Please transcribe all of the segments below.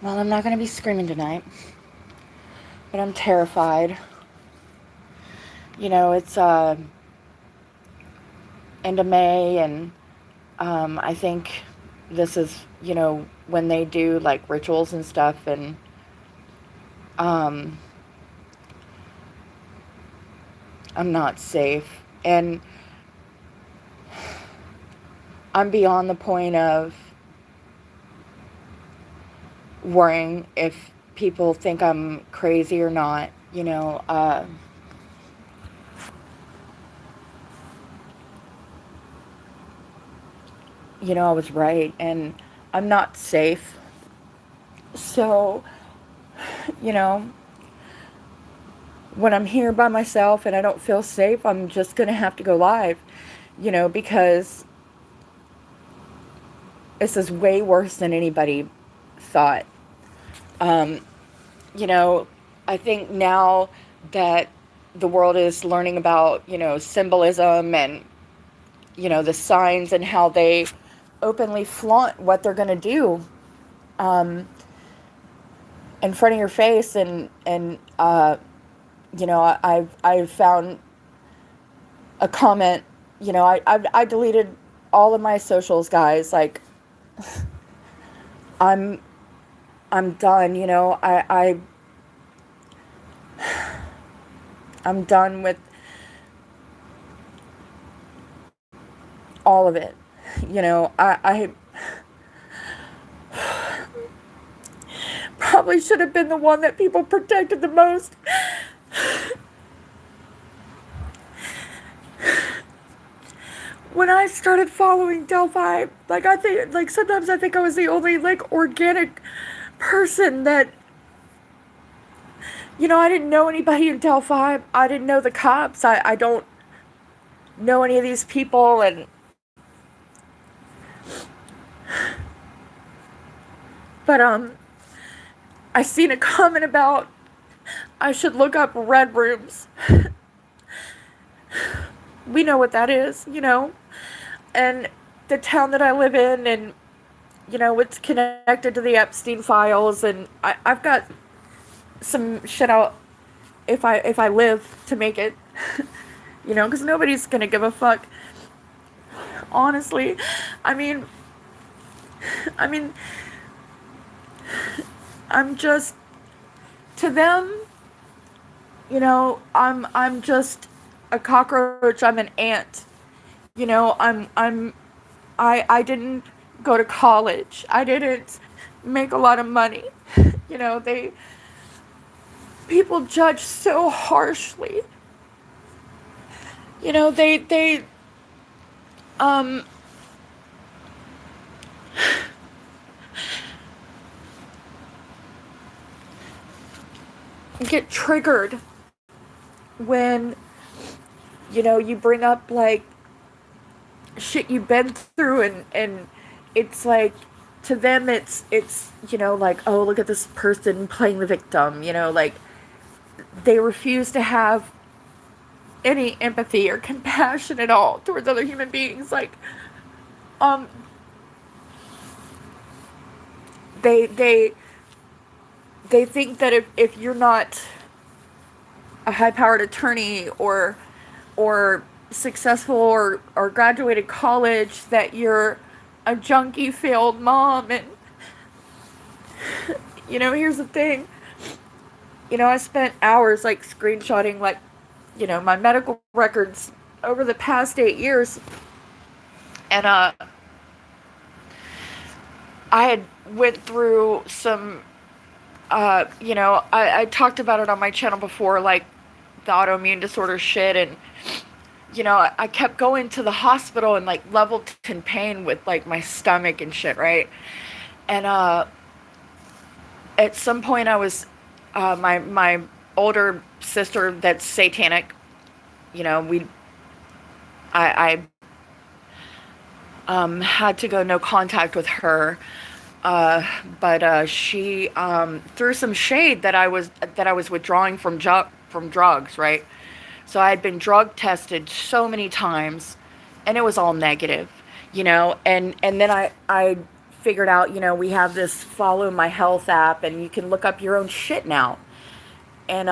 Well, I'm not going to be screaming tonight, but I'm terrified. It's end of May, and I think this is, when they do like rituals and stuff, and um, I'm not safe. And I'm beyond the point of worrying if people think I'm crazy or not. I was right, and I'm not safe. So, you know, when I'm here by myself and I don't feel safe, I'm just going to have to go live, because this is way worse than anybody thought. Um, you know, I think now that the world is learning about, symbolism and, the signs and how they openly flaunt what they're going to do um, in front of your face. I've found a comment, I deleted all of my socials, guys. Like, I'm, I'm done, I'm done with all of it. I probably should have been the one that people protected the most. When I started following Delphi, sometimes I think I was the only organic person that, I didn't know anybody in Delphi. I didn't know the cops. I don't know any of these people, and but I seen a comment about I should look up red rooms. We know what that is, and the town that I live in, and it's connected to the Epstein files, and I've got some shit out if I live to make it, because nobody's gonna give a fuck. Honestly, I mean, I mean, I'm just to them, I'm just a cockroach. I'm an ant. I didn't go to college. I didn't make a lot of money. They people judge so harshly. They um get triggered when you bring up like shit you've been through, and it's like to them it's like, oh, look at this person playing the victim, like they refuse to have any empathy or compassion at all towards other human beings. Like um they they they think that if you're not a high powered attorney or successful or graduated college, that you're a junkie failed mom. And here's the thing, I spent hours like screenshotting like my medical records over the past 8 years, and I had went through some I talked about it on my channel before, like the autoimmune disorder shit. And I kept going to the hospital and like level 10 pain with like my stomach and shit, right? And at some point I was my older sister that's satanic, we I had to go no contact with her. But she threw some shade that I was withdrawing from drugs, right? So I had been drug tested so many times, and it was all negative, and then I figured out, we have this Follow My Health app, and you can look up your own shit now. And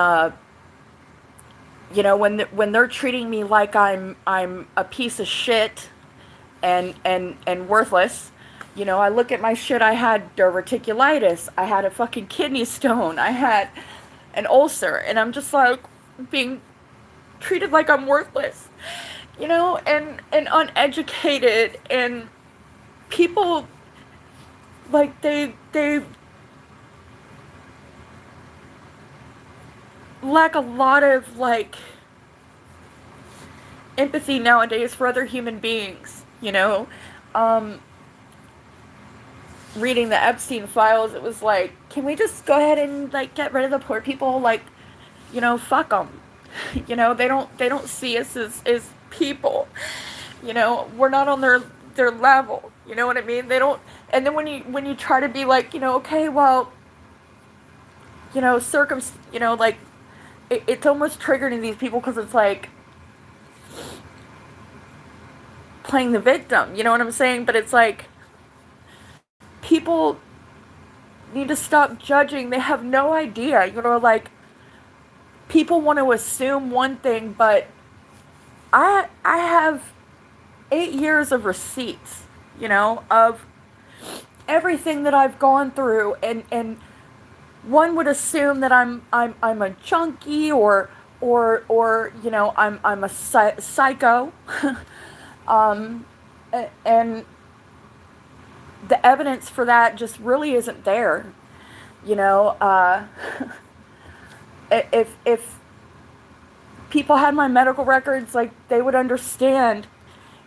when they're treating me like I'm a piece of shit and worthless, I look at my shit. I had diverticulitis. I had a fucking kidney stone. I had an ulcer, and I'm just like being treated like I'm worthless, and uneducated, and people like they lack a lot of like empathy nowadays for other human beings. Reading the Epstein files, it was like, can we just go ahead and like get rid of the poor people? Like, fuck them. They don't see us as people. We're not on their level. You know what I mean? They don't. And then when you try to be like, okay, well, like, it's almost triggering these people, because it's like playing the victim. You know what I'm saying? But it's like, people need to stop judging. They have no idea. Like, people want to assume one thing, but I have 8 years of receipts, of everything that I've gone through, and one would assume that I'm a junkie, or I'm a psycho, and the evidence for that just really isn't there. If people had my medical records, like, they would understand,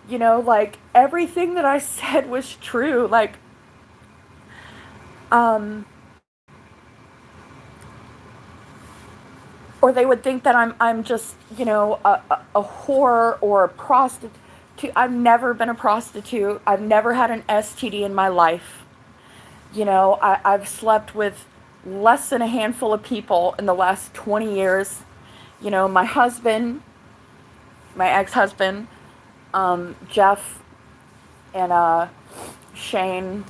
like, everything that I said was true. Like, or they would think that I'm just, a whore or a prostitute. I've never been a prostitute. I've never had an STD in my life. I've slept with less than a handful of people in the last 20 years. My husband, my ex-husband, Jeff, and Shane,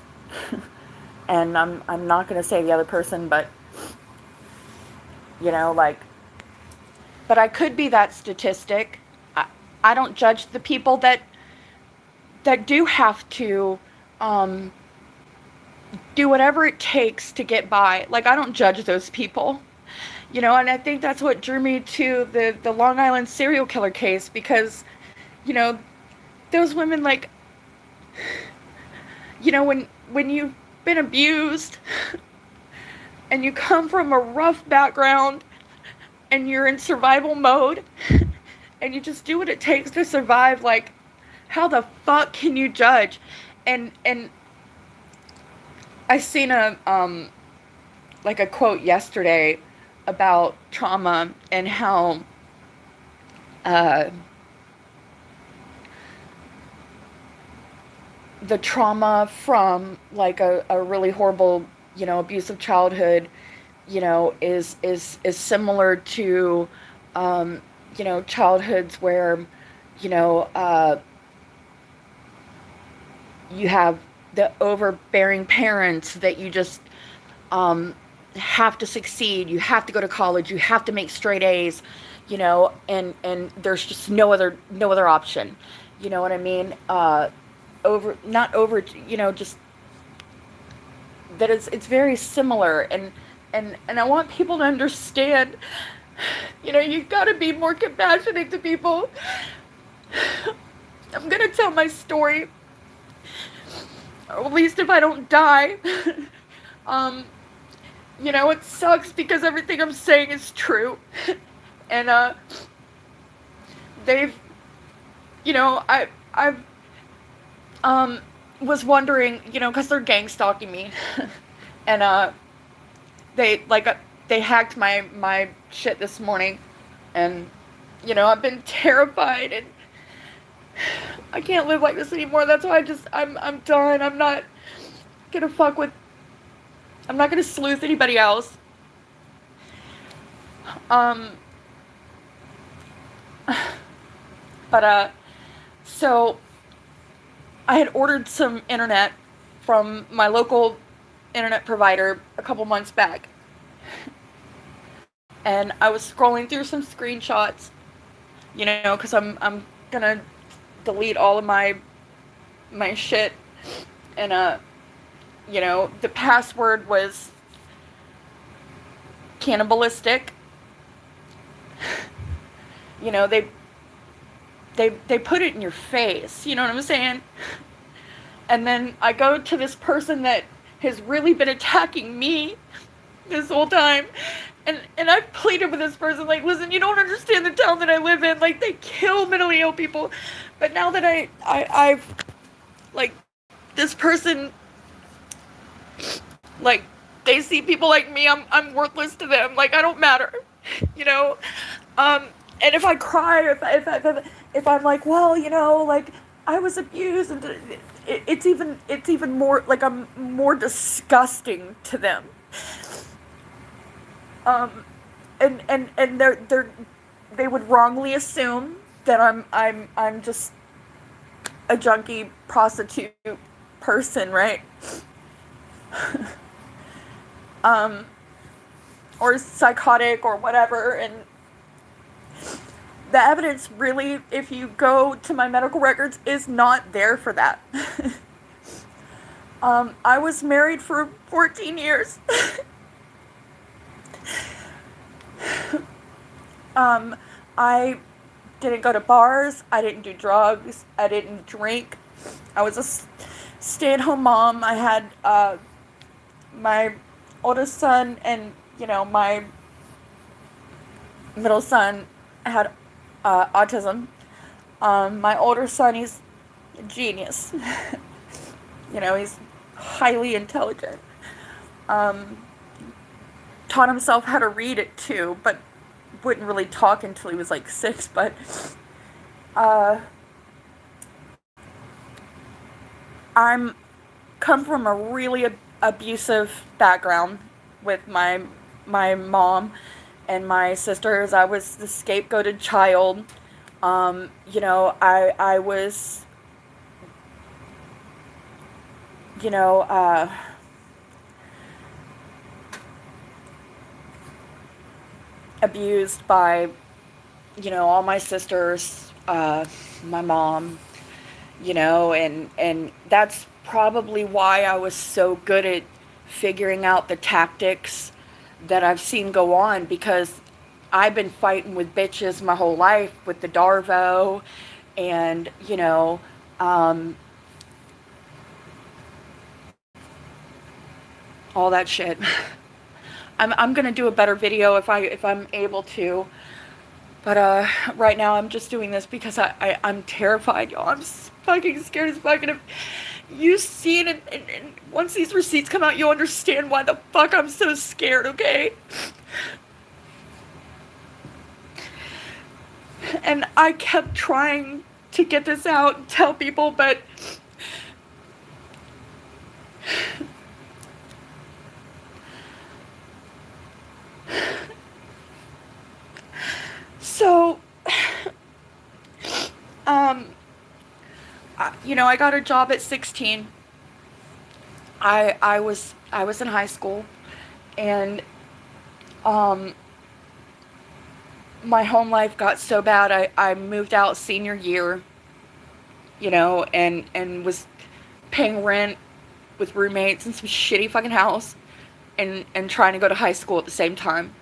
and I'm not going to say the other person, but like, but I could be that statistic. I don't judge the people that do have to do whatever it takes to get by. Like, I don't judge those people. And I think that's what drew me to the Long Island serial killer case, because, those women, like, when you've been abused and you come from a rough background and you're in survival mode and you just do what it takes to survive, like, how the fuck can you judge? And I seen a quote yesterday about trauma, and how the trauma from, like, a really horrible, abusive childhood, is similar to childhoods where you have the overbearing parents that you just have to succeed. You have to go to college. You have to make straight A's, and there's just no other option. You know what I mean? Just that it's very similar, and I want people to understand, you gotta be more compassionate to people. I'm gonna tell my story, or at least if I don't die. It sucks because everything I'm saying is true. And they've, I've was wondering, because they're gang stalking me. And they hacked my shit this morning, and I've been terrified, and I can't live like this anymore. That's why I'm done. I'm not gonna sleuth anybody else. But so I had ordered some internet from my local internet provider a couple months back. And I was scrolling through some screenshots, you know, because I'm gonna delete all of my shit, and you know, the password was cannibalistic. You know, they put it in your face, you know what I'm saying? And then I go to this person that has really been attacking me this whole time, and I've pleaded with this person, like, listen, you don't understand the town that I live in, like, they kill mentally ill people. But now that I've like, this person, like, they see people like me, I'm worthless to them, like, I don't matter, you know. And if I cry, if I'm like, well, you know, like, I was abused, and it's even more, like, I'm more disgusting to them. And they would wrongly assume that I'm just a junkie, prostitute person, right? Or psychotic or whatever. And the evidence really, if you go to my medical records, is not there for that. I was married for 14 years. I didn't go to bars, I didn't do drugs, I didn't drink. I was a stay-at-home mom. I had my oldest son, and, you know, my middle son had autism. My older son, he's a genius. You know, he's highly intelligent. Taught himself how to read at 2, but wouldn't really talk until he was like 6. But I'm come from a really abusive background with my mom and my sisters. I was the scapegoated child. You know, I was, you know, abused by, you know, all my sisters, my mom, you know, and that's probably why I was so good at figuring out the tactics that I've seen go on, because I've been fighting with bitches my whole life with the Darvo and, you know, all that shit. I'm gonna do a better video if I'm able to, but right now I'm just doing this because I'm terrified, y'all. I'm fucking scared as fuck. And if you see it, and once these receipts come out, you'll understand why the fuck I'm so scared, okay? And I kept trying to get this out and tell people, but so, you know, I got a job at 16. I was in high school, and my home life got so bad, I moved out senior year, you know, and was paying rent with roommates in some shitty fucking house, and trying to go to high school at the same time.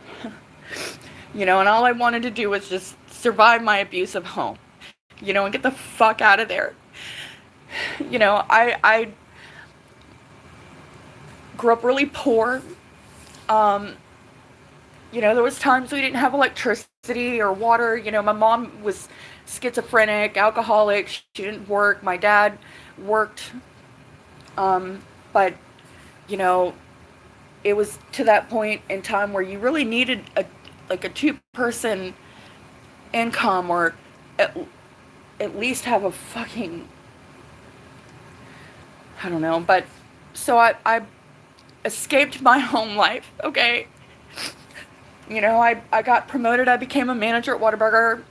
You know, and all I wanted to do was just survive my abusive home, you know, and get the fuck out of there. You know, I grew up really poor. You know, there was times we didn't have electricity or water. You know, my mom was schizophrenic, alcoholic. She didn't work. My dad worked. But, you know, it was to that point in time where you really needed a 2-person income, or at least have a fucking, I don't know. But so I escaped my home life, okay? You know, I got promoted. I became a manager at Whataburger.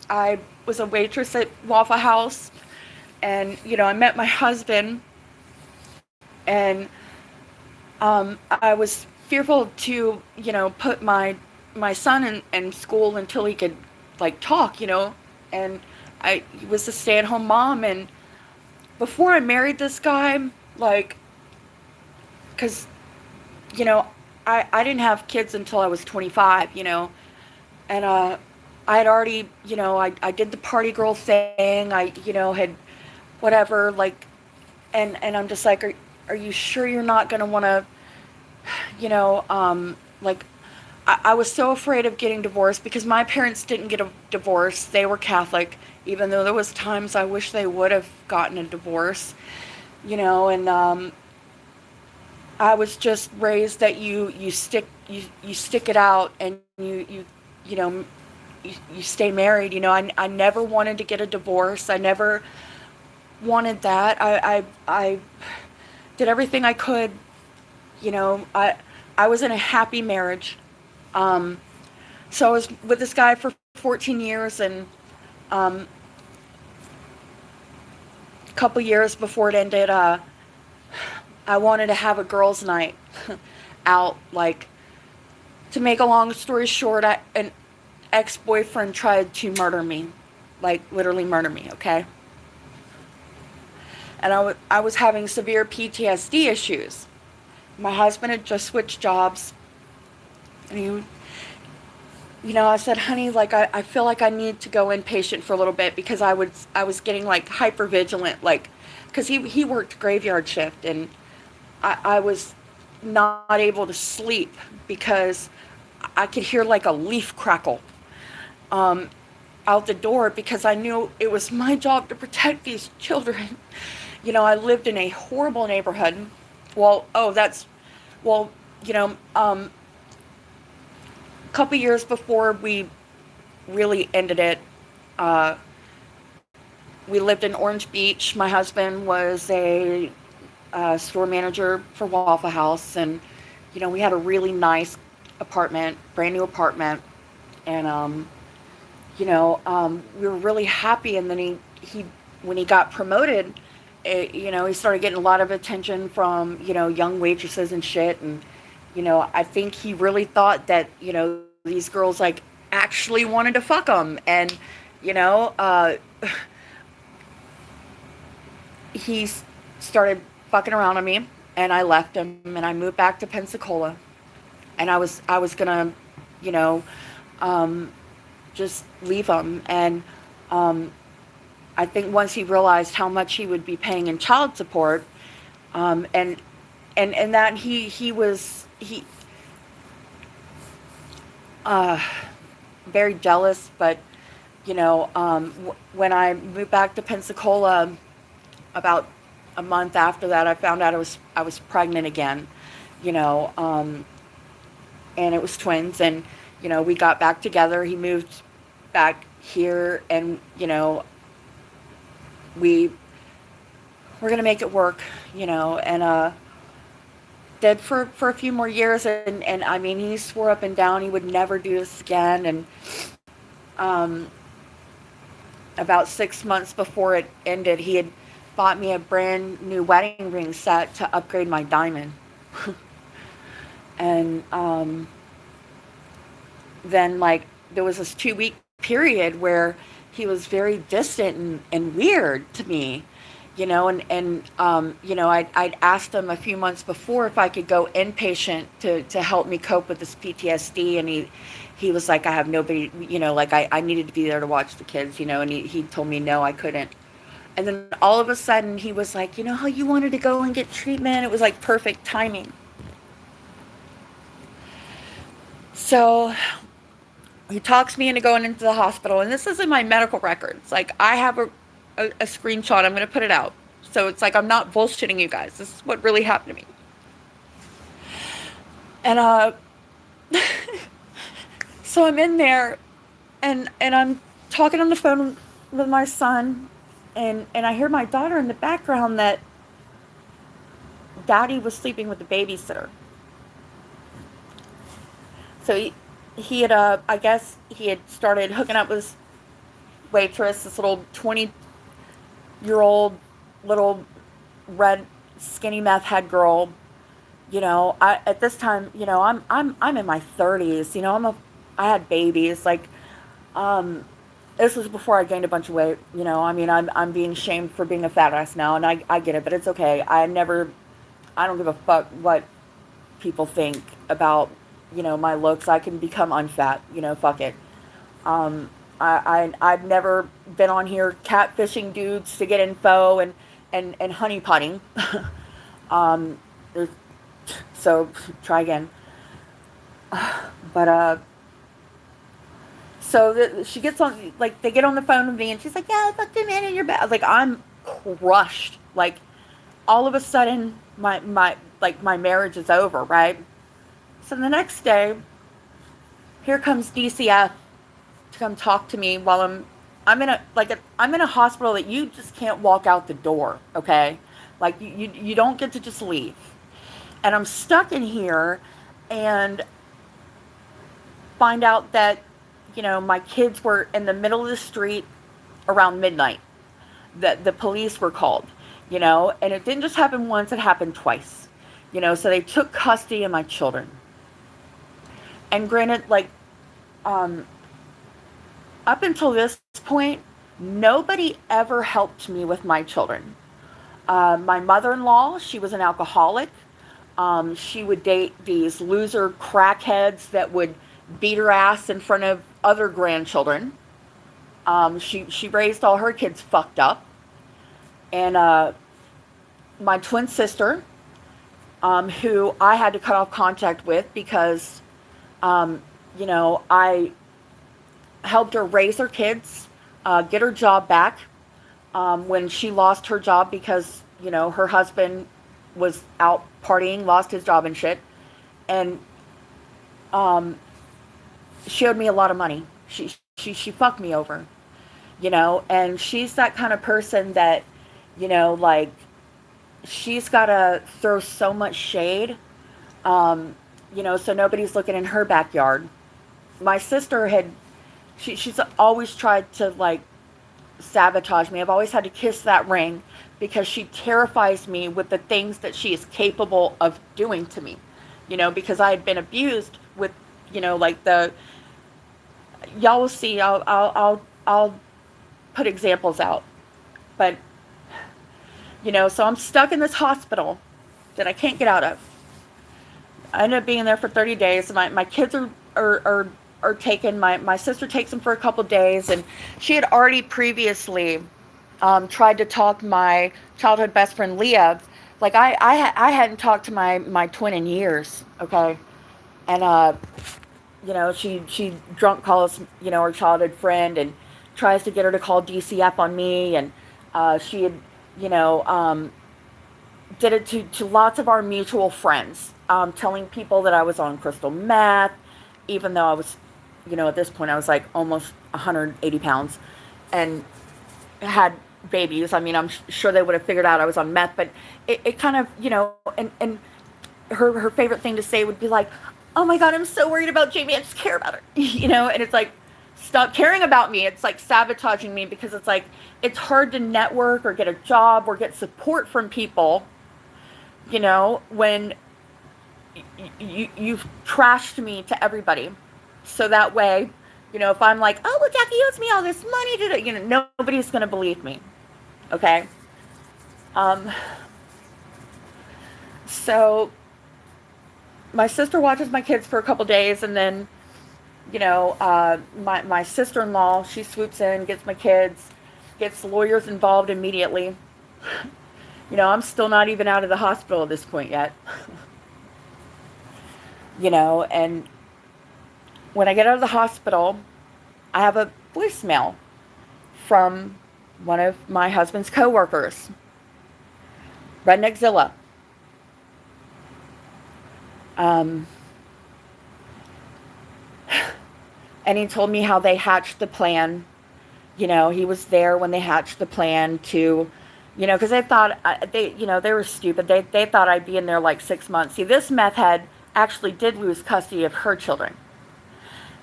I was a waitress at Waffle House. And, you know, I met my husband. And I was fearful to, put my son in school until he could like talk. And I was a stay-at-home mom, and before I married this guy, like, because you know, I didn't have kids until I was 25. And I had already, I did the party girl thing. I, had whatever, like, and I'm just like, are you sure you're not gonna want to, like, I was so afraid of getting divorced because my parents didn't get a divorce. They were Catholic, even though there was times I wish they would have gotten a divorce, and I was just raised that you stick it out, and you know you stay married. I never wanted to get a divorce. I never wanted that. I did everything I could. I was in a happy marriage. Um, so I was with this guy for 14 years, and a couple years before it ended, I wanted to have a girls' night out. Like, to make a long story short, an ex-boyfriend tried to murder me, like literally murder me. Okay, and I was having severe PTSD issues. My husband had just switched jobs, and I said, honey, like, I feel like I need to go inpatient for a little bit because I was getting like hyper vigilant, like, because he worked graveyard shift, and I was not able to sleep because I could hear like a leaf crackle out the door, because I knew it was my job to protect these children. I lived in a horrible neighborhood. Well, oh, that's, well, a couple years before we really ended it, uh, we lived in Orange Beach. My husband was a store manager for Waffle House, and we had a really nice apartment, brand new apartment, and we were really happy. And then he when he got promoted, he started getting a lot of attention from young waitresses and shit, and I think he really thought that these girls like actually wanted to fuck him, and you know uh, he started fucking around on me, and I left him, and I moved back to Pensacola, and I was gonna, you know, um, just leave him, and um, I think once he realized how much he would be paying in child support, and that he was uh, very jealous, but when I moved back to Pensacola, about a month after that, I found out I was pregnant again, you know, um, and it was twins, and we got back together. He moved back here, and we were gonna make it work, and did for a few more years, and I mean, he swore up and down he would never do this again, and um, about 6 months before it ended, he had bought me a brand new wedding ring set to upgrade my diamond. And then, like, there was this 2 week period where he was very distant and weird to me, and I'd asked him a few months before if I could go inpatient to help me cope with this PTSD, and he was like, I have nobody, like, I needed to be there to watch the kids, and he told me no, I couldn't. And then all of a sudden he was like, how you wanted to go and get treatment? It was like perfect timing. So he talks me into going into the hospital, and this is in my medical records. Like, I have a screenshot. I'm going to put it out. So it's like, I'm not bullshitting you guys. This is what really happened to me. And so I'm in there, and I'm talking on the phone with my son, and I hear my daughter in the background that Daddy was sleeping with the babysitter. So he had I guess he had started hooking up with this waitress, this little 20-year-old little red skinny meth head girl. At this time, I'm in my 30s. I had babies. Like, this was before I gained a bunch of weight. I mean, I'm being shamed for being a fat ass now, and I get it, but it's okay. I don't give a fuck what people think about, my looks. I can become unfat. Fuck it. Um, I've never been on here catfishing dudes to get info and honeypotting. um, there's, so try again. But she gets on, like, they get on the phone with me, and she's like, "Yeah, I fucked a man in your bed." Like, I'm crushed. Like, all of a sudden, my marriage is over, right? So the next day, here comes DCF to come talk to me while I'm in a hospital that you just can't walk out the door, okay? Like, you don't get to just leave. And I'm stuck in here, and find out that, my kids were in the middle of the street around midnight. That the police were called, and it didn't just happen once, it happened twice. So they took custody of my children. And granted, like, up until this point, nobody ever helped me with my children. My mother-in-law, she was an alcoholic. She would date these loser crackheads that would beat her ass in front of other grandchildren. She raised all her kids fucked up. And my twin sister, who I had to cut off contact with because, I helped her raise her kids, get her job back, when she lost her job because, her husband was out partying, lost his job and shit. And she owed me a lot of money. She fucked me over, and she's that kind of person that, like, she's got to throw so much shade, so nobody's looking in her backyard. My sister she's always tried to, like, sabotage me. I've always had to kiss that ring because she terrifies me with the things that she is capable of doing to me, because I had been abused with, like, y'all will see, I'll put examples out, but, so I'm stuck in this hospital that I can't get out of. I ended up being there for 30 days. My kids are taken. My sister takes them for a couple days, and she had already previously tried to talk my childhood best friend Leah. Like, I hadn't talked to my twin in years, okay? And she drunk calls, her childhood friend, and tries to get her to call DCF on me, and she had, did it to lots of our mutual friends, telling people that I was on crystal meth, even though I was, at this point I was like almost 180 pounds and had babies. I mean, I'm sure they would have figured out I was on meth, but it kind of, and her favorite thing to say would be like, "Oh my God, I'm so worried about Jamie. I just care about her." And it's like, stop caring about me. It's like sabotaging me, because it's like, it's hard to network or get a job or get support from people, when you've trashed me to everybody. So that way, if I'm like, "Oh, well, Jackie owes me all this money," nobody's going to believe me. Okay? So my sister watches my kids for a couple days, and then, my sister-in-law, she swoops in, gets my kids, gets lawyers involved immediately. I'm still not even out of the hospital at this point yet. And when I get out of the hospital, I have a voicemail from one of my husband's coworkers, Redneckzilla. And he told me how they hatched the plan. He was there when they hatched the plan to, because they thought, they were stupid. They thought I'd be in there like 6 months. See, this meth head actually did lose custody of her children.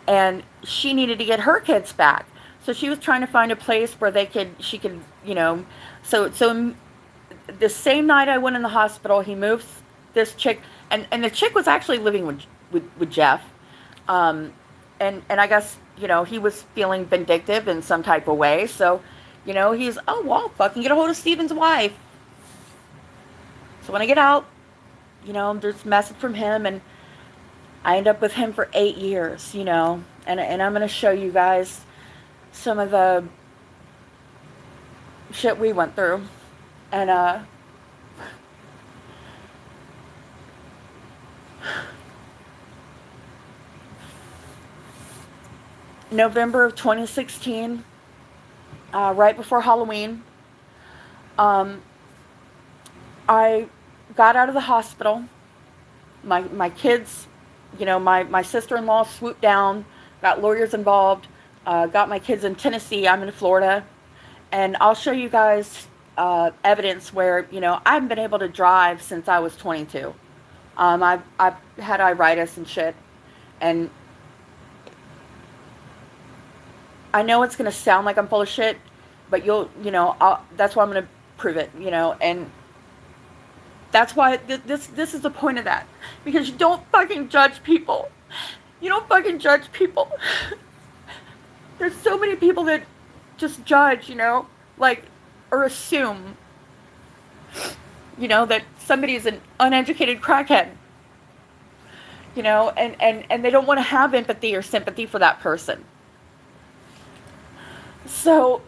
And she needed to get her kids back. So she was trying to find a place where she could, so the same night I went in the hospital, he moved this chick, and the chick was actually living with Jeff. Um, and I guess, he was feeling vindictive in some type of way. So, he's, oh, well, fucking get a hold of Steven's wife. So when I get out, there's a message from him, and I end up with him for 8 years, and I'm going to show you guys some of the shit we went through. And, November of 2016, right before Halloween, I got out of the hospital. My kids, my sister-in-law swooped down, got lawyers involved, got my kids in Tennessee. I'm in Florida. And I'll show you guys evidence where, I haven't been able to drive since I was 22. I've had iritis and shit. And I know it's going to sound like I'm full of shit, but that's why I'm going to prove it, and that's why this is the point of that. Because you don't fucking judge people. You don't fucking judge people. There's so many people that just judge, or assume, that somebody is an uneducated crackhead, and they don't want to have empathy or sympathy for that person. So,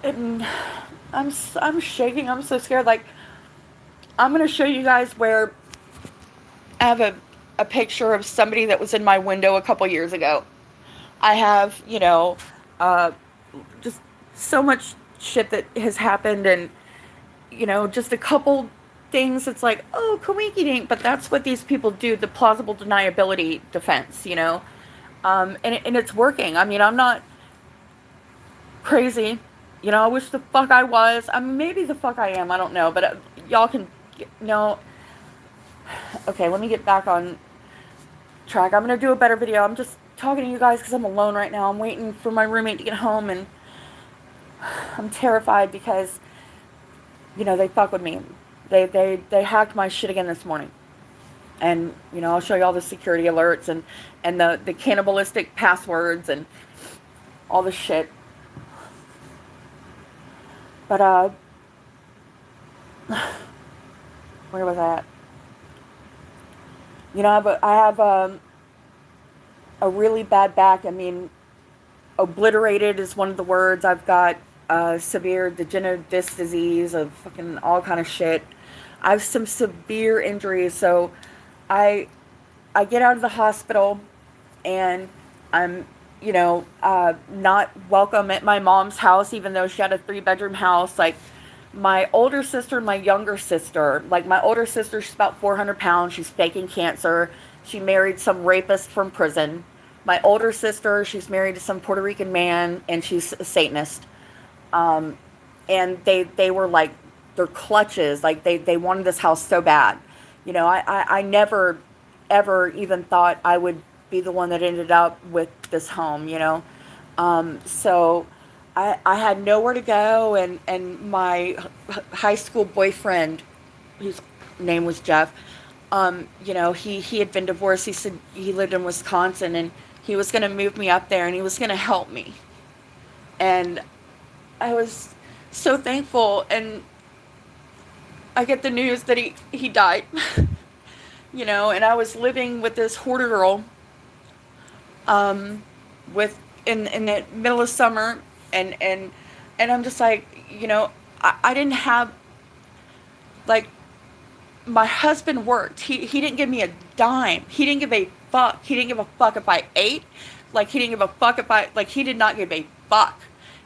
I'm shaking. I'm so scared. Like, I'm going to show you guys where I have a picture of somebody that was in my window a couple years ago. I have, just so much shit that has happened, and, just a couple things. It's like, oh, coinky dink, but that's what these people do, the plausible deniability defense, and it's working. I mean, I'm not crazy. I wish the fuck I was. I mean, maybe the fuck I am. I don't know. But y'all can know. Okay, let me get back on track. I'm going to do a better video. I'm just talking to you guys because I'm alone right now. I'm waiting for my roommate to get home, and I'm terrified because, they fuck with me. They hacked my shit again this morning. And, I'll show you all the security alerts and the cannibalistic passwords and all this shit. But, where was I at? I have a really bad back. I mean, obliterated is one of the words. I've got severe degenerative disc disease of fucking all kind of shit. I have some severe injuries, so I get out of the hospital, and I'm, not welcome at my mom's house, even though she had a 3-bedroom house. Like, my older sister and my younger sister, like, my older sister, she's about 400 pounds. She's faking cancer. She married some rapist from prison. My older sister, she's married to some Puerto Rican man, and she's a Satanist. And they were like, their clutches, like, they wanted this house so bad. I never, ever even thought I would be the one that ended up with this home, So I had nowhere to go, and my high school boyfriend, whose name was Jeff, he had been divorced. He said he lived in Wisconsin, and he was going to move me up there, and he was going to help me. And I was so thankful, and I get the news that he died, and I was living with this hoarder girl, in the middle of summer, and I'm just like, I didn't have, like, my husband worked. He didn't give me a dime. He didn't give a fuck. He didn't give a fuck if I ate. Like, he didn't give a fuck he did not give a fuck,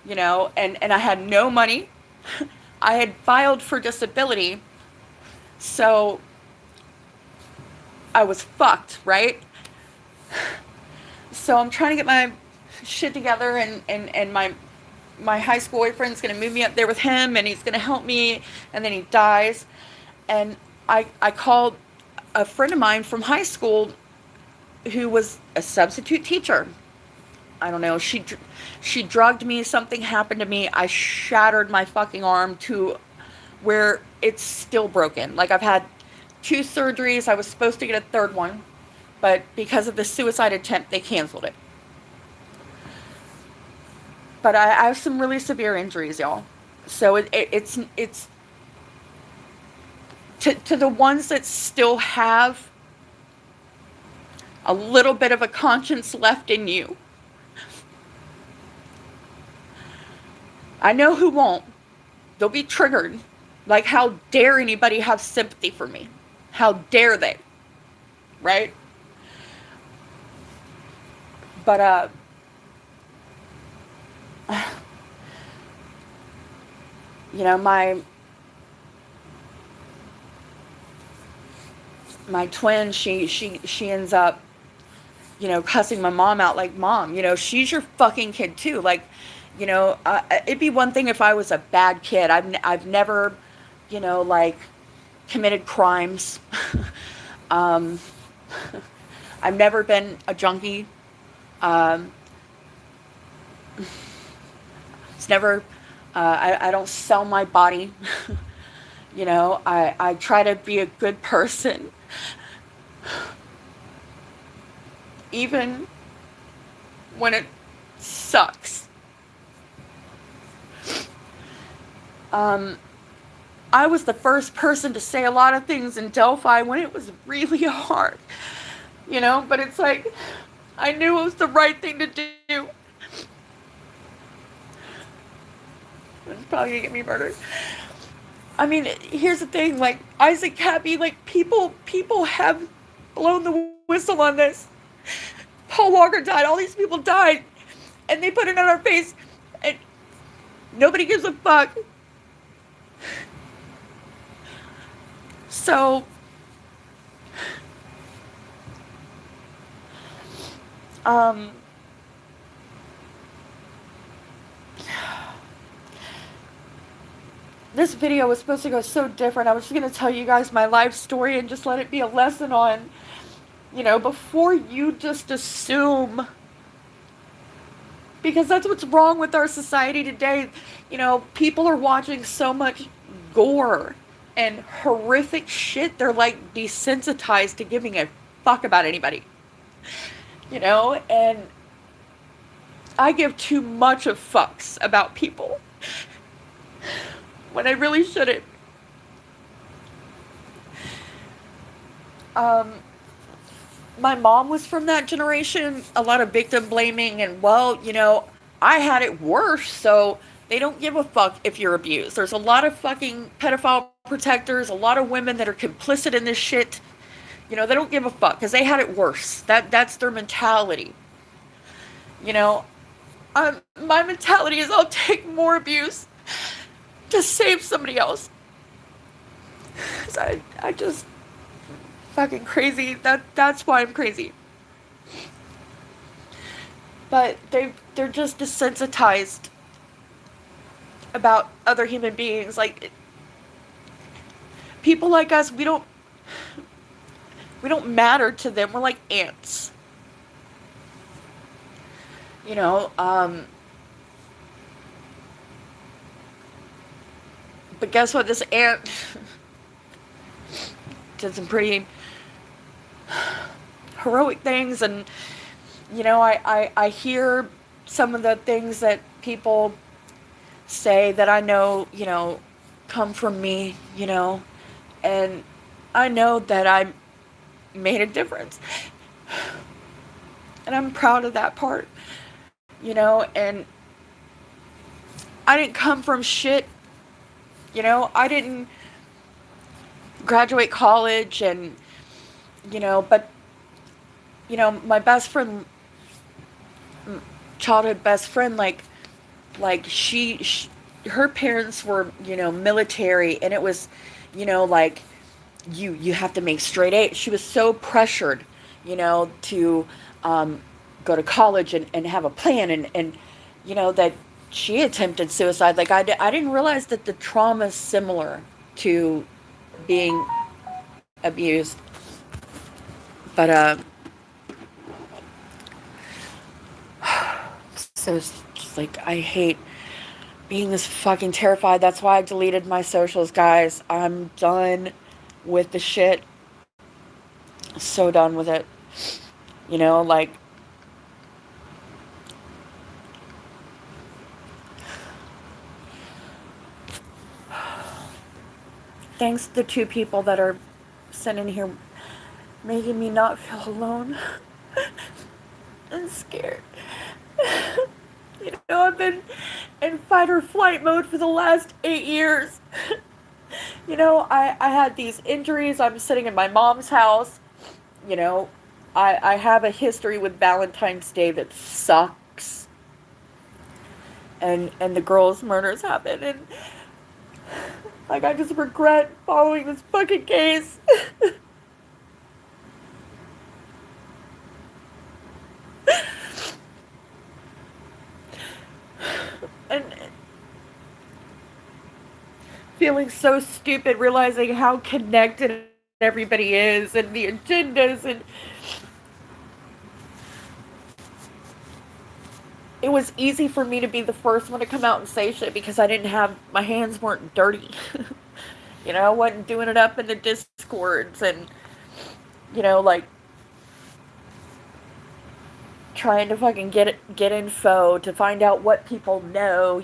and I had no money. I had filed for disability, so I was fucked, right? So I'm trying to get my shit together, and my high school boyfriend's going to move me up there with him, and he's going to help me, and then he dies. And I called a friend of mine from high school who was a substitute teacher. I don't know. She drugged me. Something happened to me. I shattered my fucking arm to where it's still broken. Like, I've had 2 surgeries. I was supposed to get a third one, but because of the suicide attempt, they canceled it. But I have some really severe injuries, y'all. So it's to the ones that still have a little bit of a conscience left in you. I know who won't. They'll be triggered. Like, how dare anybody have sympathy for me? How dare they? Right? But, you know, my twin, she ends up, you know, cussing my mom out, like, Mom, you know, she's your fucking kid too. Like, you know, it'd be one thing if I was a bad kid. I've never, you know, like, committed crimes. um, I've never been a junkie. Um, it's never, I don't sell my body. You know, I try to be a good person. Even when it sucks. I was the first person to say a lot of things in Delphi when it was really hard. You know, but it's like, I knew it was the right thing to do. It's probably gonna get me murdered. I mean, here's the thing, like, Isaac Cappy, like, people have blown the whistle on this. Paul Walker died, all these people died, and they put it on our face, and nobody gives a fuck. So, this video was supposed to go so different. I was just going to tell you guys my life story and just let it be a lesson on, you know, before you just assume, because that's what's wrong with our society today. You know, people are watching so much gore and horrific shit, they're like desensitized to giving a fuck about anybody. You know, and I give too much of fucks about people when I really shouldn't. My mom was from that generation, a lot of victim blaming, and, well, you know, I had it worse, so they don't give a fuck if you're abused. There's a lot of fucking pedophile protectors, a lot of women that are complicit in this shit. You know, they don't give a fuck because they had it worse. That's their mentality. You know, my mentality is I'll take more abuse to save somebody else. I just fucking crazy. That's why I'm crazy. But they're just desensitized about other human beings. Like, people like us, we don't matter to them. We're like ants. You know, but guess what? This ant did some pretty heroic things, and, you know, I hear some of the things that people say that I know, you know, come from me, you know, and I know that I made a difference. And I'm proud of that part, you know, and I didn't come from shit, you know, I didn't graduate college and, you know, but, you know, my best friend, childhood best friend, like she her parents were, you know, military, and it was, you know, like, you have to make straight A's. She was so pressured, you know, to go to college and have a plan, and you know, that she attempted suicide. Like, I didn't realize that the trauma is similar to being abused. But So it's just like, I hate being this fucking terrified. That's why I deleted my socials, guys. I'm done with the shit. So done with it. You know, like, thanks to the two people that are sitting here making me not feel alone and scared. You know, I've been in fight or flight mode for the last 8 years. You know, I had these injuries. I'm sitting in my mom's house. You know, I have a history with Valentine's Day that sucks. And the girl's murders happened. And, like, I just regret following this fucking case. And feeling so stupid, realizing how connected everybody is and the agendas. And it was easy for me to be the first one to come out and say shit because I didn't have, my hands weren't dirty. You know, I wasn't doing it up in the discords and, you know, like, trying to fucking get info to find out what people know.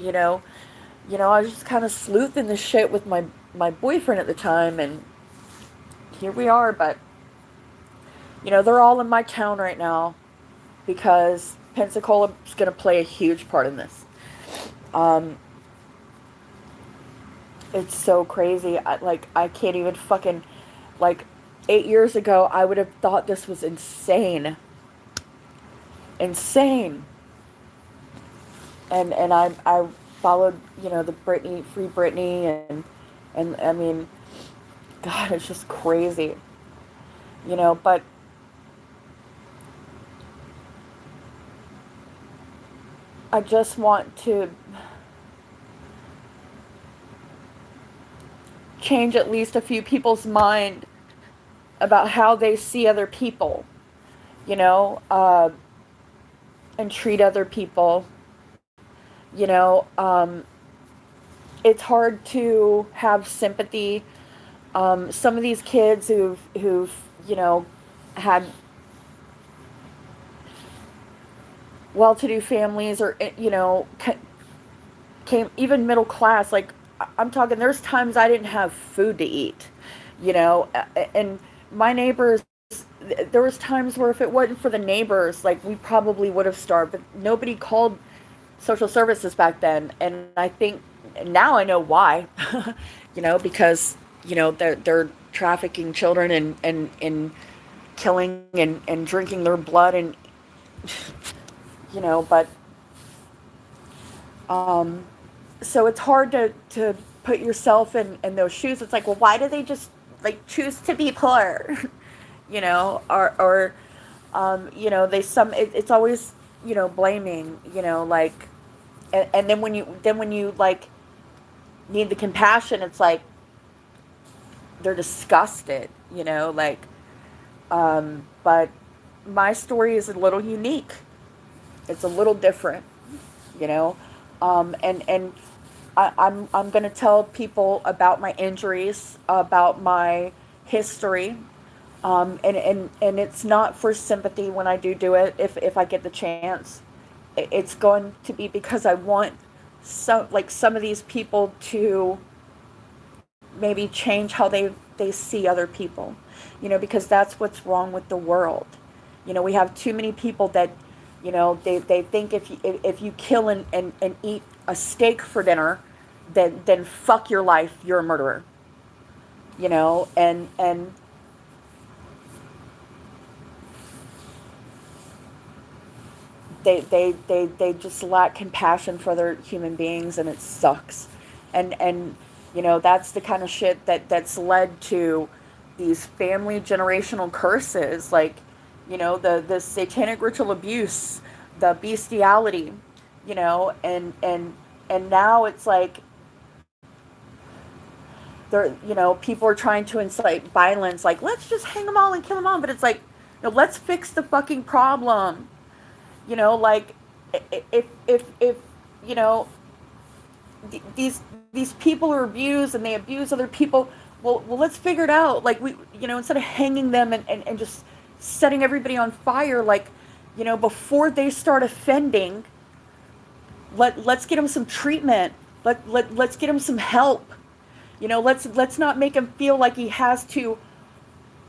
I was just kind of sleuthing the shit with my boyfriend at the time, and here we are. But, you know, they're all in my town right now because Pensacola is going to play a huge part in this. It's so crazy. I can't even fucking, like, 8 years ago, I would have thought this was insane. Insane. And I followed, you know, the Britney, Free Britney, and I mean, God, it's just crazy. You know, but I just want to change at least a few people's mind about how they see other people, you know, and treat other people. You know, it's hard to have sympathy. Some of these kids who've you know, had well-to-do families, or, you know, came even middle class. Like, I'm talking, there's times I didn't have food to eat, you know, and my neighbors, there was times where if it wasn't for the neighbors, like, we probably would have starved. But nobody called social services back then, and I think now I know why. You know, because, you know, they're trafficking children and killing and drinking their blood, and, you know, but so it's hard to put yourself in those shoes. It's like, well, why do they just, like, choose to be poor? You know, or you know, it's always, you know, blaming, you know, like, and then when you like need the compassion, it's like they're disgusted, you know, like, but my story is a little unique. It's a little different, you know, and I'm going to tell people about my injuries, about my history, and it's not for sympathy when I do it. If I get the chance, it's going to be because I want some of these people to maybe change how they see other people, you know, because that's what's wrong with the world. You know, we have too many people that, you know, they think if you kill and eat a steak for dinner, then fuck your life, you're a murderer. You know, and they just lack compassion for other human beings, and it sucks. And you know, that's the kind of shit that's led to these family generational curses, like, you know, the satanic ritual abuse, the bestiality, you know, and now it's like, they're, you know, people are trying to incite violence, like, let's just hang them all and kill them all. But it's like, no, let's fix the fucking problem. You know, like, if you know, these people are abused and they abuse other people, well, let's figure it out. Like, we, instead of hanging them and just setting everybody on fire, like, before they start offending, let's get him some treatment. Let's get him some help. Let's not make him feel like he has to,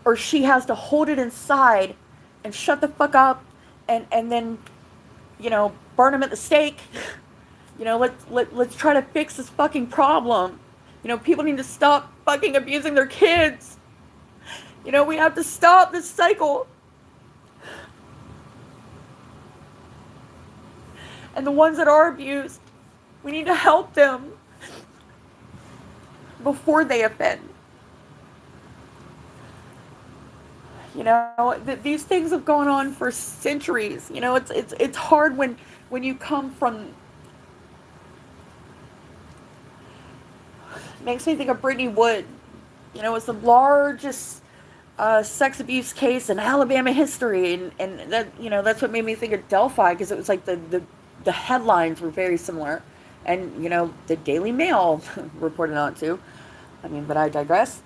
or she has to, hold it inside and shut the fuck up, and then, burn him at the stake. Let's try to fix this fucking problem. People need to stop fucking abusing their kids. We have to stop this cycle. And the ones that are abused, we need to help them before they offend. These things have gone on for centuries. It's hard when you come from. Makes me think of Brittany Wood. It's the largest sex abuse case in Alabama history, and that that's what made me think of Delphi, because it was like the headlines were very similar, and the Daily Mail reported on it too. But I digress.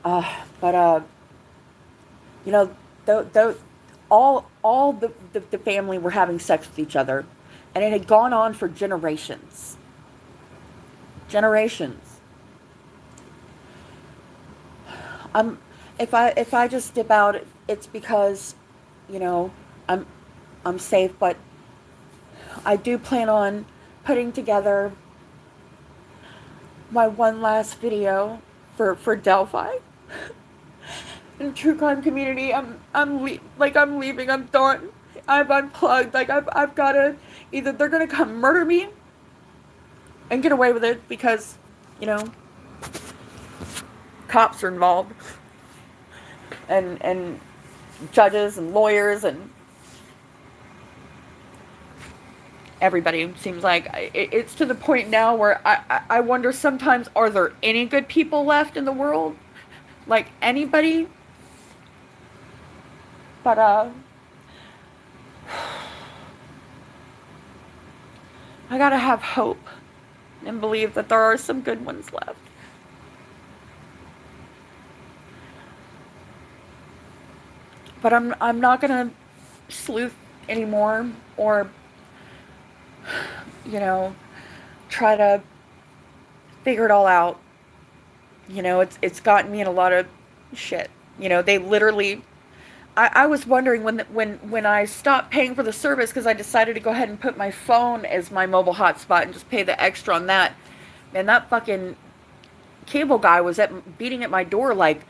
But all the family were having sex with each other, and it had gone on for generations. If I just dip out, it's because, I'm safe, but I do plan on putting together my one last video for Delphi. In true crime community, I'm leaving. I'm done. I've unplugged. Like, I've gotta, either they're gonna come murder me and get away with it because, cops are involved, and judges and lawyers and everybody. Seems like it's to the point now where I wonder sometimes, are there any good people left in the world? Like, anybody? But I gotta have hope and believe that there are some good ones left. But I'm not gonna sleuth anymore, or try to figure it all out. It's gotten me in a lot of shit. They literally. I was wondering when I stopped paying for the service, because I decided to go ahead and put my phone as my mobile hotspot and just pay the extra on that. And that fucking cable guy was beating at my door, like,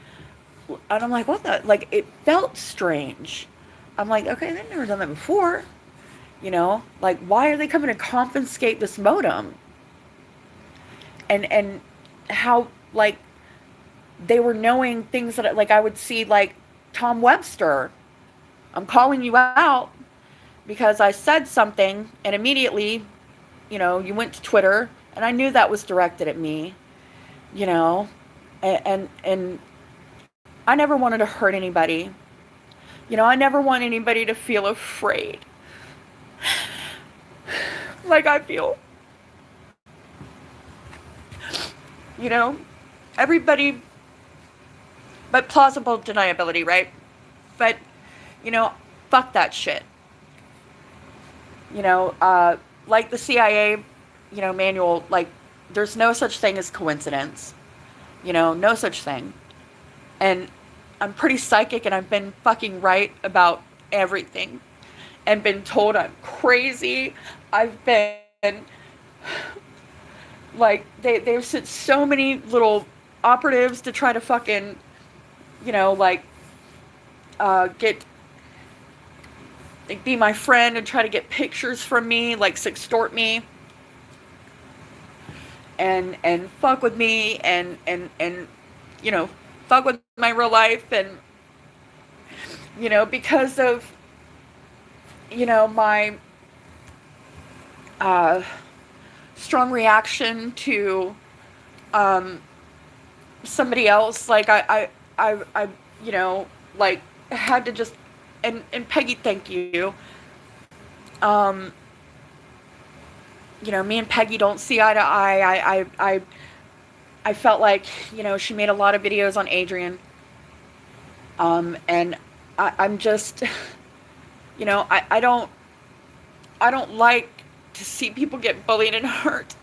and I'm like, what the? Like, it felt strange. I'm like, okay, they've never done that before. Like, why are they coming to confiscate this modem? And how, like, they were knowing things that, like, I would see, like, Tom Webster, I'm calling you out because I said something, and immediately, you went to Twitter, and I knew that was directed at me, and I never wanted to hurt anybody. I never want anybody to feel afraid like I feel. Everybody, but plausible deniability, right? But, fuck that shit. Like the CIA, manual, like, there's no such thing as coincidence. No such thing. And I'm pretty psychic, and I've been fucking right about everything. And been told I'm crazy. I've been, like, they've sent so many little operatives to try to fucking, be my friend and try to get pictures from me, like, sextort me, and fuck with me, and fuck with my real life, and, because of, my strong reaction to somebody else. Like, I like, had to just, and Peggy, thank you. me and Peggy don't see eye to eye. I felt like, she made a lot of videos on Adrian. And I'm just, I don't like to see people get bullied and hurt.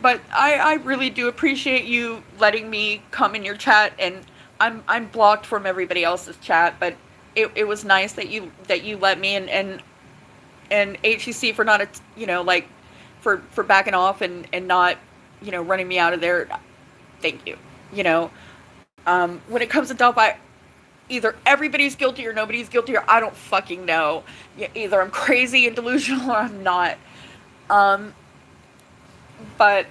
But I really do appreciate you letting me come in your chat, and I'm blocked from everybody else's chat, but it was nice that you let me, and HEC for not, like, for backing off and not, running me out of there. Thank you. When it comes to Delphi, either everybody's guilty or nobody's guilty, or I don't fucking know. Either I'm crazy and delusional or I'm not. But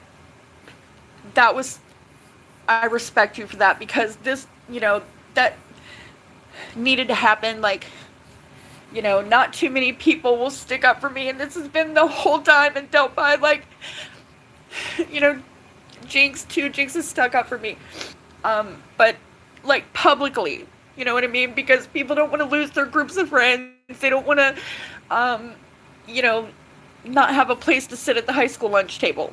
that was, I respect you for that, because this, that needed to happen. Like, not too many people will stick up for me, and this has been the whole time in Delphi. Like, Jinx too. Jinx has stuck up for me. But, like, publicly, you know what I mean? Because people don't want to lose their groups of friends. They don't want to, not have a place to sit at the high school lunch table.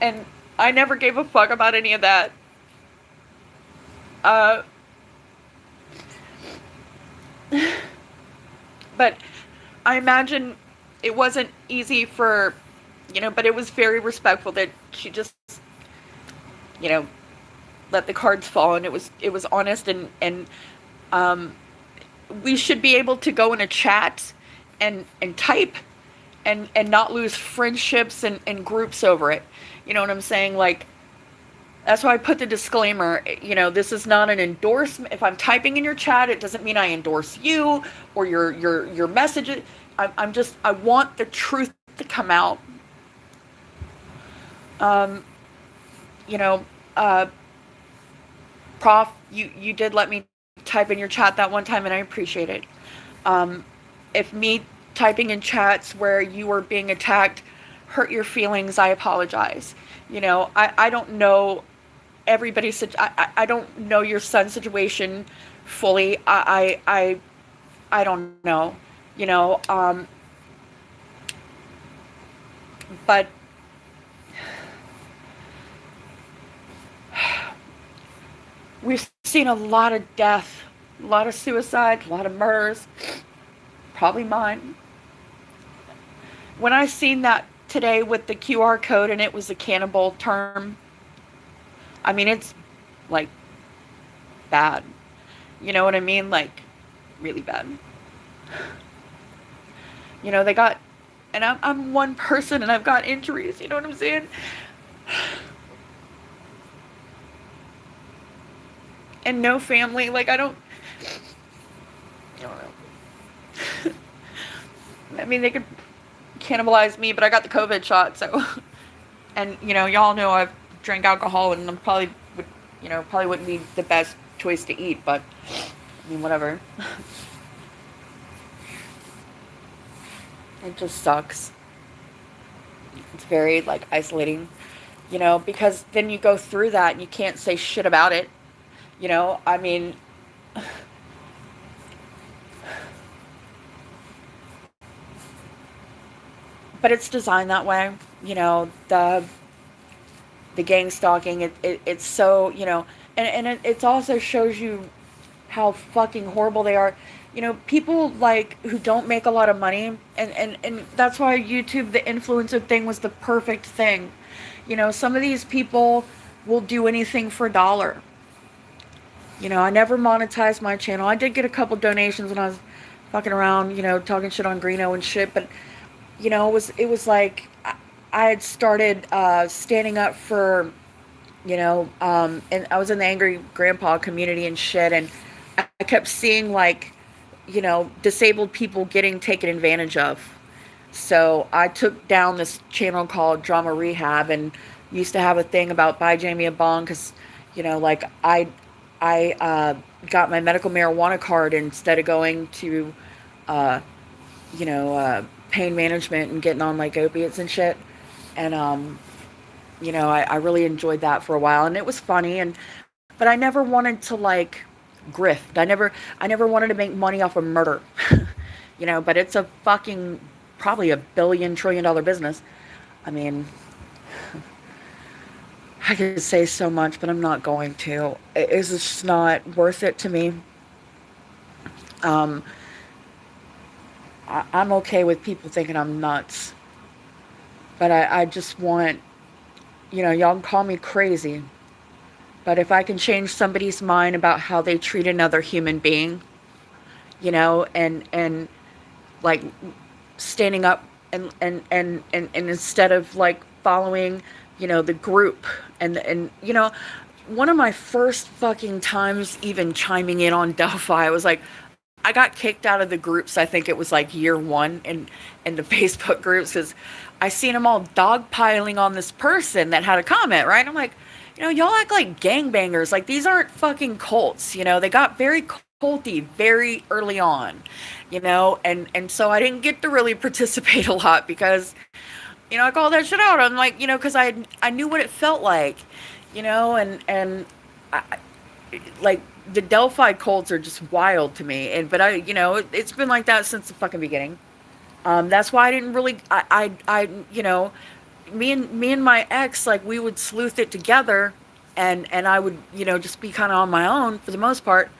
And I never gave a fuck about any of that. But I imagine it wasn't easy for, but it was very respectful that she just, let the cards fall, and it was honest, and we should be able to go in a chat and type and not lose friendships and groups over it. You know what I'm saying? Like, that's why I put the disclaimer, this is not an endorsement. If I'm typing in your chat, it doesn't mean I endorse you or your messages. I want the truth to come out. Prof, you did let me type in your chat that one time, and I appreciate it. If me typing in chats where you were being attacked hurt your feelings, I apologize. I don't know everybody's, I don't know your son's situation fully. I don't know, but we've seen a lot of death, a lot of suicide, a lot of murders, probably mine. When I seen that today with the QR code and it was a cannibal term, I mean, it's, like, bad. You know what I mean? Like, really bad. They got, and I'm one person and I've got injuries, you know what I'm saying? And no family, like, I don't know. I mean, they could cannibalize me, but I got the COVID shot, so, and, y'all know I've drank alcohol, and I'm probably wouldn't be the best choice to eat, but, I mean, whatever. It just sucks. It's very, like, isolating, because then you go through that and you can't say shit about it. I mean, but it's designed that way, the gang stalking, it's so, and it also shows you how fucking horrible they are. People, like, who don't make a lot of money, and that's why YouTube, the influencer thing, was the perfect thing. Some of these people will do anything for $1. I never monetized my channel. I did get a couple donations when I was fucking around, talking shit on Greeno and shit, but, it was like, I had started standing up for, and I was in the Angry Grandpa community and shit, and I kept seeing, like, disabled people getting taken advantage of. So I took down this channel called Drama Rehab, and used to have a thing about buy Jamie a bong, because, like, I got my medical marijuana card instead of going to, pain management and getting on, like, opiates and shit. And, I really enjoyed that for a while, and it was funny, but I never wanted to, like, grift. I never wanted to make money off of murder, but it's a fucking probably $1 billion-trillion business. I mean, I could say so much, but I'm not going to. It's just not worth it to me. Um, I'm okay with people thinking I'm nuts, but I just want, y'all can call me crazy, but if I can change somebody's mind about how they treat another human being, and like standing up and instead of like following, the group and one of my first fucking times even chiming in on Delphi, I was like, I got kicked out of the groups. I think it was like year one in the Facebook groups because I seen them all dogpiling on this person that had a comment, right? I'm like, y'all act like gangbangers. Like, these aren't fucking cults. They got very culty very early on, and so I didn't get to really participate a lot because, I called that shit out. I'm like, because I knew what it felt like, and I, like the Delphi cults are just wild to me. But it's been like that since the fucking beginning. That's why I didn't really, me and my ex, like, we would sleuth it together, and I would, just be kind of on my own for the most part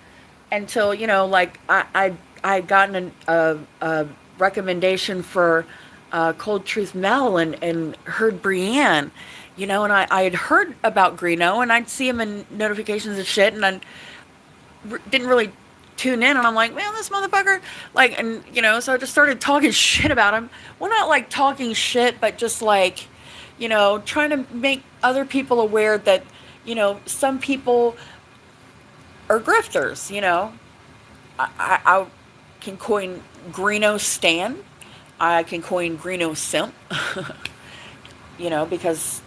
until, like, I gotten a recommendation for Cold Truth Mel and heard Brienne, and I had heard about Greeno, and I'd see him in notifications and shit, and I didn't really tune in, and I'm like, man, this motherfucker, like, and so I just started talking shit about him. Well, not like talking shit, but just like, trying to make other people aware that, some people are grifters. I can coin Greeno Stan. I can coin Greeno Simp. Because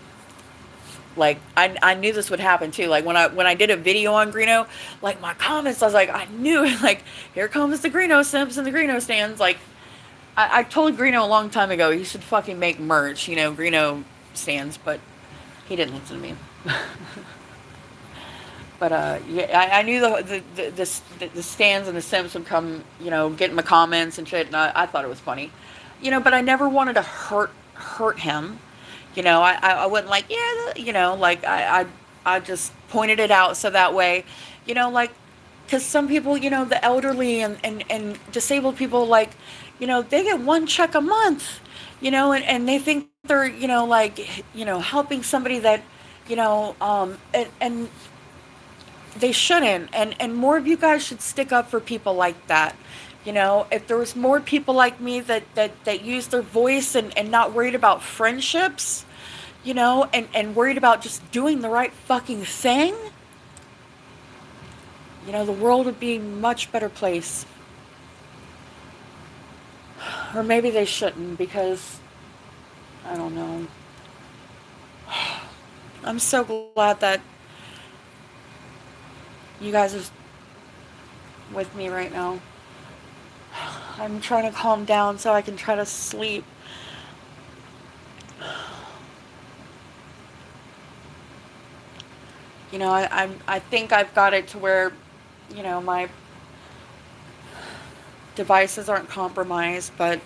like I knew this would happen too. Like when I did a video on Greeno, like my comments, I was like, I knew it. Like, here comes the Greeno Simps and the Greeno Stands. Like, I told Greeno a long time ago he should fucking make merch, Greeno Stands, but he didn't listen to me. But yeah, I knew the stands and the Simps would come, get in my comments and shit, and I thought it was funny, but I never wanted to hurt him. I wasn't like, yeah, like I just pointed it out so that way, like, because some people, the elderly and disabled people, like, they get one check a month, and they think they're, like, helping somebody that, and they shouldn't. And more of you guys should stick up for people like that. If there was more people like me that use their voice and not worried about friendships, and worried about just doing the right fucking thing, the world would be a much better place. Or maybe they shouldn't, because I don't know. I'm so glad that you guys are with me right now. I'm trying to calm down so I can try to sleep. I think I've got it to where, my devices aren't compromised, but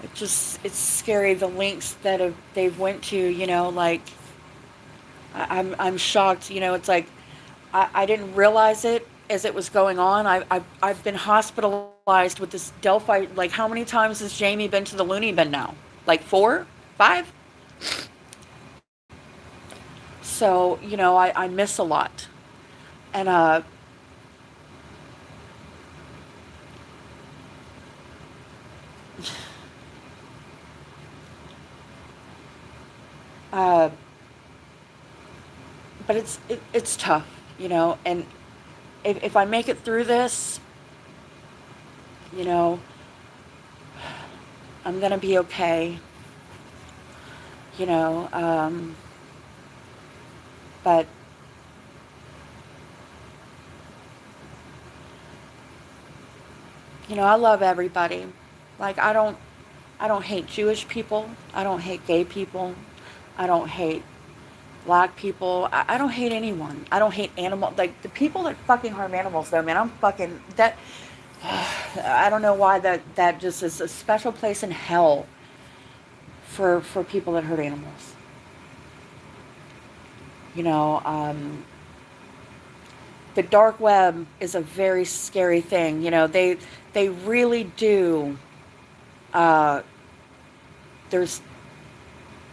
it's scary, the links that they've went to, like, I'm shocked, it's like, I didn't realize it as it was going on. I've been hospitalized with this Delphi. Like, how many times has Jamie been to the loony bin now? Like 4, 5? So, I miss a lot. And, but it's tough, and if I make it through this, I'm gonna be okay, but I love everybody. Like, I don't hate Jewish people. I don't hate gay people. I don't hate black people. I don't hate anyone. I don't hate animals. Like, the people that fucking harm animals, though, man, I'm fucking, that, I don't know why that just is a special place in hell for people that hurt animals. You know, the dark web is a very scary thing. You know, they really do. There's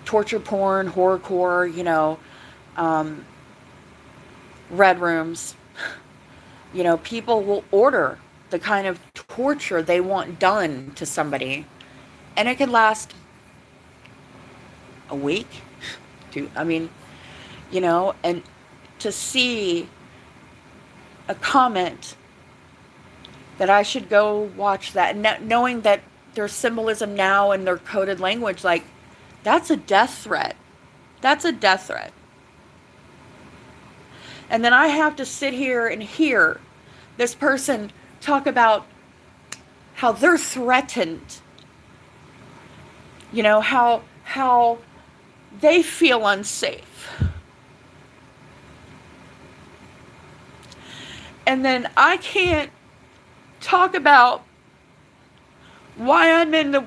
torture porn, horrorcore. You know, red rooms. You know, people will order the kind of torture they want done to somebody, and it can last a week. I mean, you know, and to see a comment that I should go watch that, knowing that there's symbolism now in their coded language, like, that's a death threat. That's a death threat. And then I have to sit here and hear this person talk about how they're threatened. You know, how they feel unsafe. And then I can't talk about why I'm in the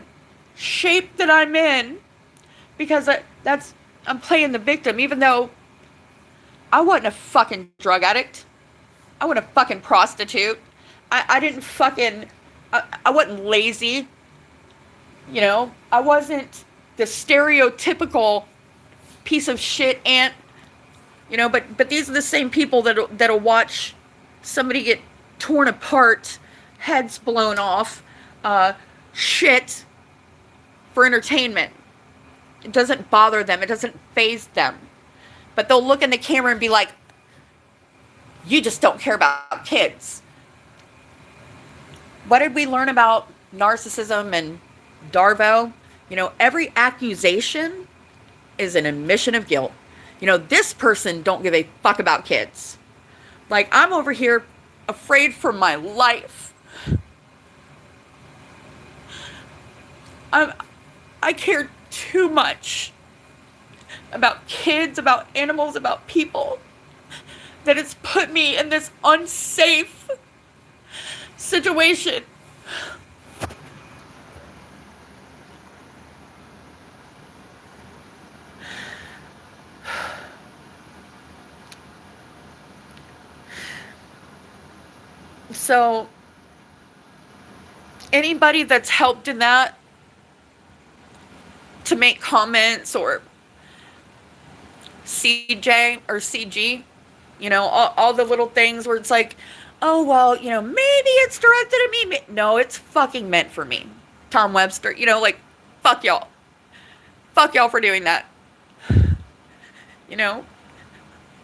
shape that I'm in, because I'm playing the victim, even though I wasn't a fucking drug addict. I wasn't a fucking prostitute. I didn't fucking... I wasn't lazy. You know? I wasn't the stereotypical piece of shit aunt. You know, but these are the same people that'll watch somebody get torn apart, heads blown off, shit for entertainment. It doesn't bother them. It doesn't faze them. But they'll look in the camera and be like, you just don't care about kids. What did we learn about narcissism and Darvo? You know, every accusation is an admission of guilt. You know, this person don't give a fuck about kids. Like, I'm over here afraid for my life. I care too much about kids, about animals, about people, that it's put me in this unsafe situation. So, anybody that's helped in that to make comments, or CJ or CG, you know, all the little things where it's like, oh, well, you know, maybe it's directed at me. No, it's fucking meant for me. Tom Webster, you know, like, fuck y'all. Fuck y'all for doing that. You know,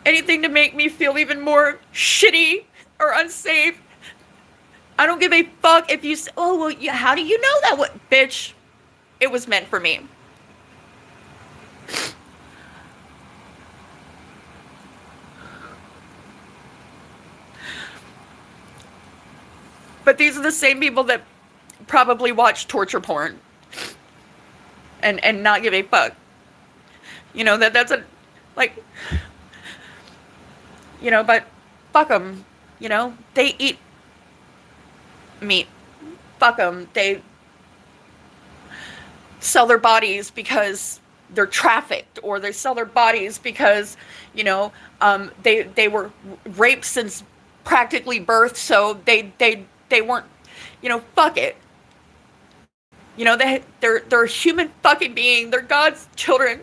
anything to make me feel even more shitty or unsafe. I don't give a fuck if you say, oh, well, yeah, how do you know that? What, bitch, it was meant for me. But these are the same people that probably watch torture porn and not give a fuck. You know, that's a, like, you know, but fuck them. You know, they eat meat. Fuck them. They sell their bodies because they're trafficked, or they sell their bodies because, you know, they were raped since practically birth, so they weren't, you know, fuck it. You know, they're a human fucking being. They're God's children.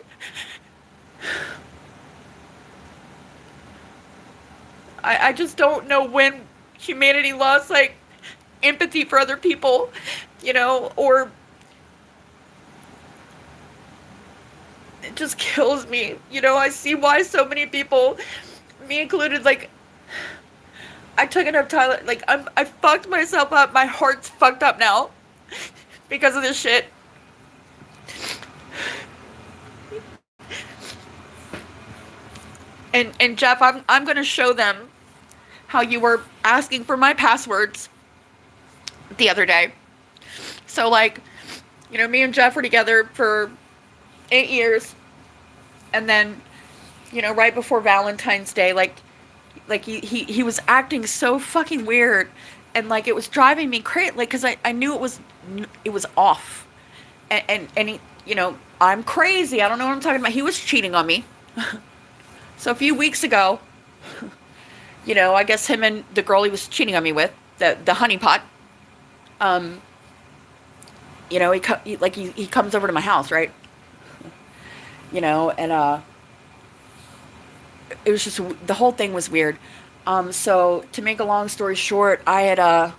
I just don't know when humanity lost, like, empathy for other people, you know, or it just kills me. You know, I see why so many people, me included, like, I took enough time, like, I fucked myself up. My heart's fucked up now because of this shit. And Jeff, I'm gonna show them how you were asking for my passwords the other day. So, like, you know, me and Jeff were together for 8 years, and then, you know, right before Valentine's Day, like he was acting so fucking weird, and like it was driving me crazy, like, because I knew it was off, and he, I'm crazy, I don't know what I'm talking about. He was cheating on me. So a few weeks ago, I guess him and the girl he was cheating on me with, the honeypot, um he comes over to my house, right? And it was just, the whole thing was weird. So to make a long story short, I had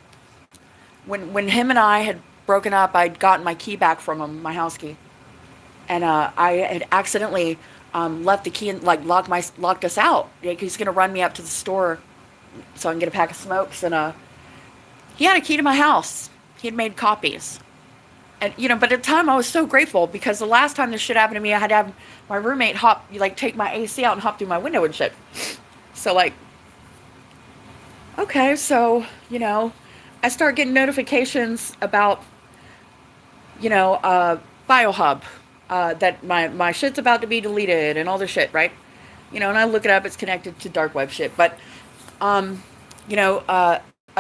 when him and I had broken up, I'd gotten my key back from him, my house key, and I had accidentally left the key and like locked us out. Like, he's gonna run me up to the store so I can get a pack of smokes, and he had a key to my house. He had made copies. And, but at the time I was so grateful, because the last time this shit happened to me, I had to have my roommate take my AC out and hop through my window and shit. So, like, okay, so, I start getting notifications about, Biohub, that my shit's about to be deleted and all this shit, right? And I look it up, it's connected to dark web shit. But, I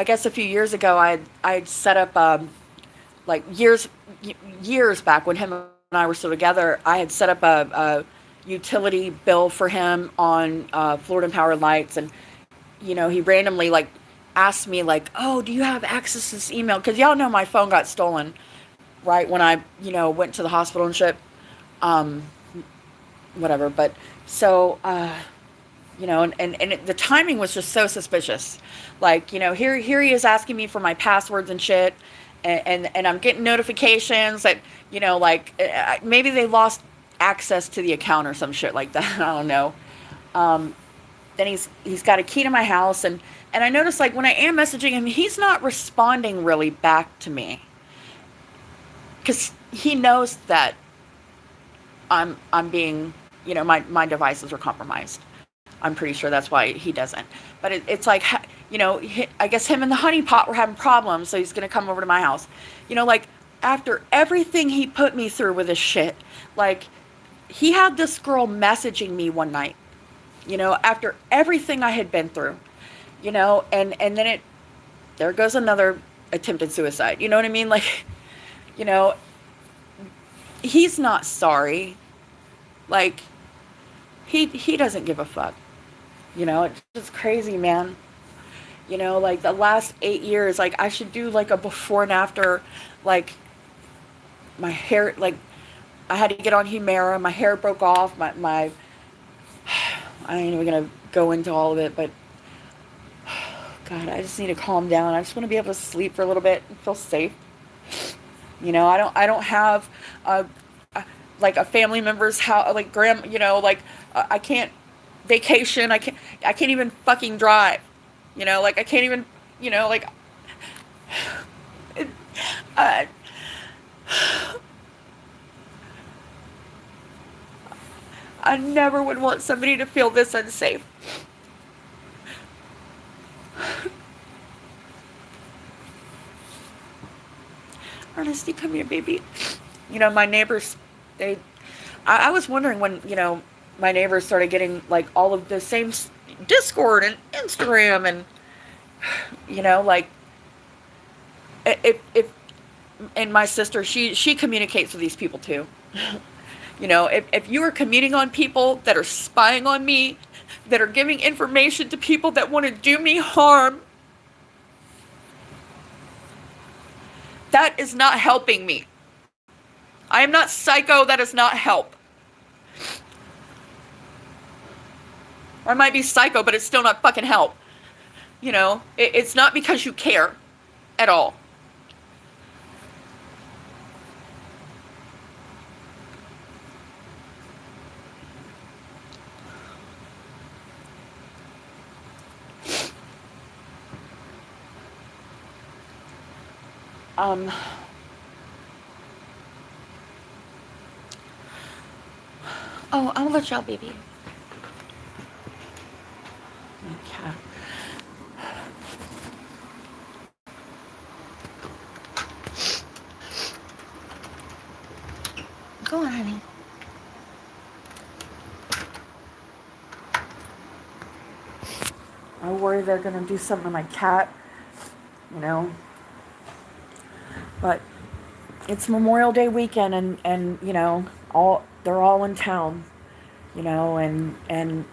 guess a few years ago, I had set up, like years back when him and I were still together, I had set up a utility bill for him on Florida Power Lights, and he randomly like asked me like, "Oh, do you have access to this email?" Because y'all know my phone got stolen right when I went to the hospital and shit, um, whatever. But so the timing was just so suspicious. Like, here he is asking me for my passwords and shit. And I'm getting notifications that, like, maybe they lost access to the account or some shit like that. I don't know. Then he's got a key to my house, and I noticed, like, when I am messaging him, he's not responding really back to me, because he knows that I'm being, my devices are compromised. I'm pretty sure that's why he doesn't. But it's like, I guess him and the honeypot were having problems, so he's going to come over to my house. Like, after everything he put me through with this shit, like, he had this girl messaging me one night, after everything I had been through, and then there goes another attempted suicide. You know what I mean? Like, he's not sorry. Like, he doesn't give a fuck. It's just crazy, man. Like, the last 8 years, like, I should do like a before and after. Like, my hair, like, I had to get on Humira, my hair broke off, my I ain't even gonna go into all of it, but God, I just need to calm down. I just want to be able to sleep for a little bit and feel safe. I don't have like a family member's house, like like, I can't vacation. I can't even fucking drive. Like, I can't even, like, it, I never would want somebody to feel this unsafe. Ernesty, come here, baby. My neighbors, I was wondering when, my neighbors started getting, like, all of the same Discord and Instagram, and, like, if and my sister, she communicates with these people too. If you are commuting on people that are spying on me, that are giving information to people that want to do me harm, that is not helping me. I am not psycho. That is not help. I might be psycho, but it's still not fucking help. It's not because you care at all. Oh, I'll let y'all, baby. Okay. Go on, honey. I worry they're gonna do something to my cat. you know. But it's Memorial Day weekend, and all they're all in town, and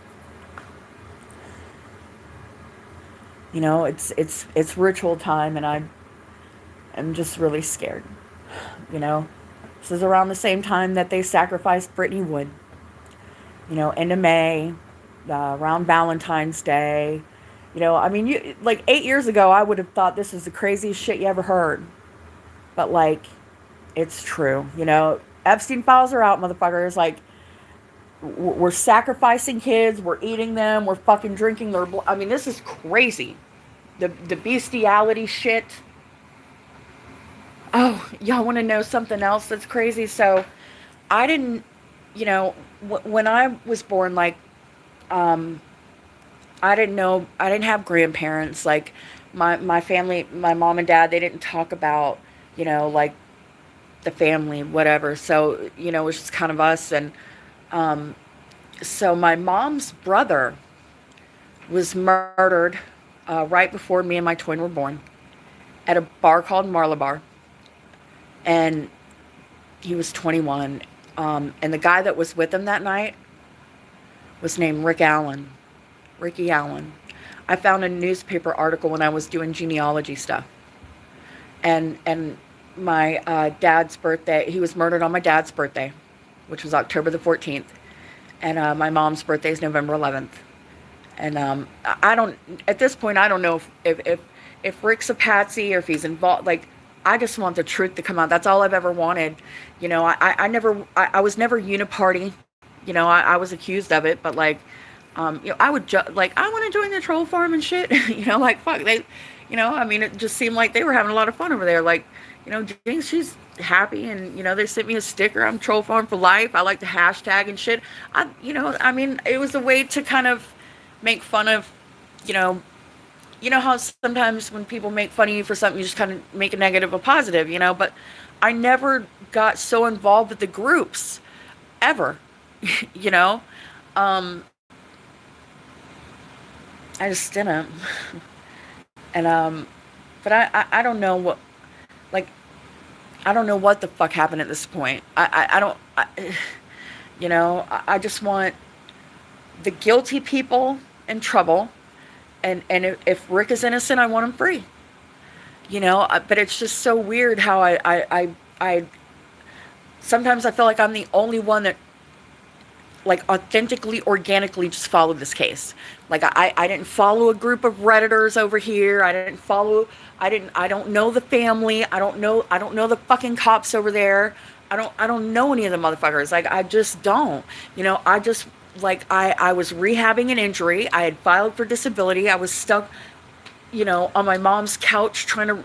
it's ritual time, and I'm just really scared. You know, this is around the same time that they sacrificed Brittany Wood. End of May, around Valentine's Day. I mean, like 8 years ago, I would have thought this was the craziest shit you ever heard. But like, it's true. Epstein files are out, motherfuckers. Like, we're sacrificing kids, we're eating them, we're fucking drinking their blood. I mean, this is crazy. The bestiality shit. Oh, y'all want to know something else that's crazy? So, I didn't, when I was born, like, um, I didn't have grandparents. Like, my family, my mom and dad, they didn't talk about, like, the family, whatever. So, it was just kind of us. And um, so my mom's brother was murdered right before me and my twin were born at a bar called Marla Bar. And he was 21. And the guy that was with him that night was named Ricky Allen. I found a newspaper article when I was doing genealogy stuff. And my dad's birthday, he was murdered on my dad's birthday, which was October the 14th. And my mom's birthday is November 11th. And I don't, at this point, I don't know if Rick's a patsy or if he's involved. Like, I just want the truth to come out. That's all I've ever wanted. I was never uniparty. I was accused of it, but like, I would like, I want to join the troll farm and shit. Like, fuck, I mean, it just seemed like they were having a lot of fun over there. Like, Jinx, she's happy, and they sent me a sticker. I'm troll farm for life. I like the hashtag and shit. I mean, it was a way to kind of make fun of, how sometimes when people make fun of you for something, you just kind of make a negative a positive, but I never got so involved with the groups ever, you know, um, I just didn't. And, but I don't know what, like, I don't know what the fuck happened at this point. I don't, I just want the guilty people in trouble. And if Rick is innocent, I want him free. But it's just so weird how I sometimes I feel like I'm the only one that, like, authentically, organically just followed this case. Like, I didn't follow a group of Redditors over here. I don't know the family. I don't know the fucking cops over there. I don't know any of the motherfuckers. Like, I just don't. I just, like, I was rehabbing an injury. I had filed for disability. I was stuck, on my mom's couch trying to,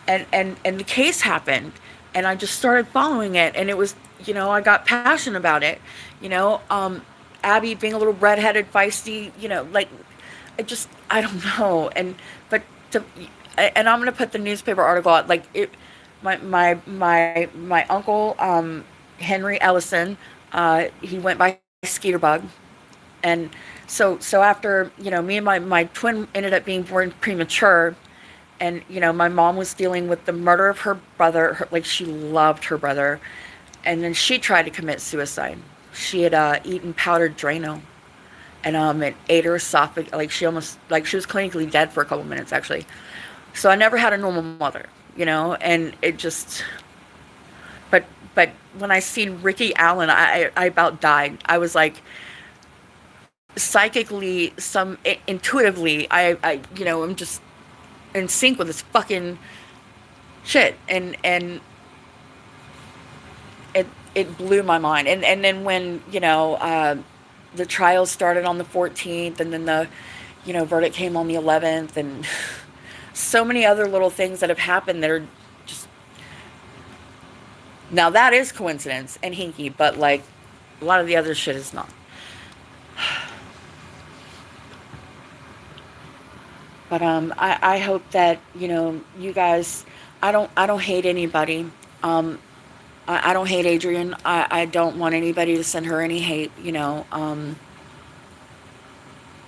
and the case happened. And I just started following it. And it was, I got passionate about it. Abby being a little redheaded, feisty, like, I don't know. And I'm going to put the newspaper article out. Like, my uncle, Henry Ellison, he went by Skeeter Bug. And so after, me and my twin ended up being born premature. And, my mom was dealing with the murder of her brother. Like, she loved her brother. And then she tried to commit suicide. She had eaten powdered Drano. And it ate her esophagus. Like, she was clinically dead for a couple minutes, actually. So I never had a normal mother, and it just, but when I seen Ricky Allen, I about died. I was like, psychically, intuitively, I'm just in sync with this fucking shit. And it blew my mind. And then when, the trial started on the 14th, and then the, verdict came on the 11th, and so many other little things that have happened that are just, now that is coincidence and hinky, but like, a lot of the other shit is not. But I hope that, you guys, I don't hate anybody. I don't hate Adrian. I don't want anybody to send her any hate,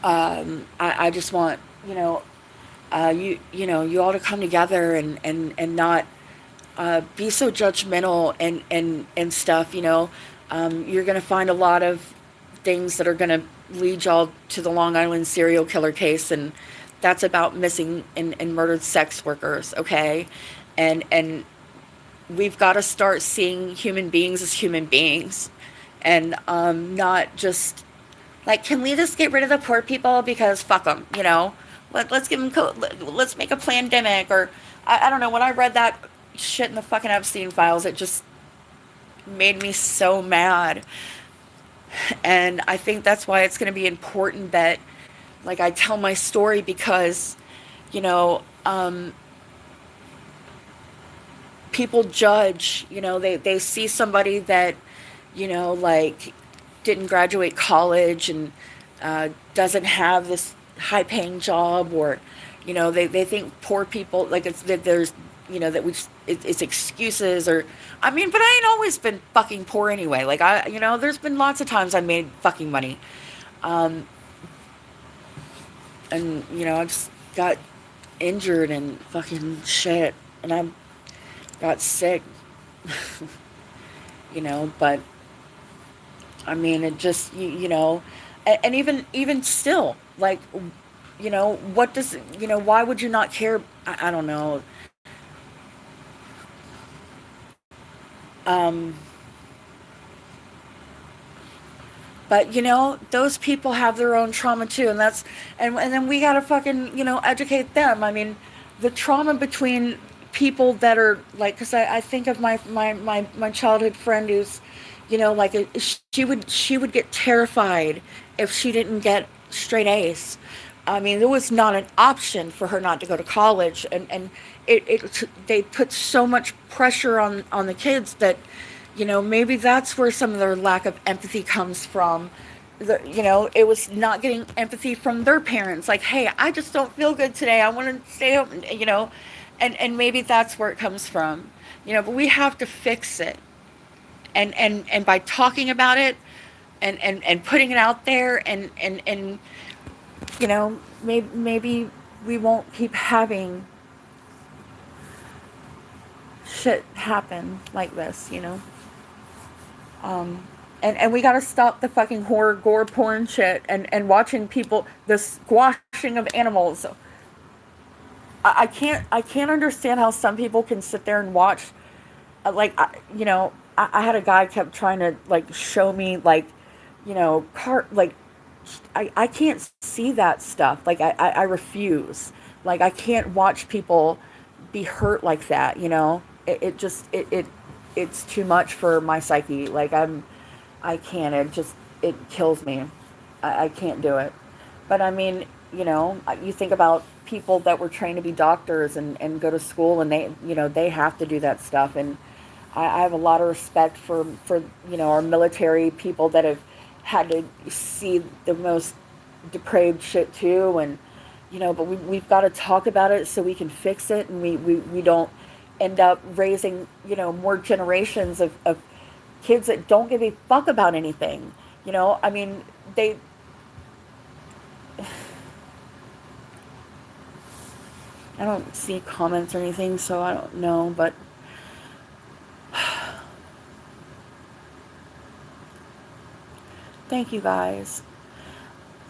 I just want, you all to come together and not be so judgmental and stuff. You're going to find a lot of things that are going to lead y'all to the Long Island serial killer case, and that's about missing and murdered sex workers. Okay, and we've got to start seeing human beings as human beings, and not just like, can we just get rid of the poor people because fuck them, let's give them let's make a pandemic. Or I don't know, when I read that shit in the fucking Epstein files, it just made me so mad. And I think that's why it's going to be important that, like, I tell my story, because you know people judge. They see somebody that, like, didn't graduate college and doesn't have this high paying job, or they think poor people, like, it's that there's, that it's excuses. Or I mean, but I ain't always been fucking poor anyway. Like, there's been lots of times I made fucking money. um and I just got injured and fucking shit, and I got sick. But I mean, it just, and even still, like, what does, why would you not care? I don't know. Um, but those people have their own trauma too, and and then we gotta fucking, educate them. I mean, the trauma between people that are like, because I think of my childhood friend who's, like, she would get terrified if she didn't get straight A's. I mean, there was not an option for her not to go to college, and they put so much pressure on the kids that, maybe that's where some of their lack of empathy comes from. It was not getting empathy from their parents. Like, hey, I just don't feel good today. I want to stay home. And maybe that's where it comes from. But we have to fix it, and by talking about it, and putting it out there, and maybe we won't keep having shit happen like this. And we gotta stop the fucking horror gore porn shit, and watching people, the squashing of animals. I can't understand how some people can sit there and watch, like, I had a guy kept trying to, like, show me, like, like, I can't see that stuff. Like, I refuse. Like, I can't watch people be hurt like that. It just it's too much for my psyche. Like, I can't. It kills me. I can't do it. But I mean, you think about people that were trained to be doctors and go to school, and they have to do that stuff. And I have a lot of respect for our military people that have had to see the most depraved shit too. And but we've got to talk about it so we can fix it, and we don't end up raising more generations of kids that don't give a fuck about anything. I mean, I don't see comments or anything, so I don't know. But thank you guys.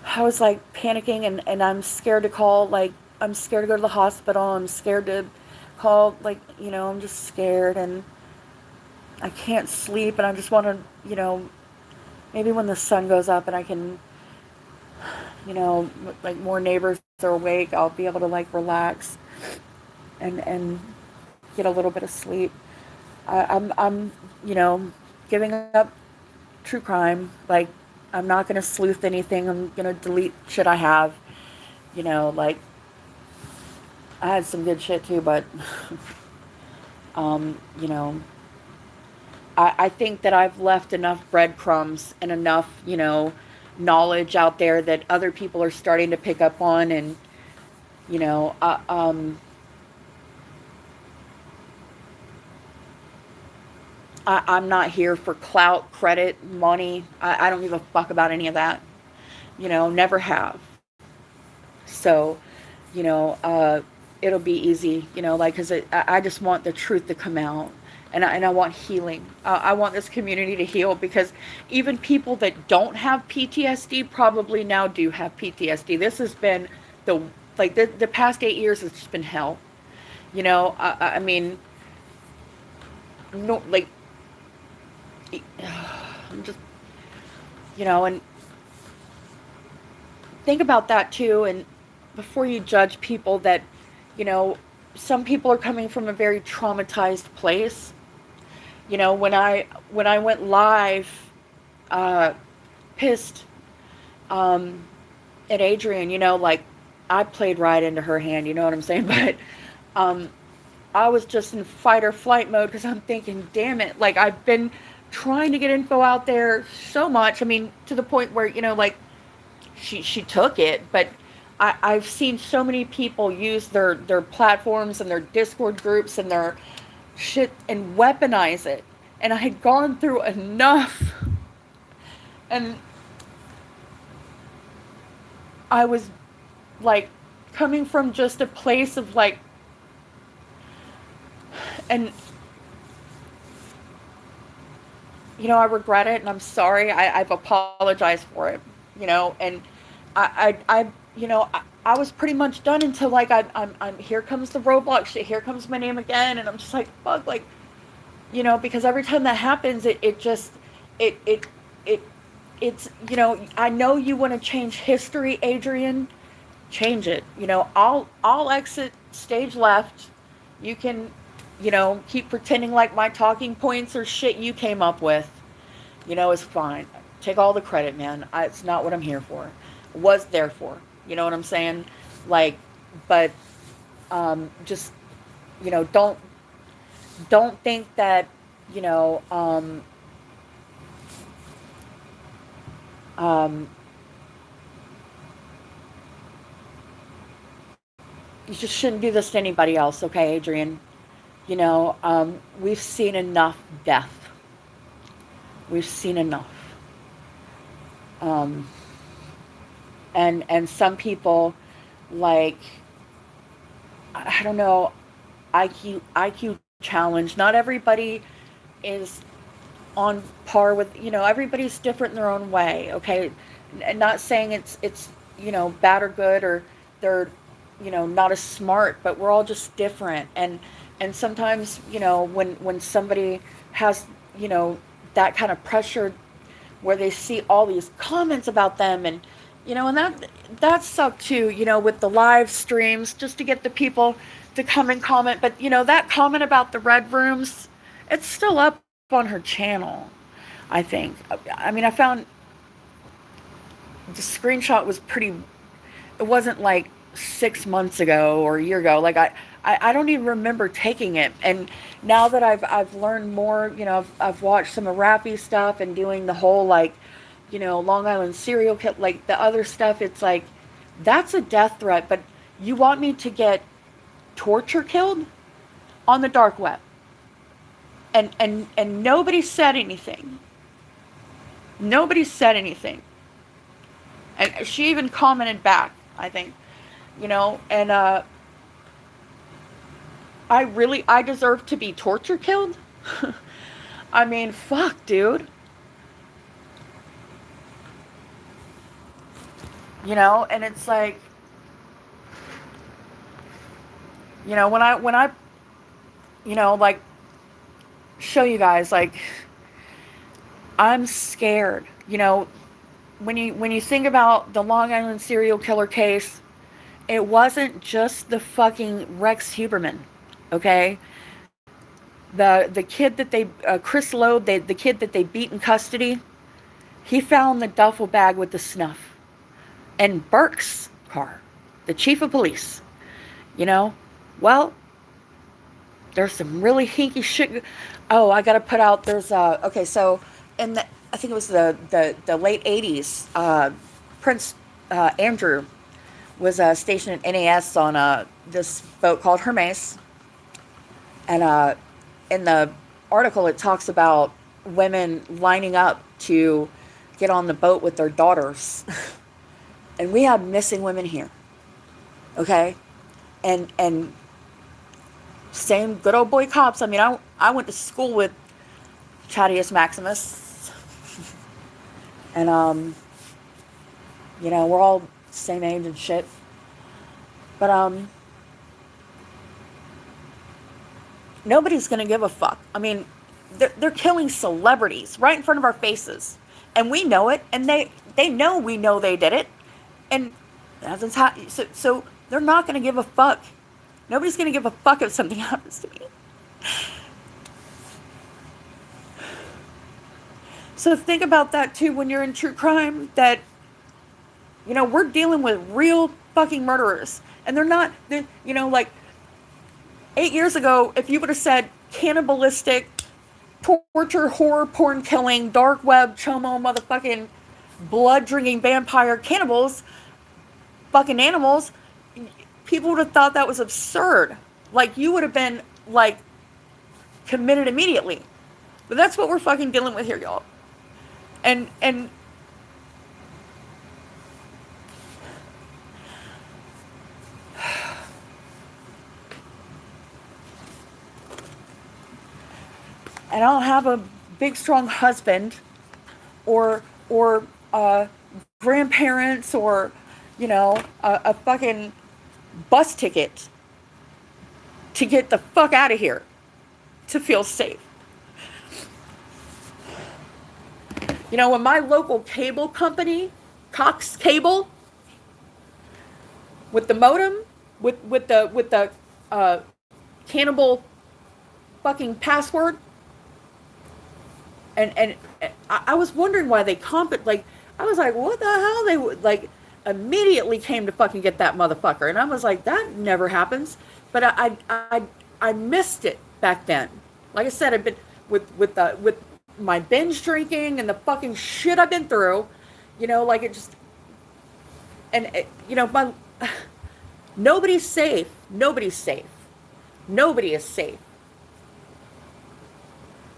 I was like panicking, and I'm scared to call, like, I'm scared to go to the hospital. I'm scared to call, like, I'm just scared, and I can't sleep, and I just want to, maybe when the sun goes up and I can, like, more neighbors are awake, I'll be able to, like, relax and get a little bit of sleep. I'm giving up true crime. Like, I'm not going to sleuth anything. I'm going to delete shit I have. Like, I had some good shit too, but, you know, I think that I've left enough breadcrumbs and enough, knowledge out there that other people are starting to pick up on. And, you know, uh, um, I'm not here for clout, credit, money. I don't give a fuck about any of that. Never have. So, you know, it'll be easy, you know, like, because I just want the truth to come out. And I want healing. I want this community to heal because even people that don't have PTSD probably now do have PTSD. This has been the the past 8 years has just been hell. You know, I mean, no, like, I'm just, you know, and think about that too. And before you judge people that, you know, some people are coming from a very traumatized place. You know, when I went live, uh, pissed, um, at Adrian, you know, like I played right into her hand. You know what I'm saying? But um, I was just in fight or flight mode because I'm thinking, damn it, like I've been trying to get info out there so much. I mean, to the point where, you know, like she took it, but I've seen so many people use their platforms and their Discord groups and their shit and weaponize it. And I had gone through enough, and I was like coming from just a place of like, and you know, I regret it and I'm sorry. I've apologized for it, you know, and you know, I was pretty much done until like I'm here comes the Roblox shit, here comes my name again, and I'm just like, fuck, like, you know, because every time that happens, it just, it, it, it, it's, you know, I know you want to change history, Adrian, change it. You know, I'll exit stage left. You can, you know, keep pretending like my talking points are shit you came up with. You know, it's fine. Take all the credit, man. It's not what I'm here for. Was there for. You know what I'm saying? Like, but just, you know, don't think that, you know, um, you just shouldn't do this to anybody else, okay, Adrian? You know, we've seen enough death. We've seen enough. Um, and some people, like, I don't know, IQ challenge. Not everybody is on par with, you know, everybody's different in their own way, okay? And not saying it's you know, bad or good, or they're, you know, not as smart, but we're all just different. And sometimes, you know, when somebody has, you know, that kind of pressure where they see all these comments about them, and you know, and that sucked too, you know, with the live streams, just to get the people to come and comment. But you know, that comment about the red rooms, it's still up on her channel, I think. I mean, I found the screenshot was pretty, it wasn't like 6 months ago or a year ago. Like I don't even remember taking it. And now that I've learned more, you know, I've watched some of Rappy's stuff and doing the whole, like, you know, Long Island serial killer, like the other stuff. It's like, that's a death threat. But you want me to get torture killed on the dark web, and nobody said anything. Nobody said anything. And she even commented back, I think, you know, and I deserve to be torture killed. I mean, fuck, dude. You know, and it's like, you know, when I you know, like, show you guys, like, I'm scared. You know, when you think about the Long Island serial killer case, it wasn't just the fucking Rex Huberman, okay? The kid that they Chris Lowe, the kid that they beat in custody, he found the duffel bag with the snuff and Burke's car, the chief of police. You know, well, there's some really hinky shit. Oh, I gotta put out. There's okay. So in the, I think it was the late '80s, Prince Andrew was stationed at NAS on this boat called Hermes, and in the article it talks about women lining up to get on the boat with their daughters, and we have missing women here. Okay, and same good old boy cops. I mean, I went to school with Chadius Maximus, and we're all same age and shit. But nobody's gonna give a fuck. I mean, they're killing celebrities right in front of our faces, and we know it, and they know we know they did it, and that's how. So they're not gonna give a fuck. Nobody's gonna give a fuck if something happens to me. So think about that too when you're in true crime. That we're dealing with real fucking murderers, and they're not. Like 8 years ago, if you would have said cannibalistic, torture, horror, porn killing, dark web, chomo, motherfucking blood drinking vampire cannibals, fucking animals, people would have thought that was absurd. Like, you would have been like committed immediately. But that's what we're fucking dealing with here, y'all. And I don't have a big strong husband or grandparents or a fucking bus ticket to get the fuck out of here to feel safe. When my local cable company, Cox Cable, with the modem, with the cannibal fucking password, and I was wondering why they I was like, what the hell? They would immediately came to fucking get that motherfucker, and I was like, that never happens. But I missed it back then. Like I said, I've been with my binge drinking and the fucking shit I've been through, it just, and nobody's safe. Nobody's safe. Nobody is safe.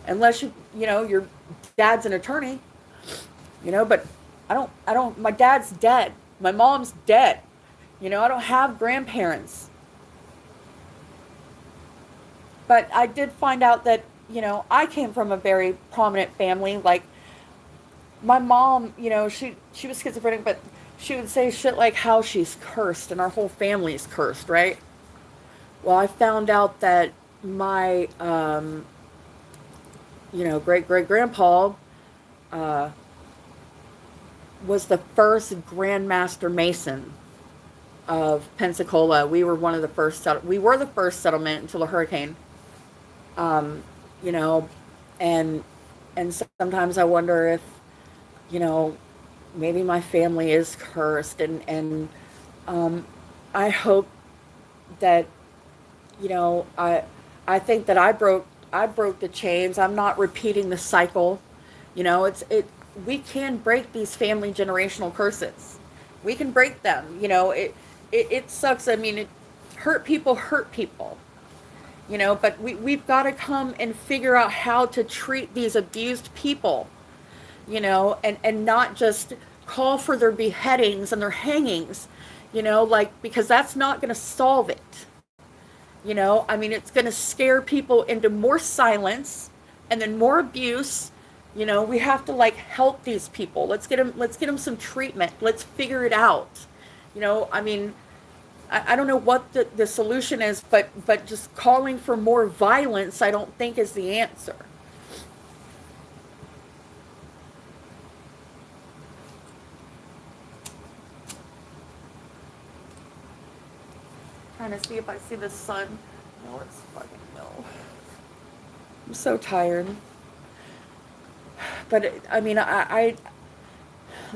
Unless your dad's an attorney, but I don't, my dad's dead. My mom's dead. I don't have grandparents. But I did find out that, I came from a very prominent family. Like, my mom, she was schizophrenic, but she would say shit like how she's cursed and our whole family is cursed, right? Well, I found out that my, great-great-grandpa was the first Grand Master Mason of Pensacola. We were one of the first. We were the first settlement until a hurricane. And sometimes I wonder if, maybe my family is cursed, and I hope that, I think that I broke the chains. I'm not repeating the cycle. We can break these family generational curses. We can break them. It sucks. I mean, hurt people, but we've got to come and figure out how to treat these abused people, and not just call for their beheadings and their hangings, because that's not going to solve it. I mean, it's going to scare people into more silence and then more abuse. We have to help these people. Let's get them some treatment. Let's figure it out. I mean, I don't know what the solution is, but just calling for more violence, I don't think is the answer. Trying to see if I see the sun. No, it's fucking no. I'm so tired. But I mean, I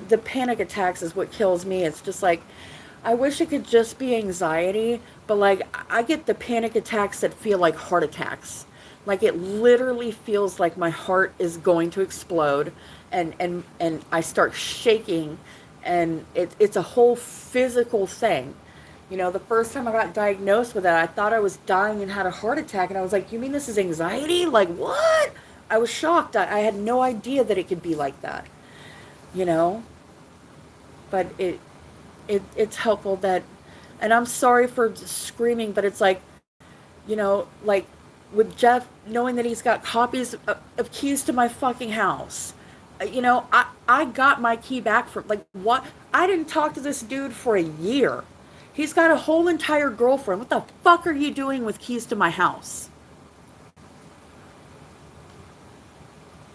the panic attacks is what kills me. It's just I wish it could just be anxiety, but I get the panic attacks that feel like heart attacks. It literally feels like my heart is going to explode, and I start shaking, and it's a whole physical thing. The first time I got diagnosed with that, I thought I was dying and had a heart attack, and I was like, you mean this is anxiety? What? I was shocked. I had no idea that it could be like that, But it's helpful that And I'm sorry for screaming, but it's like, like with Jeff knowing that he's got copies of keys to my fucking house. I got my key back from, like, what? I didn't talk to this dude for a year. He's got a whole entire girlfriend. What the fuck are you doing with keys to my house?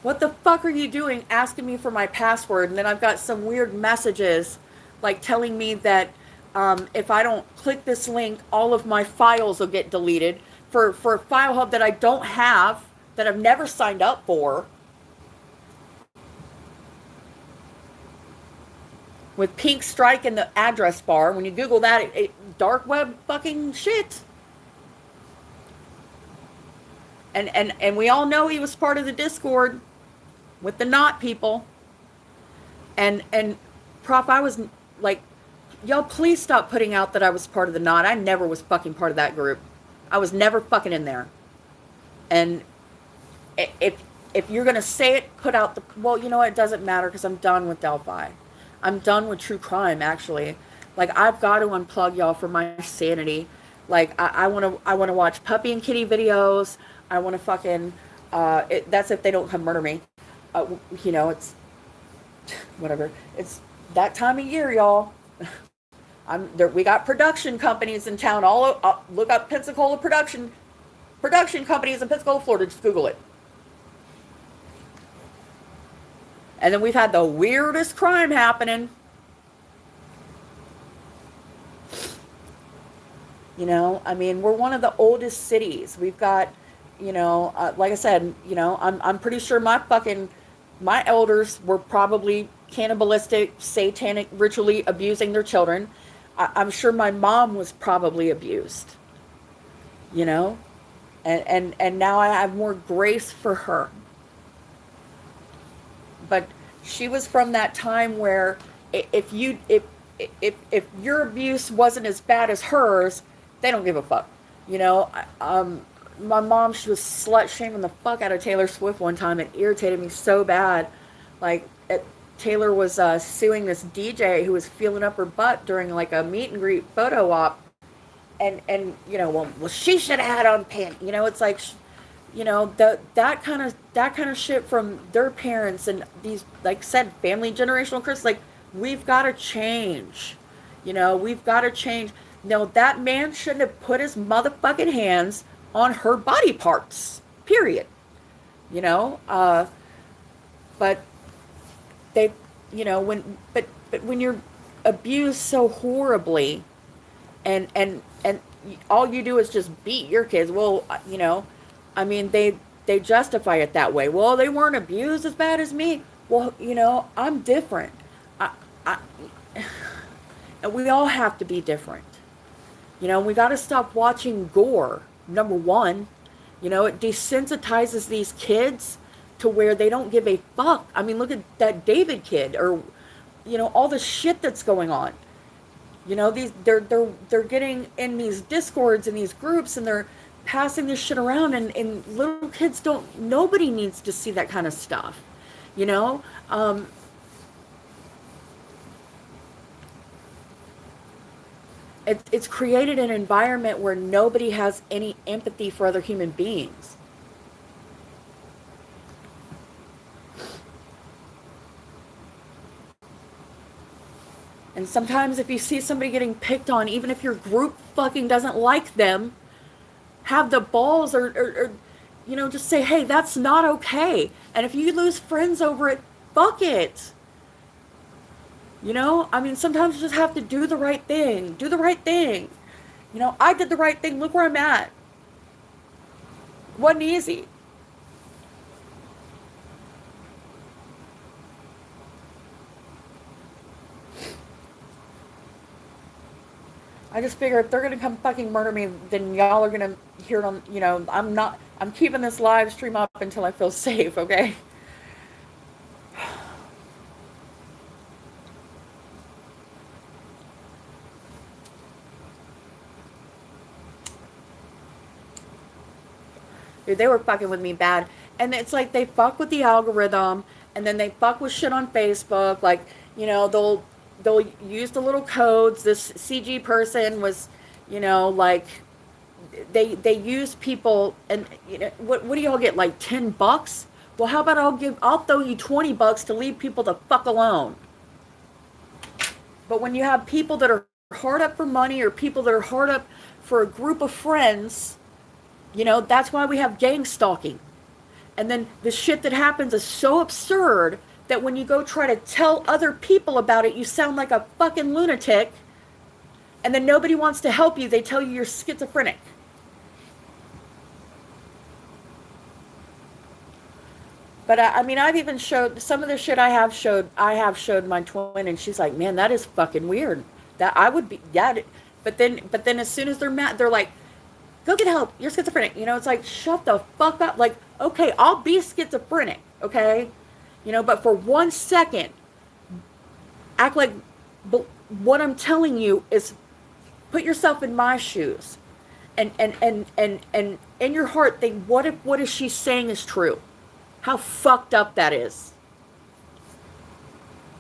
What the fuck are you doing asking me for my password? And then I've got some weird messages like telling me that if I don't click this link, all of my files will get deleted for a file hub that I don't have, that I've never signed up for. With pink strike in the address bar. When you Google that, dark web fucking shit. And we all know he was part of the Discord with the Knot people. And Prof, I was like, y'all please stop putting out that I was part of the Knot. I never was fucking part of that group. I was never fucking in there. And if you're gonna say it, put out the, well, you know what, it doesn't matter because I'm done with Delphi. I'm done with true crime, actually. Like, I've got to unplug y'all for my sanity. Like, I want to watch puppy and kitty videos. I want to fucking, that's if they don't come murder me. It's, whatever. It's that time of year, y'all. We got production companies in town. Look up Pensacola production companies in Pensacola, Florida. Just Google it. And then we've had the weirdest crime happening. I mean, we're one of the oldest cities. We've got, like I said, I'm pretty sure my elders were probably cannibalistic, satanic, ritually abusing their children. I'm sure my mom was probably abused, and now I have more grace for her. But she was from that time where if your abuse wasn't as bad as hers, they don't give a fuck. My mom, she was slut shaming the fuck out of Taylor Swift one time. It irritated me so bad. Like, Taylor was suing this DJ who was feeling up her butt during like a meet and greet photo op, and well, she should have had on pants. It's like, that kind of shit from their parents and these, like I said, family generational curses. Like, we've got to change. We've got to change. No, that man shouldn't have put his motherfucking hands on her body parts. Period. But they, when you're abused so horribly, and all you do is just beat your kids. Well, I mean, they justify it that way. Well, they weren't abused as bad as me. Well, I'm different. And we all have to be different. We got to stop watching gore. Number one, it desensitizes these kids to where they don't give a fuck. I mean, look at that David kid, or all the shit that's going on. They're getting in these discords and these groups, and they're passing this shit around, and little kids nobody needs to see that kind of stuff. It's created an environment where nobody has any empathy for other human beings. And sometimes if you see somebody getting picked on, even if your group fucking doesn't like them, have the balls or just say, hey, that's not okay. And if you lose friends over it, fuck it. I mean, sometimes you just have to do the right thing. Do the right thing. I did the right thing. Look where I'm at. It wasn't easy. I just figure if they're going to come fucking murder me, then y'all are going to hear it on, I'm keeping this live stream up until I feel safe, okay? Dude, they were fucking with me bad. And it's like they fuck with the algorithm, and then they fuck with shit on Facebook. Like, they'll they'll use the little codes. This CG person was, like they use people, and what do y'all get, like $10? Well, how about I'll throw you $20 to leave people the fuck alone. But when you have people that are hard up for money, or people that are hard up for a group of friends, that's why we have gang stalking. And then the shit that happens is so absurd that when you go try to tell other people about it, you sound like a fucking lunatic. And then nobody wants to help you. They tell you you're schizophrenic. But I've even showed some of the shit I have showed. I have showed my twin, and she's like, "Man, that is fucking weird. That I would be that." But then, as soon as they're mad, they're like, "Go get help. You're schizophrenic." It's like, shut the fuck up. Like, okay, I'll be schizophrenic, okay, but for 1 second, act like what I'm telling you is, put yourself in my shoes, and in your heart think, what is she saying is true? How fucked up that is.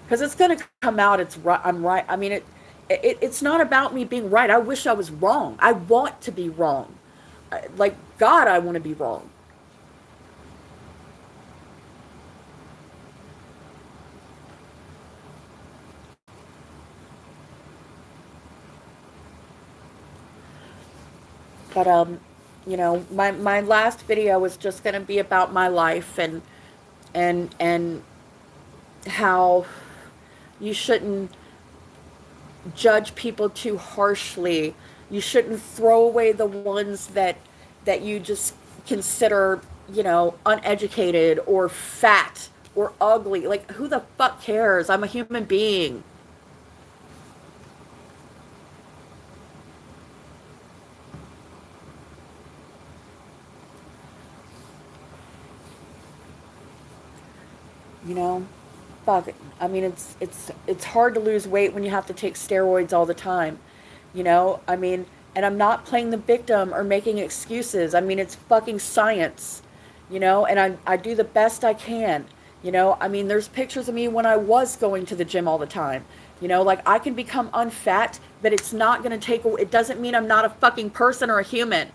Because it's going to come out. It's right. I'm right. It's not about me being right. I wish I was wrong. I want to be wrong. Like God, I want to be wrong. But my last video was just going to be about my life, and how you shouldn't judge people too harshly. You shouldn't throw away the ones that you just consider, uneducated or fat or ugly. Like, who the fuck cares? I'm a human being. You know, fuck it. It's hard to lose weight when you have to take steroids all the time. And I'm not playing the victim or making excuses. It's fucking science. And I do the best I can. There's pictures of me when I was going to the gym all the time. Like, I can become unfat, but it's not going to it doesn't mean I'm not a fucking person or a human.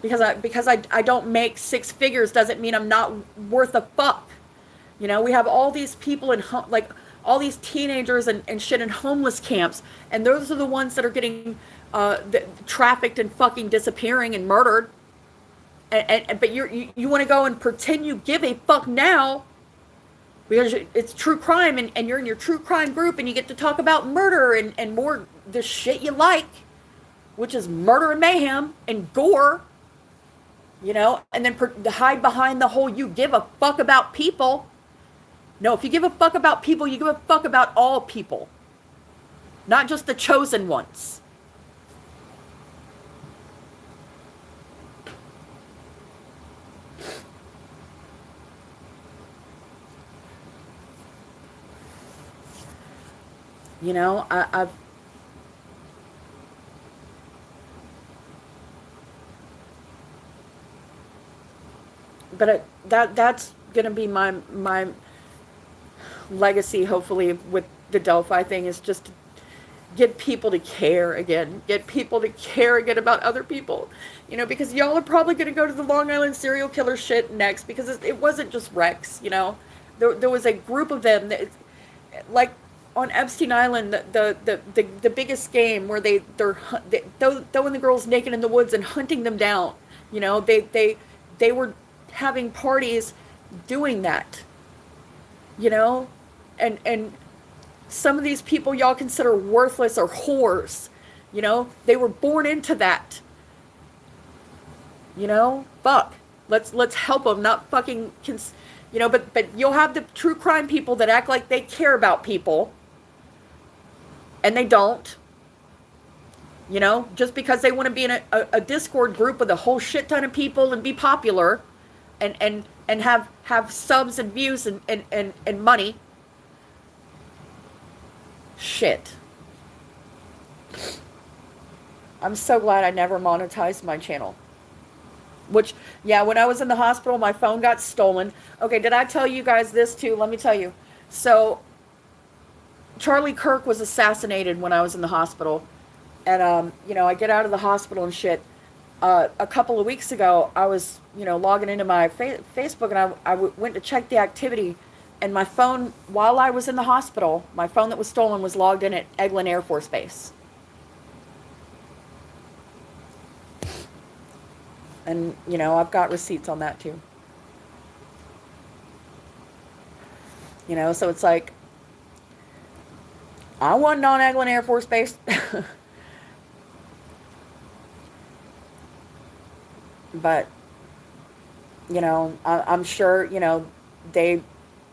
Because I don't make six figures doesn't mean I'm not worth a fuck. We have all these people like all these teenagers and shit in homeless camps, and those are the ones that are getting trafficked and fucking disappearing and murdered. But you want to go and pretend you give a fuck now because it's true crime, and you're in your true crime group, and you get to talk about murder and more the shit you like, which is murder and mayhem and gore. And then hide behind the whole you give a fuck about people. No, if you give a fuck about people, you give a fuck about all people. Not just the chosen ones. I've but that's gonna be my legacy, hopefully, with the Delphi thing, is just to get people to care again. Get people to care again about other people. Because y'all are probably going to go to the Long Island serial killer shit next, because it wasn't just Rex. There was a group of them that, like on Epstein Island, the biggest game where they're throwing the girls naked in the woods and hunting them down. They were having parties doing that. And some of these people y'all consider worthless or whores. They were born into that. Fuck. Let's help them, not fucking. But you'll have the true crime people that act like they care about people, and they don't. Just because they want to be in a Discord group with a whole shit ton of people and be popular, and have subs and views and money. Shit. I'm so glad I never monetized my channel. Which, yeah, when I was in the hospital, my phone got stolen. Okay, did I tell you guys this too? Let me tell you. So, Charlie Kirk was assassinated when I was in the hospital. And, I get out of the hospital and shit. A couple of weeks ago, I was, logging into my Facebook, and went to check the activity. And my phone, while I was in the hospital, my phone that was stolen was logged in at Eglin Air Force Base. And, I've got receipts on that too. So it's like, I wasn't on Eglin Air Force Base. But, I'm sure, they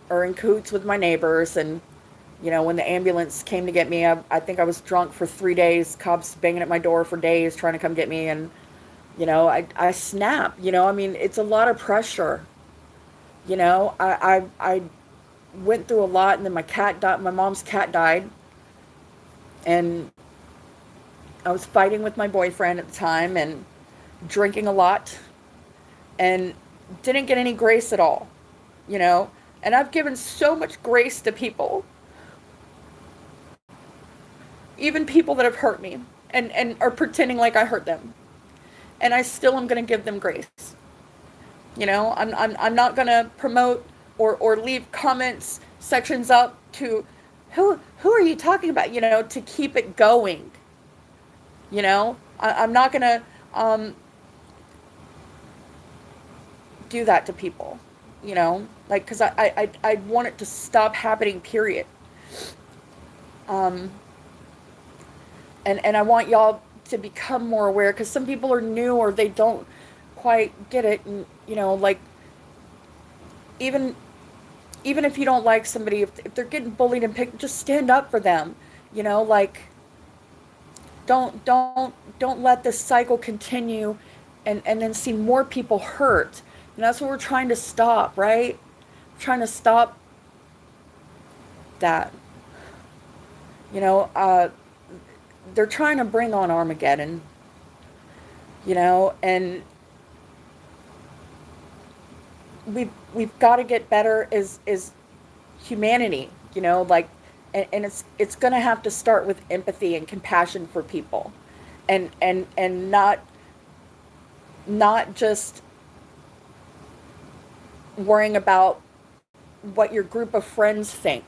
are in cahoots with my neighbors. And, when the ambulance came to get me, I think I was drunk for 3 days, cops banging at my door for days trying to come get me. And, I snap, I mean, it's a lot of pressure. I went through a lot, and then my cat died, my mom's cat died. And I was fighting with my boyfriend at the time and drinking a lot and didn't get any grace at all, And I've given so much grace to people, even people that have hurt me and are pretending like I hurt them. And I still am going to give them grace. I'm not going to promote or leave comments sections up to who are you talking about, to keep it going. I'm not going to do that to people, because I want it to stop happening, period. And I want y'all to become more aware, because some people are new or they don't quite get it. And, even if you don't like somebody, if they're getting bullied and picked, just stand up for them, don't let this cycle continue and then see more people hurt. And that's what we're trying to stop, right? We're trying to stop that. They're trying to bring on Armageddon, and we've got to get better as humanity, and it's going to have to start with empathy and compassion for people, and not just worrying about what your group of friends think,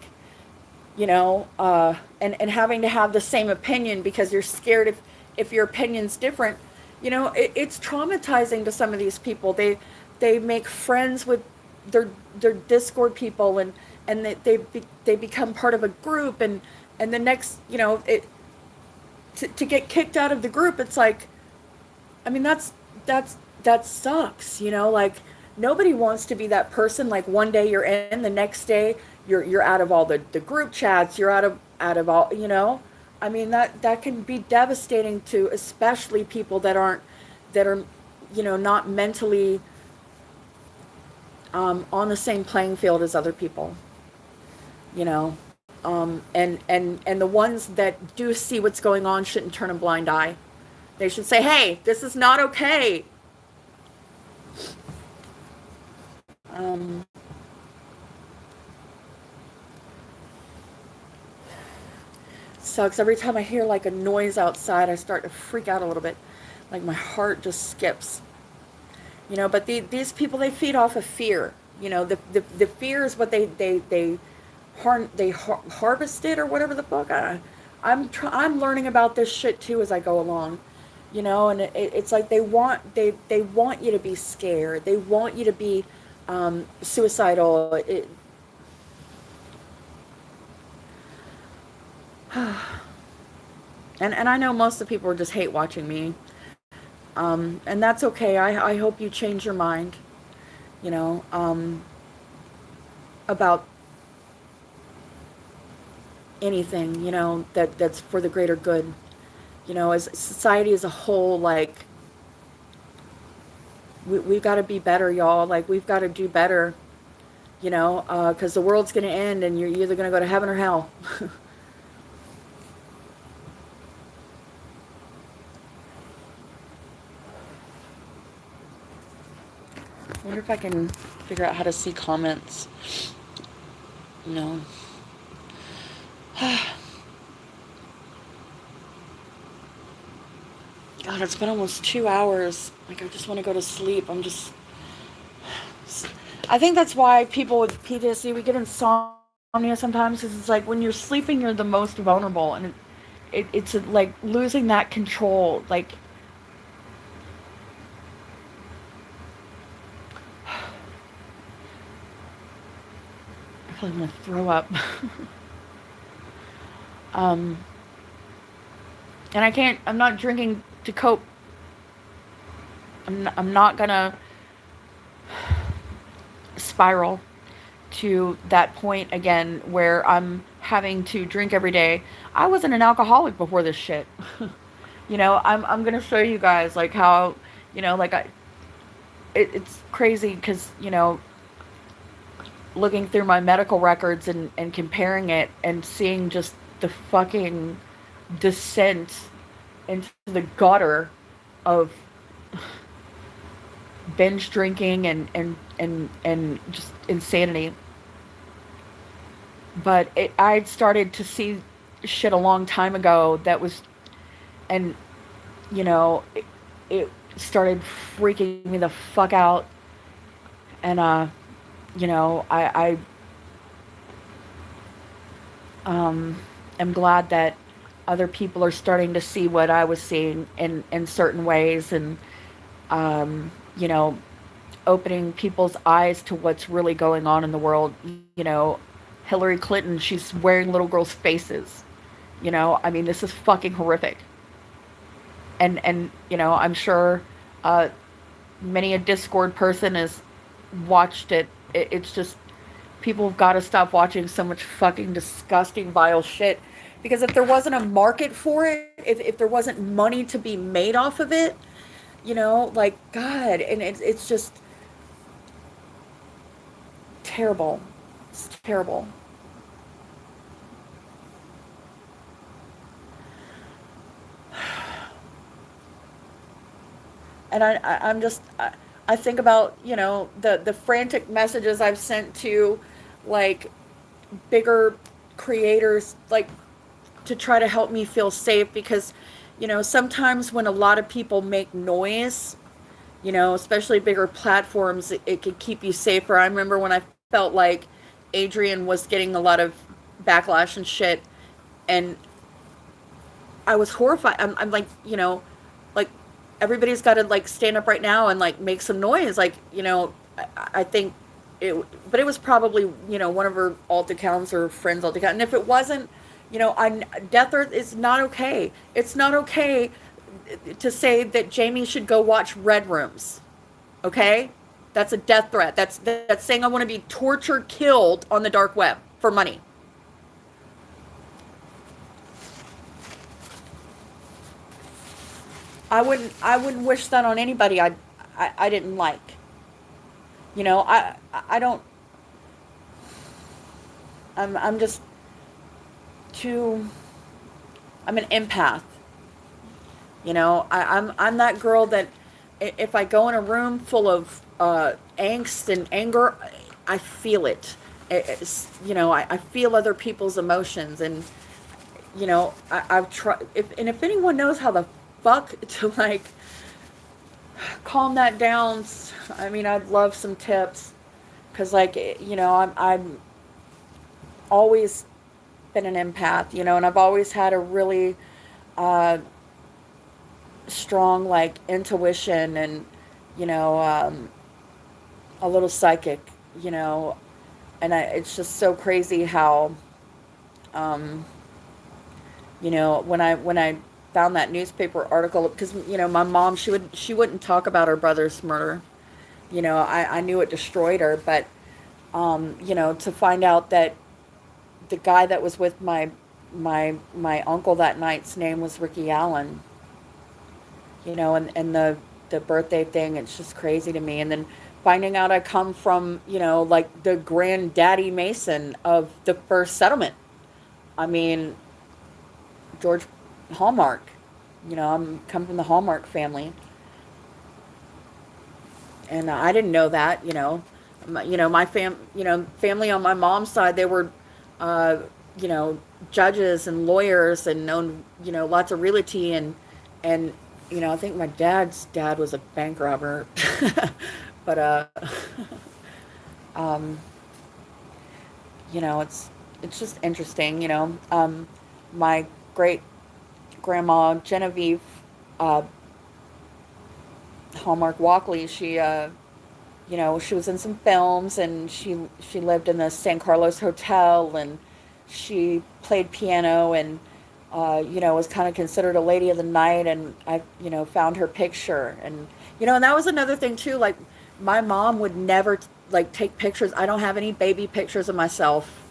and having to have the same opinion because you're scared if your opinion's different. It's traumatizing to some of these people. They make friends with their Discord people, and they become part of a group, and the next, to get kicked out of the group, it's like, I mean, that sucks, like, nobody wants to be that person. Like, one day you're in, the next day you're out of all the group chats, you're out of all, I mean, that can be devastating to especially people that are not mentally on the same playing field as other people, and the ones that do see what's going on shouldn't turn a blind eye. They should say, hey, this is not okay. Sucks. Every time I hear like a noise outside, I start to freak out a little bit. Like my heart just skips. But these people, they feed off of fear. The fear is what they harvested or whatever the fuck. I'm learning about this shit too as I go along. And it's like they want you to be scared. They want you to be suicidal. And I know most of the people just hate watching me. And that's okay. I hope you change your mind, about anything, that's for the greater good. As society as a whole, like, we've got to be better, y'all. Like, we've got to do better, because the world's going to end and you're either going to go to heaven or hell. I wonder if I can figure out how to see comments. No. God, it's been almost 2 hours. Like, I just want to go to sleep. I think that's why people with PTSD, we get insomnia sometimes, because it's like when you're sleeping, you're the most vulnerable. And it's like losing that control. Like, I feel like I'm going to throw up. um, and I'm not drinking to cope. I'm not going to spiral to that point again where I'm having to drink every day. I wasn't an alcoholic before this shit. I'm gonna show you guys like how, like it's crazy because looking through my medical records and comparing it and seeing just the fucking descent into the gutter of binge drinking and just insanity. But I'd started to see shit a long time ago that was, and it started freaking me the fuck out. And I am glad that other people are starting to see what I was seeing in certain ways, and um, you know opening people's eyes to what's really going on in the world. Hillary Clinton, she's wearing little girls' faces. I mean, this is fucking horrific. And I'm sure uh, many a Discord person has watched it. It's just people have got to stop watching so much fucking disgusting, vile shit. Because if there wasn't a market for it, if there wasn't money to be made off of it, like, God, and it's just terrible. It's terrible. And I think about the frantic messages I've sent to, like, bigger creators, like, to try to help me feel safe, because sometimes when a lot of people make noise, especially bigger platforms, it could keep you safer. I remember when I felt like Adrian was getting a lot of backlash and shit, and I was horrified. I'm like, like, everybody's got to, like, stand up right now and, like, make some noise. Like, I think it, but it was probably, one of her alt accounts or friends' alt account. And if it wasn't, Death Earth is not okay. It's not okay to say that Jamie should go watch Red Rooms. Okay? That's a death threat. That's saying I want to be tortured, killed on the dark web for money. I wouldn't wish that on anybody I didn't like. I don't. I'm just too. I'm an empath. I'm that girl that if I go in a room full of angst and anger, I feel it. I feel other people's emotions, and I've tried. If anyone knows how the fuck to, like, calm that down, I mean, I'd love some tips, because, like, I'm always been an empath, and I've always had a really uh, strong, like, intuition, and you know um, a little psychic, you know, it's just so crazy how um, when I found that newspaper article, because my mom, she wouldn't talk about her brother's murder. I knew it destroyed her, but to find out that the guy that was with my uncle that night's name was Ricky Allen, and the birthday thing, it's just crazy to me. And then finding out I come from, like, the granddaddy Mason of the first settlement. I mean, George Hallmark. I'm come from the Hallmark family, and I didn't know that. My family on my mom's side, they were you know, judges and lawyers and known, you know, lots of realty and you know, I think my dad's dad was a bank robber. But um you know, it's just interesting, you know. My great grandma Genevieve, uh Hallmark Walkley, she you know, she was in some films, and she lived in the San Carlos Hotel, and she played piano, and you know, was kind of considered a lady of the night. And I, you know, found her picture, and you know, and that was another thing too. Like, my mom would never like take pictures. I don't have any baby pictures of myself.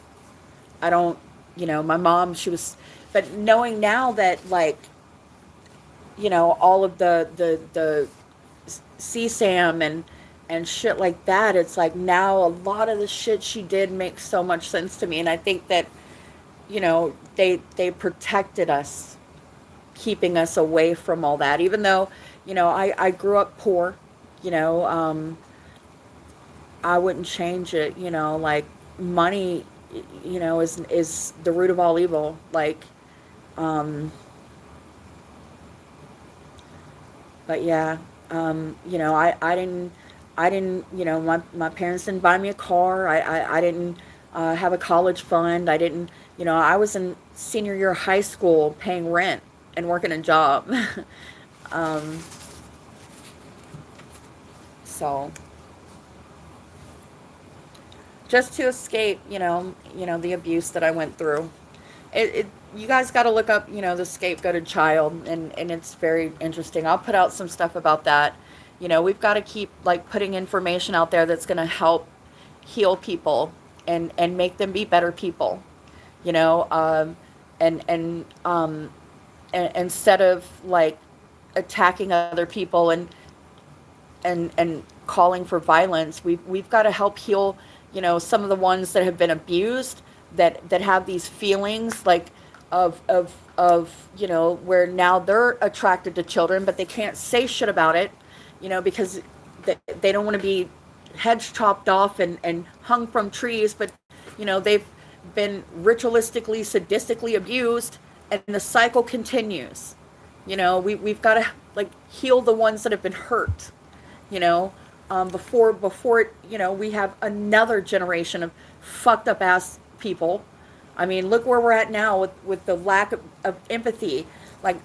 I don't, you know, my mom, she was, but knowing now that, like, you know, all of the CSAM and shit like that, it's like now a lot of the shit she did makes so much sense to me. And I think that, you know, they protected us, keeping us away from all that. Even though, you know, I grew up poor, you know, I wouldn't change it. You know, like, money, you know, is the root of all evil. Like, um, but yeah, you know, I didn't, you know, my parents didn't buy me a car. I didn't have a college fund. I didn't, you know, I was in senior year of high school paying rent and working a job. um, so just to escape, you know, the abuse that I went through. It you guys got to look up, you know, the scapegoated child, and it's very interesting. I'll put out some stuff about that. You know, we've got to keep like putting information out there that's going to help heal people and make them be better people. You know, and instead of like attacking other people and calling for violence, we've got to help heal, you know, some of the ones that have been abused, that have these feelings like of you know, where now they're attracted to children, but they can't say shit about it, you know, because they don't want to be heads chopped off and hung from trees. But you know, they've been ritualistically, sadistically abused, and the cycle continues. You know, we've got to like heal the ones that have been hurt, you know, before you know, we have another generation of fucked up ass people. I mean, look where we're at now with the lack of empathy. Like,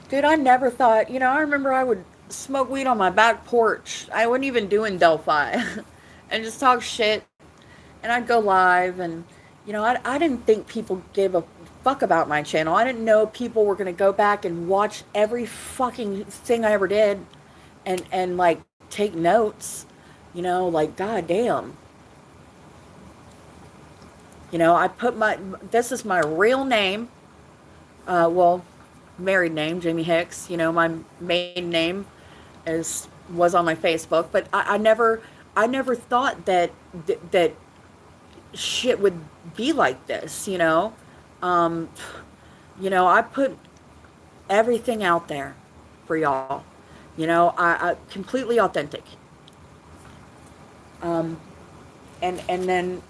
dude, I never thought, you know, I remember I would smoke weed on my back porch. I wouldn't even do in Delphi and just talk shit. And I'd go live, and, you know, I didn't think people gave a fuck about my channel. I didn't know people were going to go back and watch every fucking thing I ever did and like take notes, you know, like, goddamn. You know, I put this is my real name, well, married name, Jamie Hicks. You know, my main name was on my Facebook, but I never thought that shit would be like this, you know. Um, you know, I put everything out there for y'all. You know, I completely authentic. Um, and then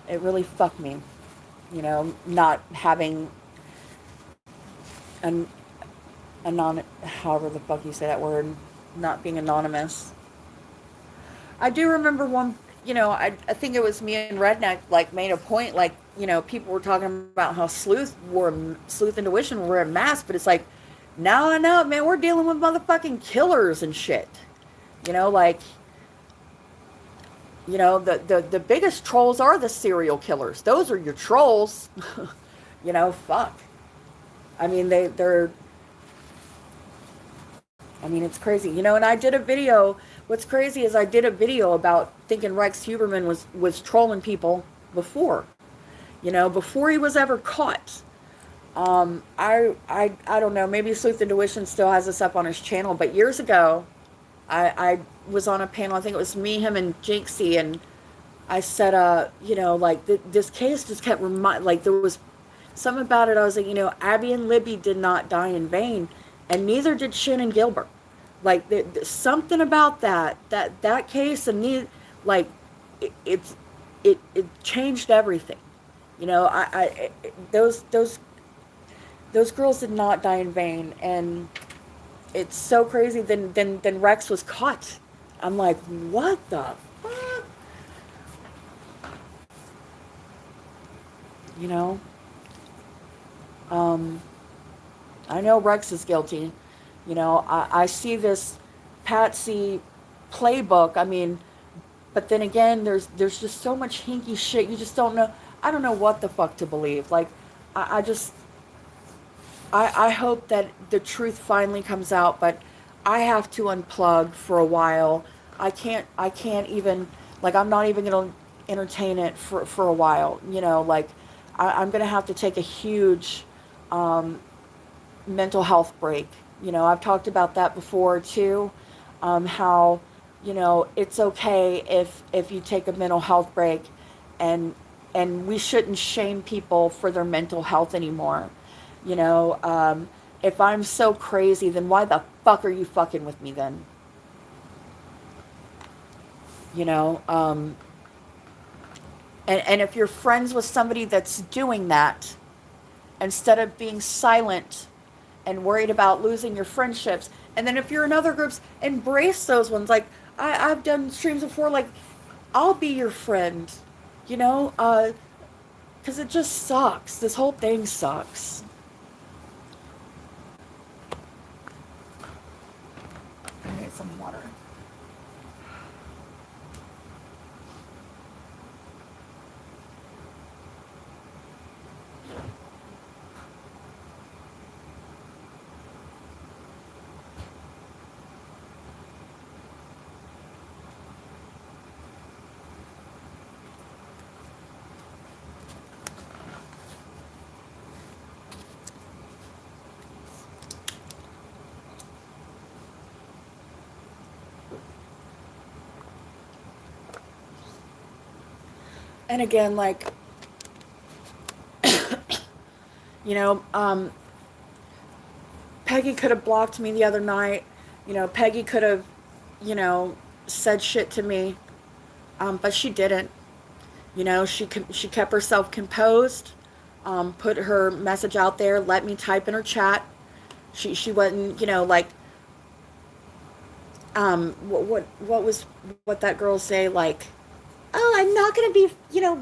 it really fucked me, you know, not having an however the fuck you say that word, not being anonymous. I do remember one, you know, I think it was me and Redneck, like, made a point, like, you know, people were talking about how Sleuth and Tuition wore a mask, but it's like, now I know, man, we're dealing with motherfucking killers and shit. You know, like, you know, the biggest trolls are the serial killers. Those are your trolls. You know, fuck. I mean, I mean, it's crazy, you know. And I did a video. What's crazy is I did a video about thinking Rex Huberman was trolling people before, you know, before he was ever caught. I don't know. Maybe Sleuth Intuition still has this up on his channel, but years ago, I was on a panel. I think it was me, him, and Jinxie, and I said, you know, like, this case just kept like, there was something about it, I was like, Abby and Libby did not die in vain, and neither did Shannon Gilbert. Like, something about that case, and like, it's it changed everything. Those girls did not die in vain, and it's so crazy. Then Rex was caught. I'm like, what the fuck? You know, um, I know Rex is guilty. I see this Patsy playbook. I mean, but then again, there's just so much hinky shit. You just don't know. I don't know what the fuck to believe. Like, I just I hope that the truth finally comes out, but I have to unplug for a while. I can't even, like, I'm not even gonna entertain it for a while. Like, I'm gonna have to take a huge um, mental health break. I've talked about that before too. How it's okay if you take a mental health break, and we shouldn't shame people for their mental health anymore. You know, um, if I'm so crazy, then why the fuck are you fucking with me then? You know, um, and if you're friends with somebody that's doing that, instead of being silent and worried about losing your friendships, and then if you're in other groups, embrace those ones. Like, I've done streams before, like, I'll be your friend, you know, because it just sucks. This whole thing sucks. I need some water. And again, like, you know, um, Peggy could have blocked me the other night. Peggy could have, you know, said shit to me, but she didn't. She kept herself composed, put her message out there, let me type in her chat. She wasn't, like, what that girl say, like, oh, I'm not going to be,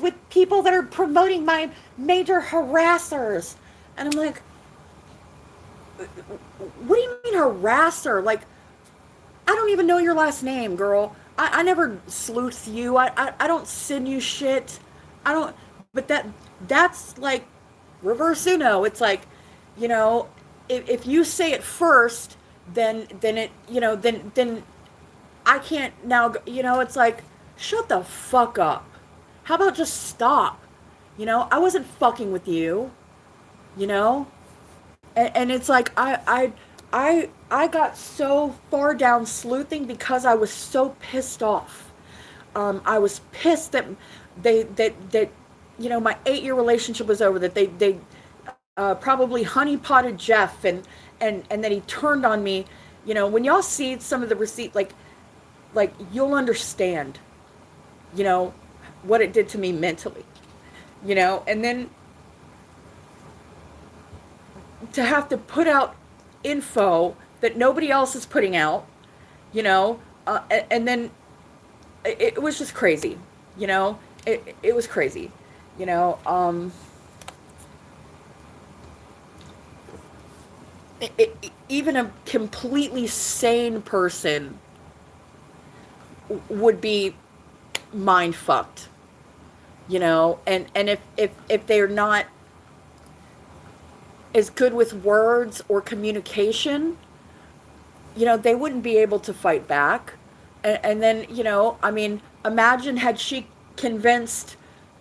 with people that are promoting my major harassers. And I'm like, what do you mean harasser? Like, I don't even know your last name, girl. I never sleuth you. I don't send you shit. I don't. But that's like reverse Uno. It's like, you know, if you say it first, then it, then I can't now. It's like, shut the fuck up. How about just stop? I wasn't fucking with you. You know, and it's like, I got so far down sleuthing because I was so pissed off. I was pissed that that my 8-year relationship was over. That they probably honeypotted Jeff, and then he turned on me. When y'all see some of the receipt, like you'll understand. You know what it did to me mentally. And then to have to put out info that nobody else is putting out, and then it was just crazy, it was crazy, you know. Even a completely sane person would be mind fucked, and if they're not as good with words or communication, they wouldn't be able to fight back. And then, I mean, imagine had she convinced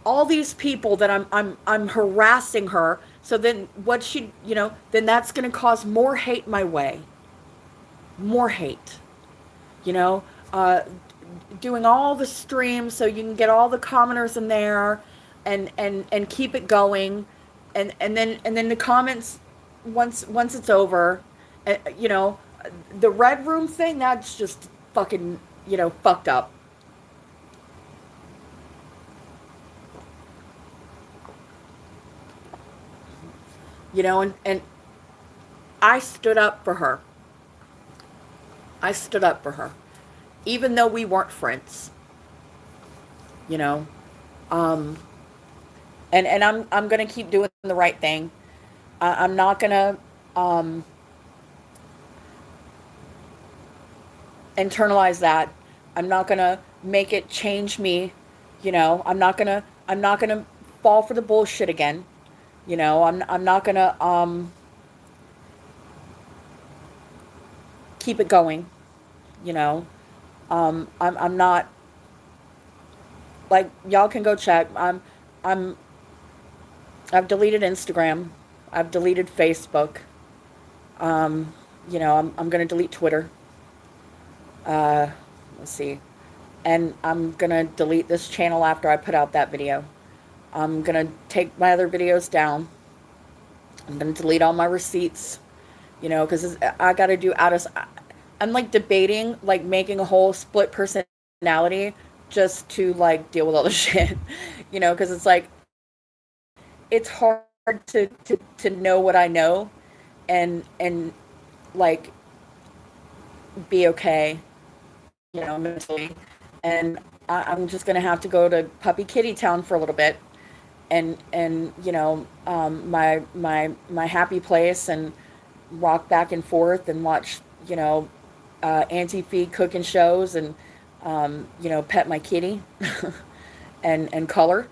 all these people that I'm harassing her. So then then that's going to cause more hate my way. More hate. You know, uh, Doing all the streams so you can get all the commenters in there, and keep it going, and then the comments, once it's over, you know, the red room thing, that's just fucking, fucked up. And I stood up for her. I stood up for her, even though we weren't friends. You know, um, and I'm gonna keep doing the right thing. I'm not gonna um, internalize that. I'm not gonna make it change me. I'm not gonna fall for the bullshit again. I'm not gonna keep it going. You know, I'm not, like, y'all can go check. I'm I've deleted Instagram. I've deleted Facebook. Um, I'm gonna delete Twitter. Uh, let's see. And I'm gonna delete this channel after I put out that video. I'm gonna take my other videos down. I'm gonna delete all my receipts. Because I gotta do out of. I'm like debating, like making a whole split personality just to like deal with all the shit. Because it's like it's hard to know what I know, and like be okay, mentally. And I'm just gonna have to go to Puppy Kitty Town for a little bit, and my happy place, and rock back and forth and watch anti-feed cooking shows, and pet my kitty, and color,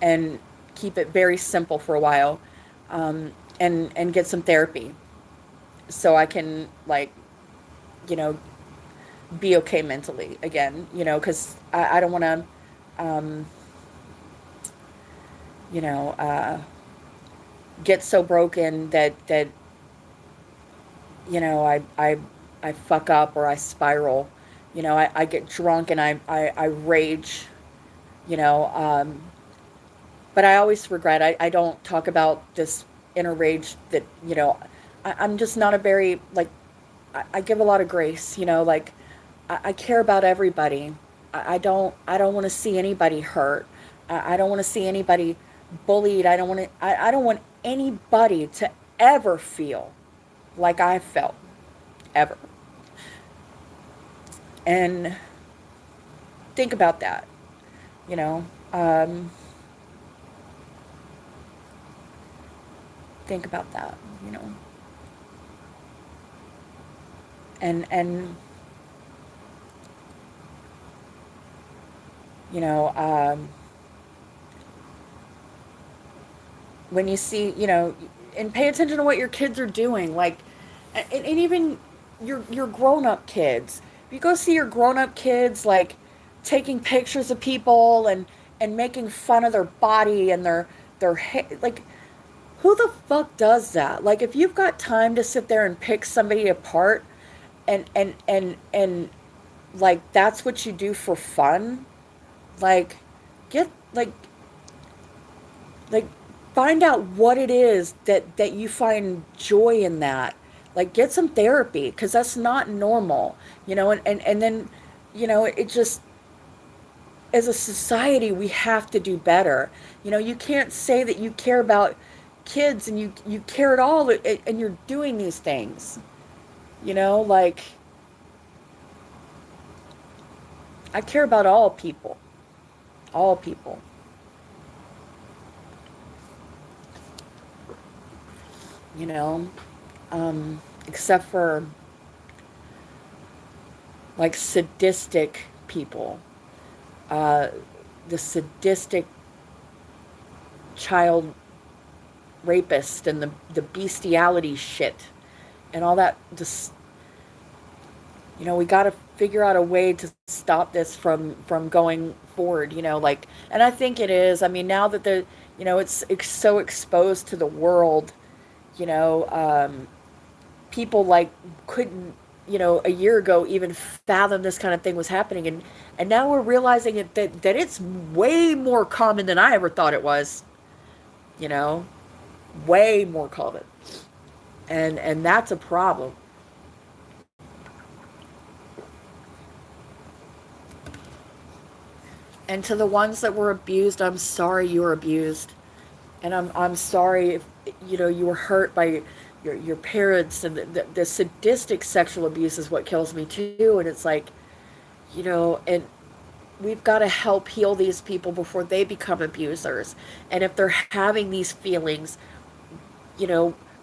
and keep it very simple for a while, and get some therapy so I can, like, you know be okay mentally again, because I don't want to, um, you know, uh, get so broken that I fuck up, or I spiral. I get drunk, and I rage, you know. But I always regret. I don't talk about this inner rage that, I'm just not a very, like, I give a lot of grace, like, I care about everybody. I don't want to see anybody hurt. I don't want to see anybody bullied. I don't want anybody to ever feel like I felt, ever. And think about that, you know. Um, think about that, you know. And you know, when you see, and pay attention to what your kids are doing, like, and even your grown up kids. If you go see your grown up kids, like, taking pictures of people, and making fun of their body and their like, who the fuck does that? Like, if you've got time to sit there and pick somebody apart, and like, that's what you do for fun, like, get, like find out what it is that you find joy in that. Like, get some therapy, because that's not normal, and then, it just, as a society, we have to do better. You can't say that you care about kids, and you care at all, and you're doing these things, like, I care about all people, all people. you know, except for, like, sadistic people, uh, the sadistic child rapist, and the bestiality shit, and all that. Just, we got to figure out a way to stop this from going forward. Like, and I think it is. I mean, now that it's so exposed to the world. You know, people, like, couldn't, a year ago, even fathom this kind of thing was happening, and now we're realizing that it's way more common than I ever thought it was. you know, way more common. And that's a problem. And to the ones that were abused, I'm sorry you were abused. And I'm sorry if you were hurt by your parents, and the sadistic sexual abuse is what kills me too. And it's like, and we've got to help heal these people before they become abusers. And if they're having these feelings,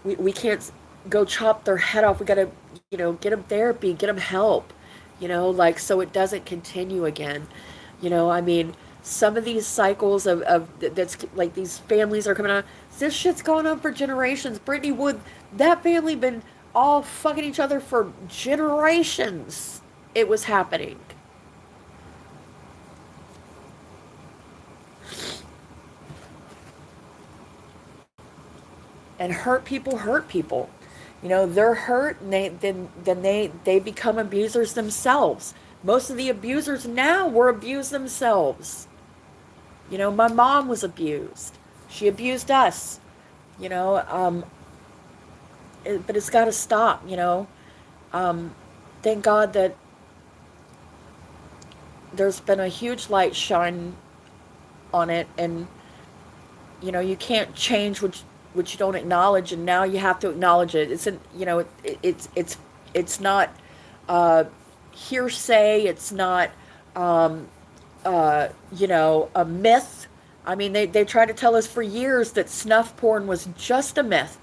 we can't go chop their head off. We got to, get them therapy, get them help, like, so it doesn't continue again. I mean, some of these cycles of that's like these families are coming on. This shit's gone on for generations. Brittany Wood, that family been all fucking each other for generations. It was happening. And hurt people hurt people. They're hurt, and they become abusers themselves. Most of the abusers now were abused themselves. My mom was abused. She abused us. You know, um, but it's got to stop. Thank God that there's been a huge light shine on it, and you can't change what you don't acknowledge, and now you have to acknowledge it. It's not uh, hearsay. It's not um, a myth. I mean, they tried to tell us for years that snuff porn was just a myth,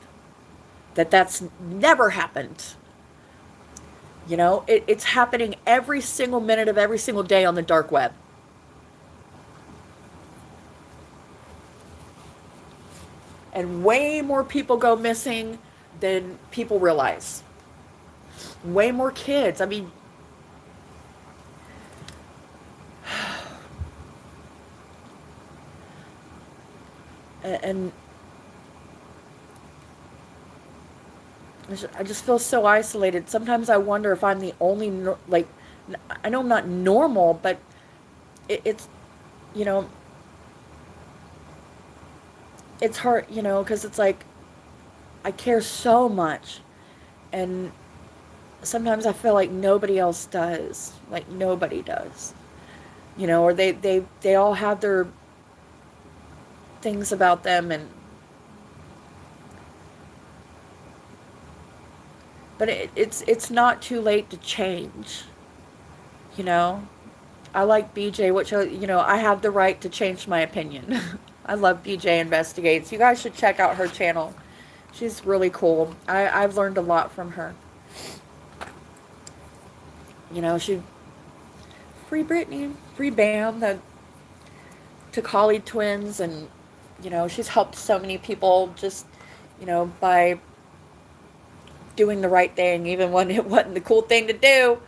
that's never happened. It's happening every single minute of every single day on the dark web. And way more people go missing than people realize. Way more kids. I mean, and I just feel so isolated. Sometimes I wonder if I'm the only, like, I know I'm not normal, but it's, you know, it's hard, because it's like I care so much, and sometimes I feel like nobody else does. Like, nobody does. Or they all have their things about them, and but it's not too late to change. You know, I like BJ, which I have the right to change my opinion. I love BJ Investigates. You guys should check out her channel. She's really cool. I've learned a lot from her. She free Britney, free Bam, the Takali twins, and she's helped so many people just by doing the right thing, even when it wasn't the cool thing to do.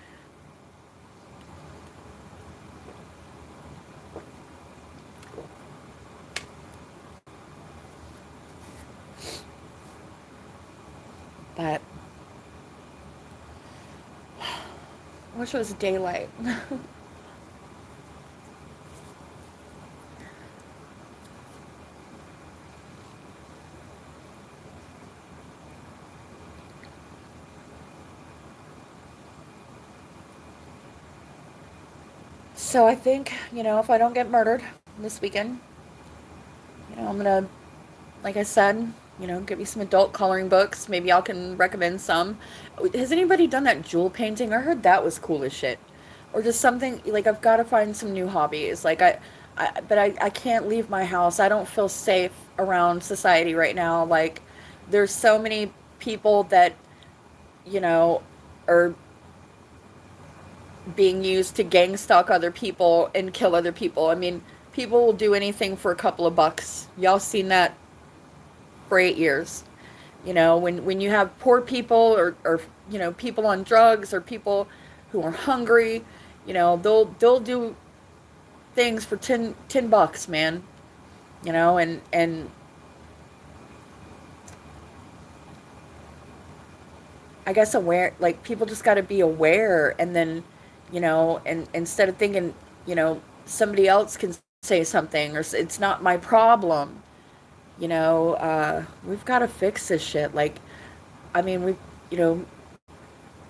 But I wish it was daylight. So I think, if I don't get murdered this weekend, I'm gonna, like I said, get me some adult coloring books. Maybe I can recommend some. Has anybody done that jewel painting? I heard that was cool as shit. Or just something, like, I've got to find some new hobbies. Like, I can't leave my house. I don't feel safe around society right now. Like, there's so many people that, you know, are being used to gang stalk other people and kill other people. I mean, people will do anything for a couple of bucks. Y'all seen that for 8 years. When you have poor people, or people on drugs, or people who are hungry, they'll do things for 10 bucks, man. And I guess like, people just got to be aware, and then, and instead of thinking, somebody else can say something, or it's not my problem, We've got to fix this shit. Like, I mean, we've, you know,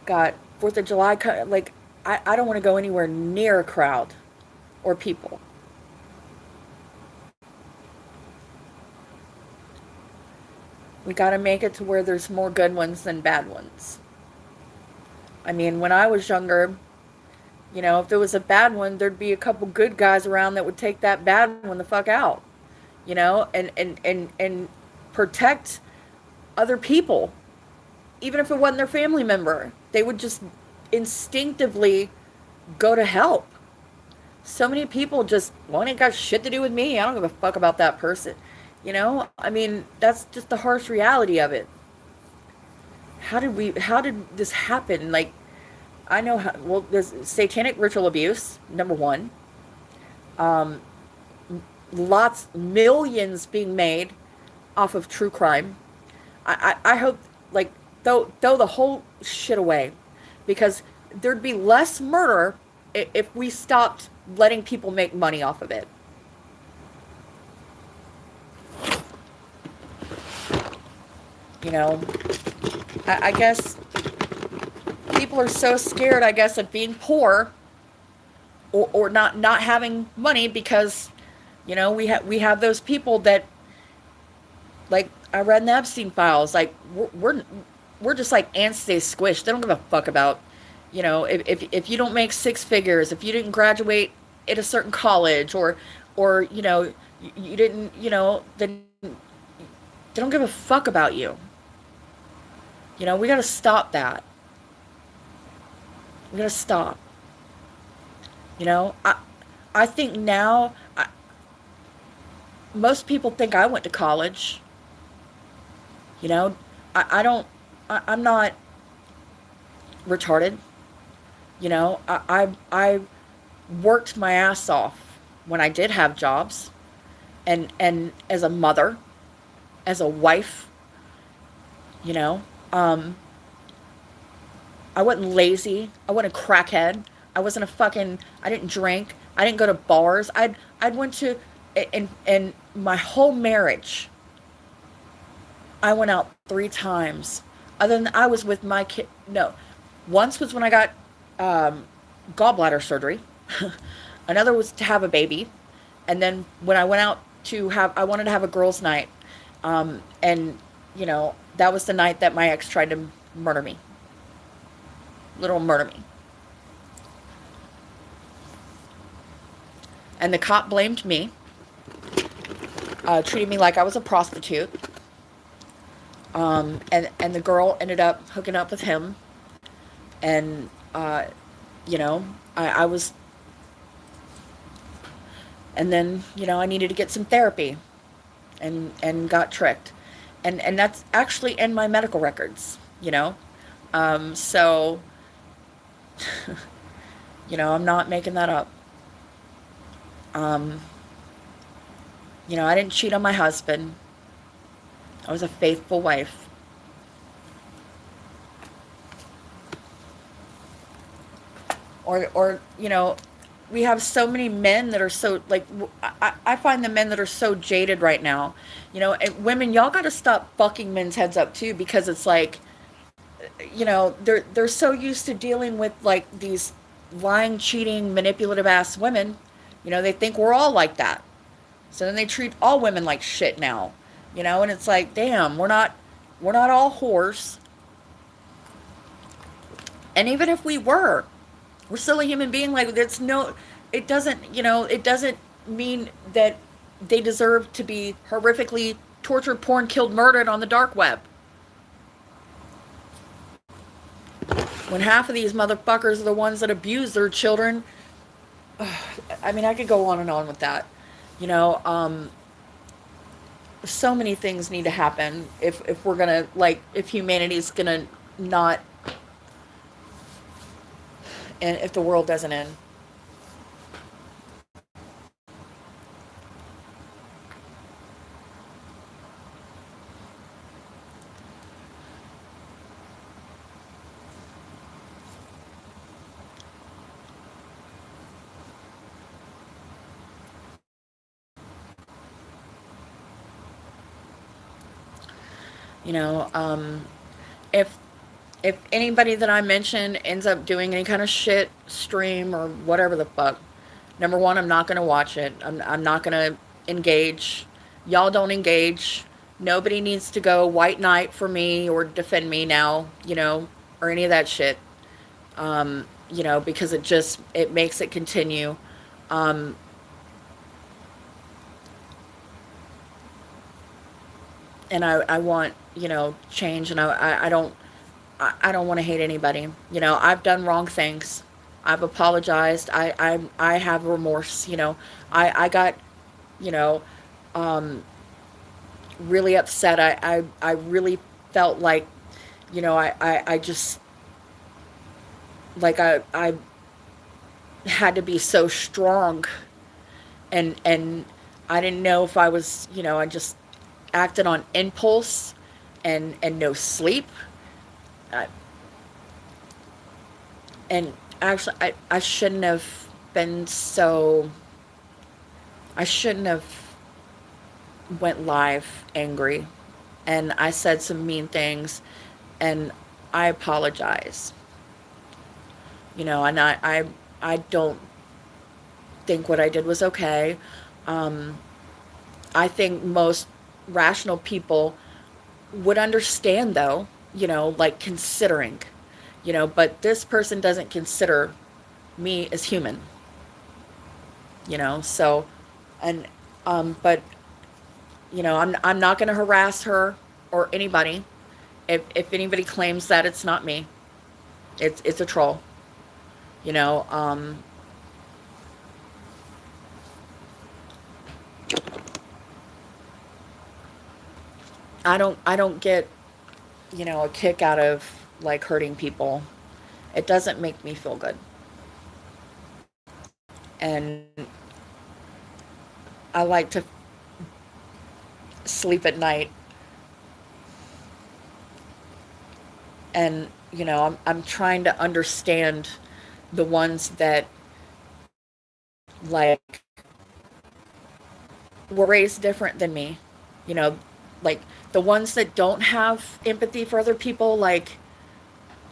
got 4th of July. Like, I don't want to go anywhere near a crowd or people. We got to make it to where there's more good ones than bad ones. I mean, when I was younger, if there was a bad one, there'd be a couple good guys around that would take that bad one the fuck out, and protect other people, even if it wasn't their family member. They would just instinctively go to help. So many people just, well, it ain't got shit to do with me. I don't give a fuck about that person. I mean, that's just the harsh reality of it. How did this happen? Like, I know how, well, there's satanic ritual abuse, number one. Um, millions being made off of true crime. I hope, like, throw the whole shit away, because there'd be less murder if we stopped letting people make money off of it. You know, I guess people are so scared, I guess, of being poor, or not having money, because we have those people that, like, I read in the Epstein files, like, we're just like ants they squish. They don't give a fuck about, if you don't make six figures, if you didn't graduate at a certain college, or you didn't, then they don't give a fuck about you. We got to stop that. We got to stop. I think now, most people think I went to college. I don't, I'm not retarded. I worked my ass off when I did have jobs, and as a mother, as a wife, you know, um, I wasn't lazy. I wasn't a crackhead. I didn't drink. I didn't go to bars. I'd went to, and my whole marriage, I went out 3 times. Other than I was with my kid. No, once was when I got gallbladder surgery. Another was to have a baby, and then when I went out I wanted to have a girls' night, and that was the night that my ex tried to murder me, literal murder me, and the cop blamed me, treated me like I was a prostitute. And the girl ended up hooking up with him, and I was, and then I needed to get some therapy, and got tricked, and that's actually in my medical records. So I'm not making that up. um I didn't cheat on my husband. I was a faithful wife. Or we have so many men that are so, like, I find the men that are so jaded right now. And women, y'all got to stop fucking men's heads up too, because it's like, they're so used to dealing with, like, these lying, cheating, manipulative ass women. They think we're all like that. So then they treat all women like shit now. And it's like, damn, we're not all whores. And even if we were, we're still a human being. Like, it doesn't mean that they deserve to be horrifically tortured, porn, killed, murdered on the dark web. When half of these motherfuckers are the ones that abuse their children. I mean, I could go on and on with that. You know, um, so many things need to happen if we're gonna, like, if humanity's gonna not, and if the world doesn't end. You know, if anybody that I mention ends up doing any kind of shit stream or whatever the fuck, number one, I'm not gonna watch it. I'm not gonna engage. Y'all don't engage. Nobody needs to go white knight for me or defend me now, or any of that shit. Because it makes it continue. Um, and I want, change, and I don't want to hate anybody. I've done wrong things. I've apologized. I have remorse. I got, you know, um, really upset. I really felt like, I just, like I had to be so strong, and I didn't know if I was, I just acted on impulse and no sleep. I, and actually, I shouldn't have been so, I shouldn't have went live angry, and I said some mean things, and I apologize. And I don't think what I did was okay. Um, I think most rational people would understand, though, like considering, but this person doesn't consider me as human, so, and, but, I'm not going to harass her or anybody. If anybody claims that, it's not me. It's a troll, you know, um, I don't get, a kick out of like hurting people. It doesn't make me feel good. And I like to sleep at night, and I'm trying to understand the ones that, like, were raised different than me. You know, like the ones that don't have empathy for other people, like,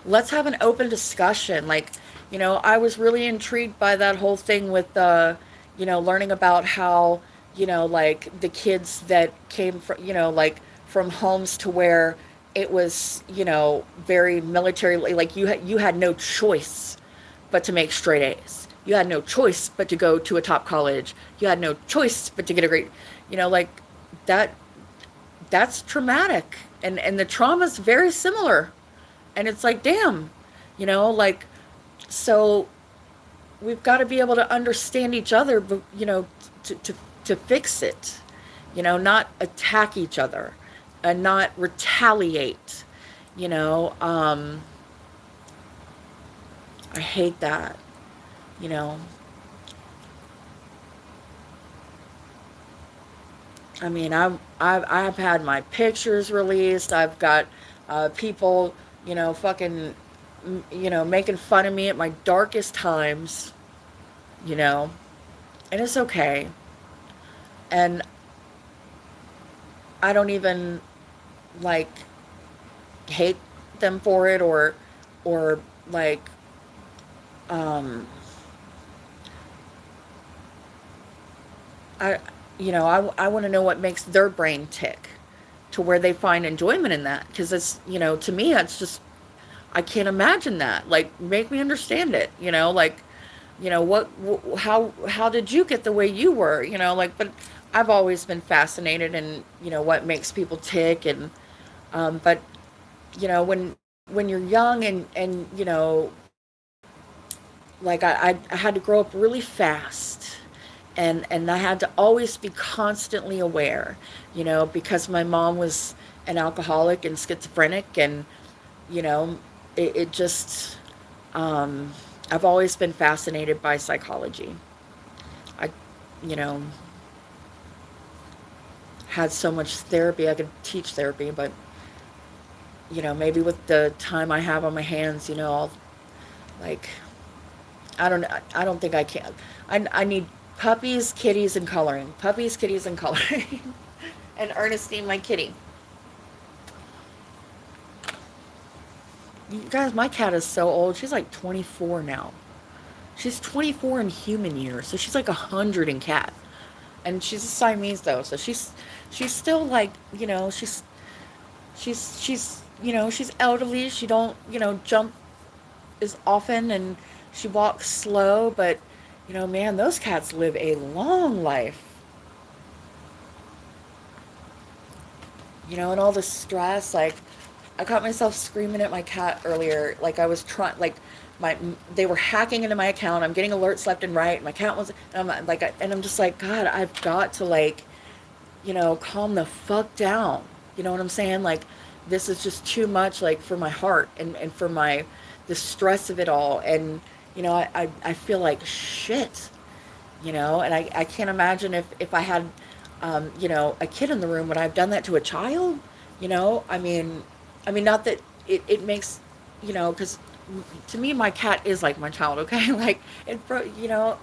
let's have an open discussion. Like, I was really intrigued by that whole thing with learning about how, like the kids that came from, like from homes to where it was, very military, like you had no choice but to make straight A's. You had no choice but to go to a top college. You had no choice but to get a great, like that. That's traumatic, and the trauma's very similar. And it's like, damn, like, so we've got to be able to understand each other, but to to fix it, not attack each other and not retaliate. You know, um, I hate that. You know, I mean, I've had my pictures released. I've got people, fucking, making fun of me at my darkest times. You know, and it's okay. And I don't even like hate them for it, or like, um I I want to know what makes their brain tick to where they find enjoyment in that, because it's, to me it's just, I can't imagine that. Like, make me understand it, like, how did you get the way you were, like, but I've always been fascinated in, what makes people tick. And but when you're young, and like, I had to grow up really fast, and I had to always be constantly aware, because my mom was an alcoholic and schizophrenic, and you know, it just, um, I've always been fascinated by psychology. I, you know, had so much therapy. I could teach therapy, but maybe with the time I have on my hands, I'll, like, I don't think I can. I need puppies, kitties, and coloring. Puppies, kitties, and coloring. And Ernestine, my kitty. You guys, my cat is so old. She's like 24 now. She's 24 in human years, so she's like 100 in cat. And she's a Siamese though, so she's still like, she's elderly. She don't, jump as often, and she walks slow, but man, those cats live a long life. And all the stress, like I caught myself screaming at my cat earlier, like I was trying, like my they were hacking into my account. I'm getting alerts left and right. My cat was, and I'm just like, God, I've got to like, calm the fuck down. You know what I'm saying? Like, this is just too much, like for my heart and for the stress of it all. And I feel like shit. And I can't imagine if I had, a kid in the room, would I have done that to a child? I mean, not that it makes, because to me, my cat is like my child, okay? Like, I don't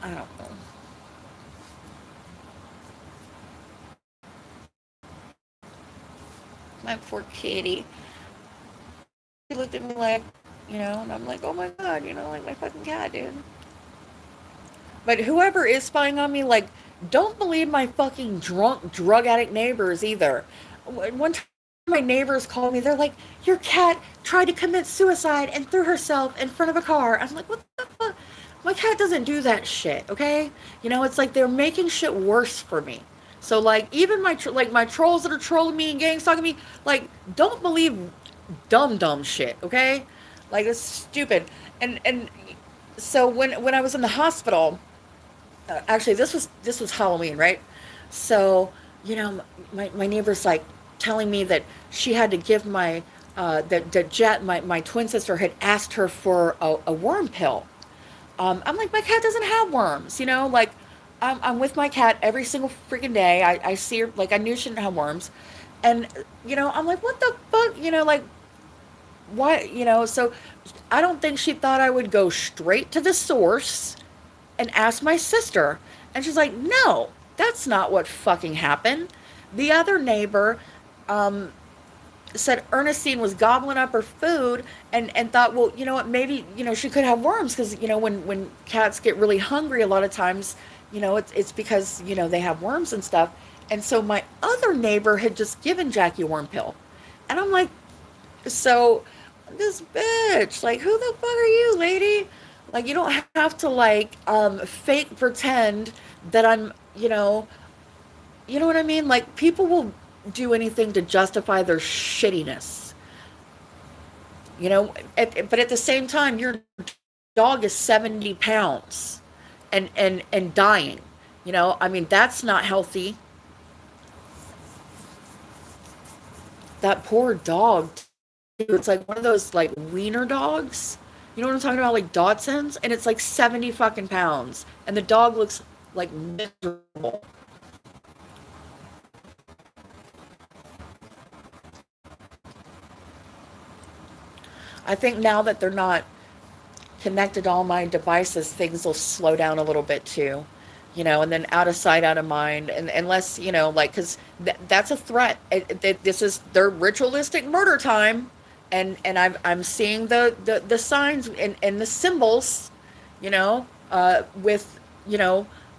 know. My poor kitty. She looked at me like, and I'm like, oh my God, like my fucking cat, dude. But whoever is spying on me, like, don't believe my fucking drunk, drug addict neighbors either. One time, my neighbors called me. They're like, your cat tried to commit suicide and threw herself in front of a car. I'm like, what the fuck? My cat doesn't do that shit, okay? It's like they're making shit worse for me. So, like, even my trolls that are trolling me and gang stalking me, like, don't believe dumb shit, okay? Like, it's stupid. And so when I was in the hospital, actually this was Halloween, right? So my neighbor's like telling me that she had to give that Jet, my twin sister, had asked her for a worm pill. I'm like, my cat doesn't have worms, like I'm with my cat every single freaking day. I see her, like I knew she didn't have worms, and I'm like, what the fuck, like why, so I don't think she thought I would go straight to the source and asked my sister. And she's like, no, that's not what fucking happened. The other neighbor said Ernestine was gobbling up her food and thought, well, you know what, maybe, she could have worms because, when cats get really hungry, a lot of times, it's because, they have worms and stuff. And so my other neighbor had just given Jackie a worm pill. And I'm like, so this bitch, like, who the fuck are you, lady? Like, you don't have to like fake pretend that I'm, you know what I mean? Like, people will do anything to justify their shittiness. But at the same time, your dog is 70 pounds and dying. I mean, that's not healthy. That poor dog, it's like one of those like wiener dogs. You know what I'm talking about? Like Dotsons, and it's like 70 fucking pounds, and the dog looks like miserable. I think now that they're not connected to all my devices, things will slow down a little bit too. And then out of sight, out of mind, and unless like, because that's a threat. This is their ritualistic murder time, and I'm seeing the signs and the symbols, with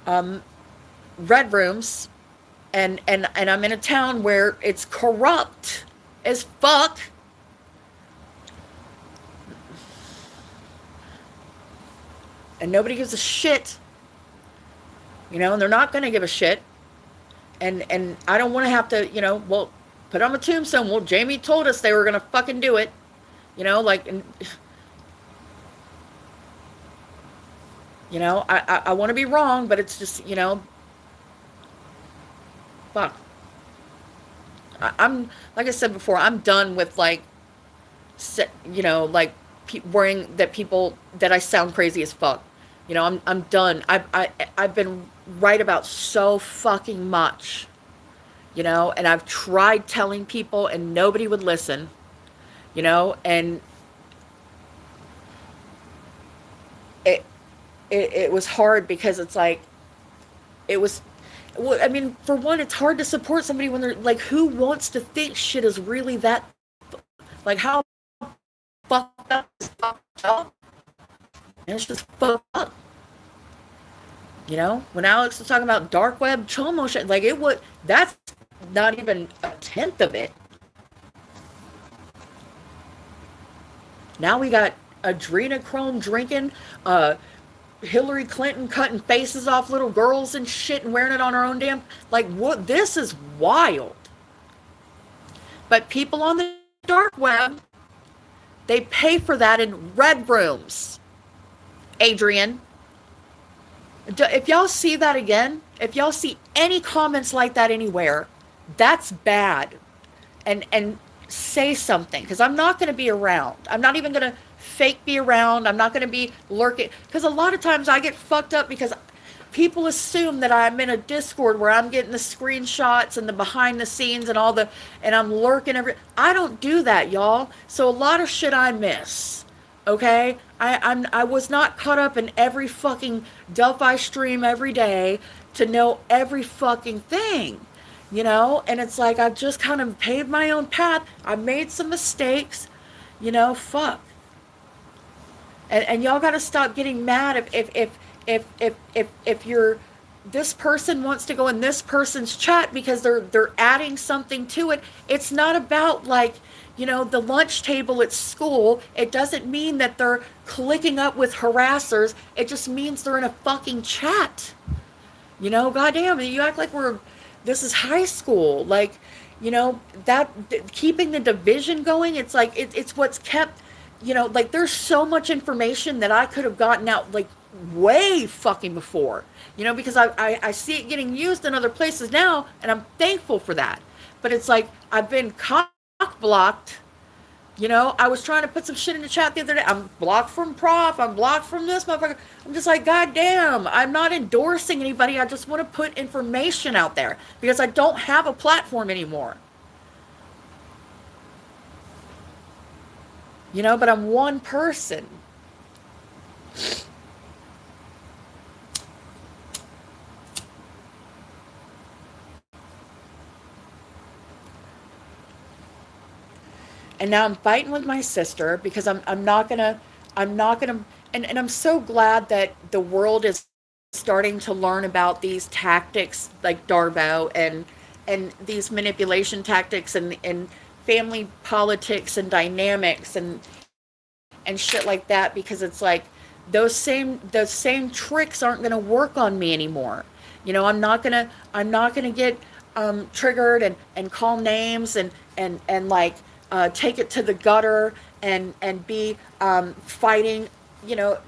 um, red rooms, and I'm in a town where it's corrupt as fuck, and nobody gives a shit, and they're not going to give a shit. And I don't want to have to, well, put on a tombstone. Well, Jamie told us they were going to fucking do it. Like, and, I want to be wrong, but it's just, fuck. I'm, like I said before, I'm done with, like, like, worrying that people, that I sound crazy as fuck. I'm done. I've been right about so fucking much, and I've tried telling people and nobody would listen, and it, it was hard because it's like, it was, well, I mean, for one, it's hard to support somebody when they're like, who wants to think shit is really that, like, how fucked up as fucked up. And it's just fucked up. You know, when Alex was talking about dark web chomo shit, like it would, that's not even a tenth of it. Now we got adrenochrome drinking, Hillary Clinton cutting faces off little girls and shit and wearing it on her own damn. Like, what? This is wild. But people on the dark web, they pay for that in red rooms. Adrian, if y'all see that again, if y'all see any comments like that anywhere, that's bad. And say something, because I'm not going to be around. I'm not even going to fake be around. I'm not going to be lurking, because a lot of times I get fucked up because people assume that I'm in a Discord where I'm getting the screenshots and the behind the scenes and all the, and I'm lurking I don't do that, y'all. So a lot of shit I miss. Okay, I was not caught up in every fucking Delphi stream every day to know every fucking thing, you know. And it's like I've just kind of paved my own path. I made some mistakes, you know. Fuck. And y'all got to stop getting mad if you're, this person wants to go in this person's chat because they're adding something to it. It's not about, like, you know, the lunch table at school. It doesn't mean that they're clicking up with harassers. It just means they're in a fucking chat. You know, goddamn, you act like this is high school. Like, you know, that keeping the division going, it's like, it's what's kept, you know, like there's so much information that I could have gotten out, like, way fucking before, you know, because I see it getting used in other places now, and I'm thankful for that. But it's like, I've been blocked. You know, I was trying to put some shit in the chat the other day. I'm blocked from Prof. I'm blocked from this motherfucker. I'm just like, God damn, I'm not endorsing anybody. I just want to put information out there because I don't have a platform anymore. You know, but I'm one person. And now I'm fighting with my sister because I'm not gonna, and I'm so glad that the world is starting to learn about these tactics like Darvo and these manipulation tactics and family politics and dynamics and shit like that, because it's like those same tricks aren't gonna work on me anymore. You know, I'm not gonna get triggered and call names and like take it to the gutter and be fighting. You know,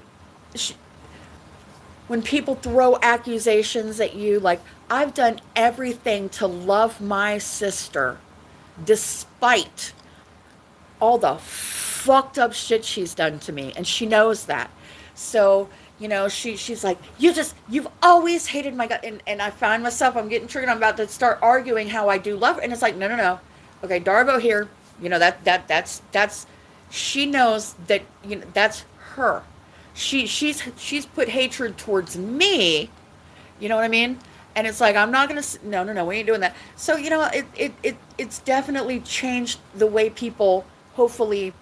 when people throw accusations at you, like, I've done everything to love my sister despite all the fucked up shit she's done to me, and she knows that. So, you know, she's like, you've always hated my gut. And I find myself, I'm getting triggered. I'm about to start arguing how I do love her. And it's like, no. Okay, Darvo here. You know, that's she knows that, you know, that's her. She's put hatred towards me. You know what I mean? And it's like, I'm not gonna, no, we ain't doing that. So, you know, it's definitely changed the way people hopefully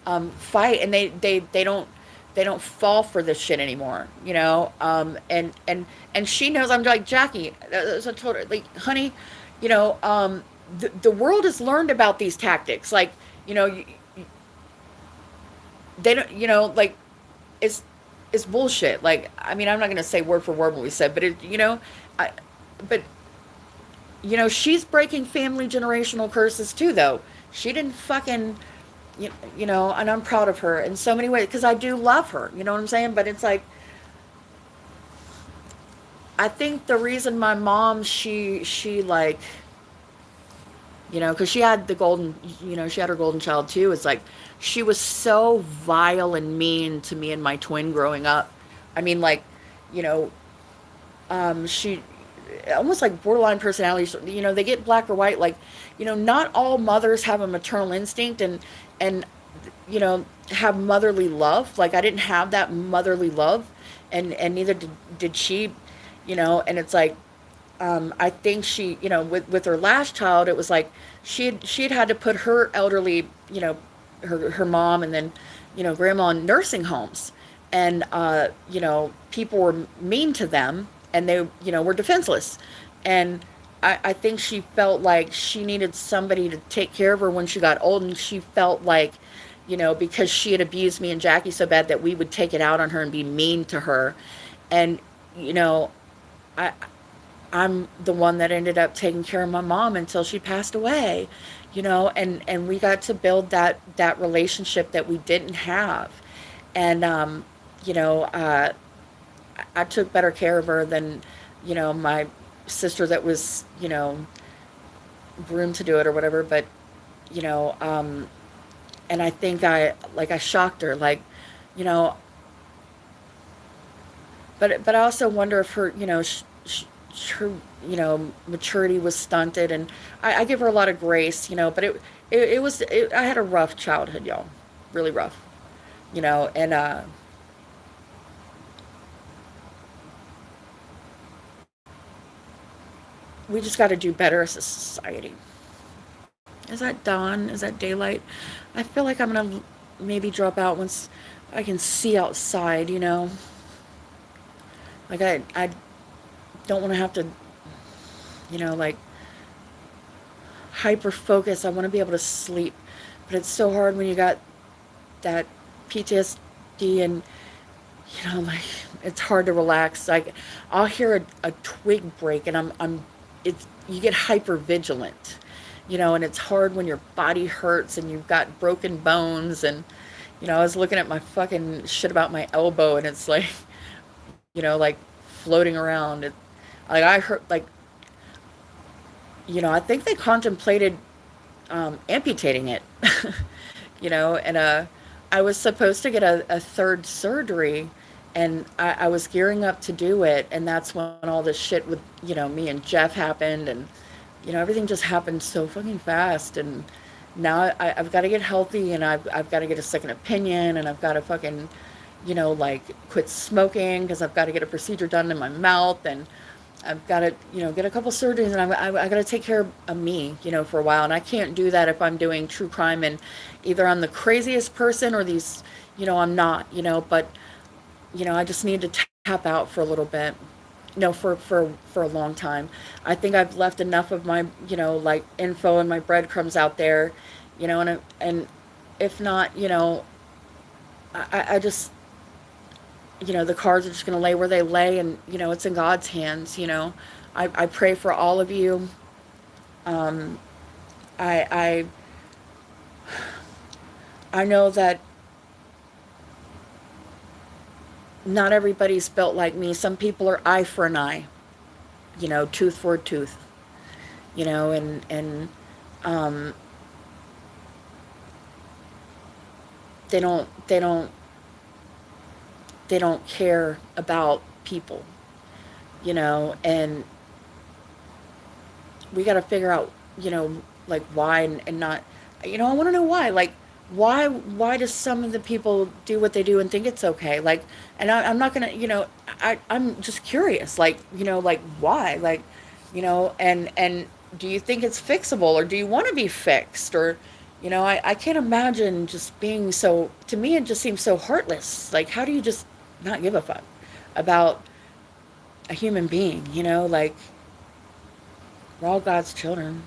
fight, and they don't fall for this shit anymore, you know. And she knows. I'm like, Jackie, so I told her, like, honey, you know, the world has learned about these tactics. Like, you know, they don't, you know, like, it's bullshit. Like, I mean, I'm not gonna say word for word what we said, but it, you know, but you know, she's breaking family generational curses too, though. She didn't fucking, you know, and I'm proud of her in so many ways because I do love her. You know what I'm saying? But it's like, I think the reason my mom, she like, you know, because she had the golden, you know, she had her golden child too. It's like, she was so vile and mean to me and my twin growing up. I mean, like, you know, she almost like borderline personality. You know, they get black or white. Like, you know, not all mothers have a maternal instinct and you know, have motherly love. Like, I didn't have that motherly love, and neither did she. You know, and it's like, I think she, you know, with her last child, it was like she had had to put her elderly, you know, her mom, and then, grandma in nursing homes. And, people were mean to them, and they, were defenseless. And I think she felt like she needed somebody to take care of her when she got old. And she felt like, because she had abused me and Jackie so bad, that we would take it out on her and be mean to her. And, you know, I, I'm the one that ended up taking care of my mom until she passed away, and we got to build that relationship that we didn't have. And, you know, uh, I took better care of her than, my sister that was, groomed to do it or whatever. But, you know, um, and I think I shocked her, like, you know, but I also wonder if her, her, maturity was stunted. And I give her a lot of grace, but I had a rough childhood, y'all, really rough, and we just got to do better as a society. Is that dawn? Is that daylight? I feel like I'm gonna maybe drop out once I can see outside. Like I don't want to have to, like hyper focus. I want to be able to sleep, but it's so hard when you got that PTSD, and like it's hard to relax. Like I'll hear a twig break, and it's you get hyper vigilant, and it's hard when your body hurts and you've got broken bones. And I was looking at my fucking shit about my elbow, and it's like, like floating around. Like I heard, like, I think they contemplated amputating it. And I was supposed to get a third surgery, and I was gearing up to do it. And that's when all this shit with, me and Jeff happened. And, everything just happened so fucking fast. And now I've got to get healthy, and I've got to get a second opinion, and I've got to fucking, like quit smoking, because I've got to get a procedure done in my mouth. And I've got to, get a couple surgeries, and I got to take care of me, for a while. And I can't do that if I'm doing true crime, and either I'm the craziest person, or these, I'm not, but, I just need to tap out for a little bit, for a long time. I think I've left enough of my, like info and my breadcrumbs out there, and if not, I just, the cards are just going to lay where they lay. And, it's in God's hands. I pray for all of you. Um, I, I know that not everybody's built like me. Some people are eye for an eye, tooth for a tooth, and, um, they don't, they don't, they don't care about people, and we got to figure out, like why. And not, I want to know why. Like, why does some of the people do what they do and think it's okay? Like, and I'm not gonna, I'm just curious. Like, like why? Like, and do you think it's fixable, or do you want to be fixed? Or, I can't imagine just being so. To me, it just seems so heartless. Like, how do you just not give a fuck about a human being? Like, we're all God's children.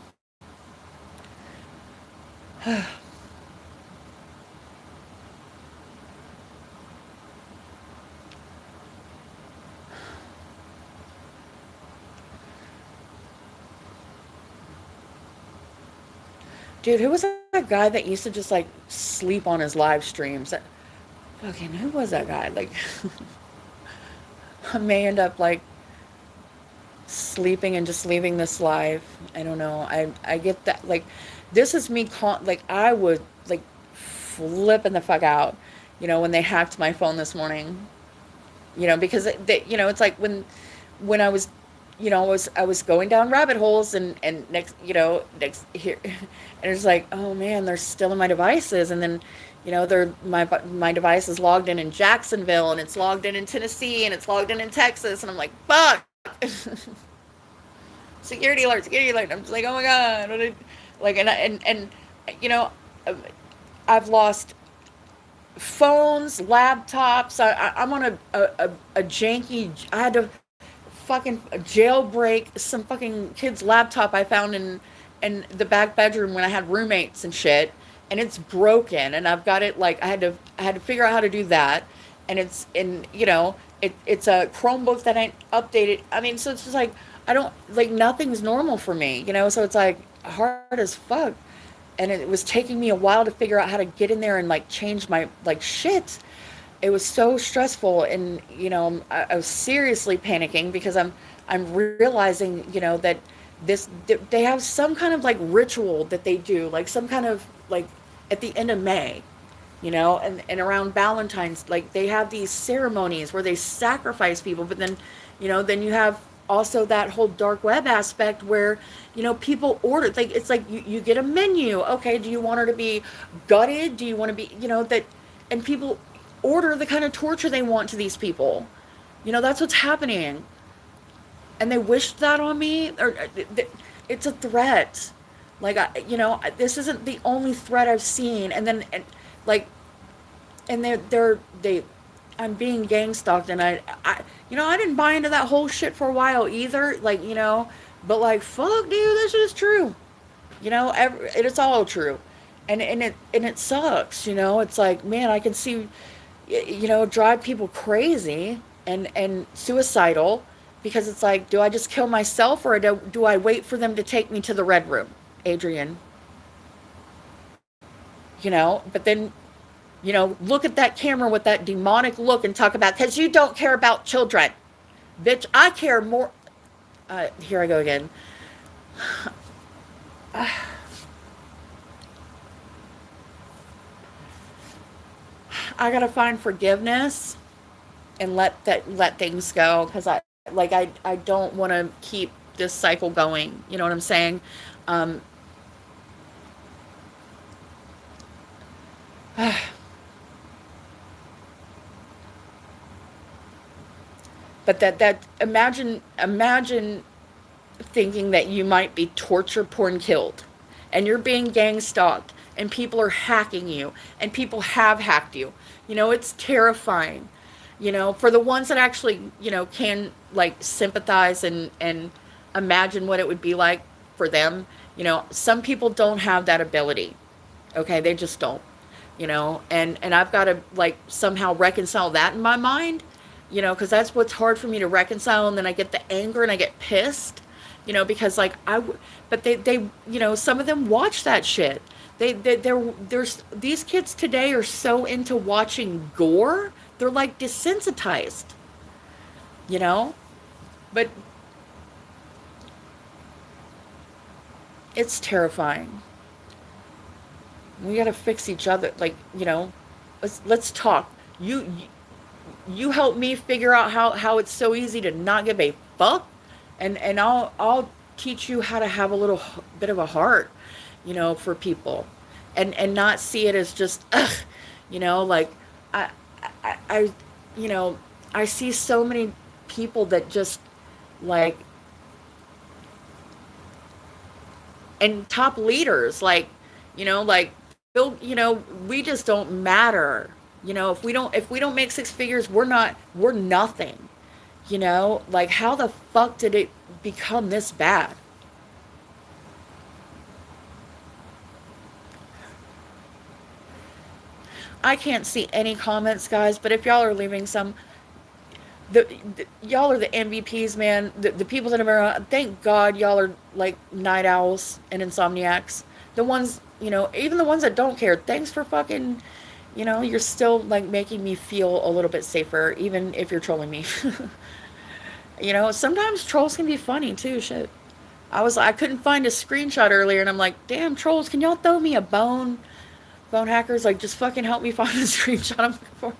Dude, who was that guy that used to just like sleep on his live streams? Fucking, who was that guy? Like, I may end up like sleeping and just leaving this live. I don't know. I get that. Like, this is me. Like, I would like flipping the fuck out. When they hacked my phone this morning. Because it's like when I was, I was going down rabbit holes, and next, next here, and it's like, oh man, they're still in my devices. And then, they're my device is logged in Jacksonville, and it's logged in Tennessee, and it's logged in Texas, and I'm like, fuck. Security alert, security alert. I'm just like, oh my god, like, and you know, I've lost phones, laptops. I'm on a janky. I had to fucking jailbreak some fucking kid's laptop I found in the back bedroom when I had roommates and shit, and it's broken. And I've got it like I had to figure out how to do that, and it's in it's a Chromebook that ain't updated. I mean, so it's just like I don't like nothing's normal for me, so it's like hard as fuck. And it was taking me a while to figure out how to get in there and like change my like shit. It was so stressful, and I was seriously panicking because I'm realizing that this they have some kind of like ritual that they do, like some kind of like at the end of May, and around Valentine's, like they have these ceremonies where they sacrifice people, but then you have also that whole dark web aspect where people order, like it's like you get a menu. Okay, do you want her to be gutted? Do you want to be that? And people order the kind of torture they want to these people. That's what's happening, and they wished that on me. Or it's a threat. Like this isn't the only threat I've seen. And then like, and they I'm being gang stalked, and I didn't buy into that whole shit for a while either. Like but like fuck, dude, this shit is true. It's all true, and it sucks. It's like, man, I can see drive people crazy and suicidal, because it's like, do I just kill myself, or do I wait for them to take me to the red room, Adrian? But then look at that camera with that demonic look and talk about, because you don't care about children. Bitch, I care more. Here I go again. I gotta find forgiveness and let things go, because I don't want to keep this cycle going. You know what I'm saying? Um, but that imagine thinking that you might be torture porn killed, and you're being gang stalked, and people are hacking you, and people have hacked you. It's terrifying. For the ones that actually can like sympathize and imagine what it would be like for them. Some people don't have that ability. Okay, they just don't. And I've got to like somehow reconcile that in my mind. Because that's what's hard for me to reconcile, and then I get the anger and I get pissed. Because like but they some of them watch that shit. There's these kids today are so into watching gore, they're like desensitized. You know, but it's terrifying. We gotta fix each other. Like, let's talk. You help me figure out how it's so easy to not give a fuck, and I'll teach you how to have a little bit of a heart, for people, and not see it as just ugh, like I I I see so many people that just like, and top leaders like Bill, we just don't matter. If we don't make six figures, we're nothing. Like, how the fuck did it become this bad? I can't see any comments, guys, but if y'all are leaving some, y'all are the MVPs, man. The people that are around, thank God y'all are like night owls and insomniacs. The ones, even the ones that don't care, thanks for fucking, you're still like making me feel a little bit safer, even if you're trolling me. Sometimes trolls can be funny too, shit. I couldn't find a screenshot earlier, and I'm like, damn, trolls, can y'all throw me a bone? Phone hackers, like, just fucking help me find a screenshot I'm looking for.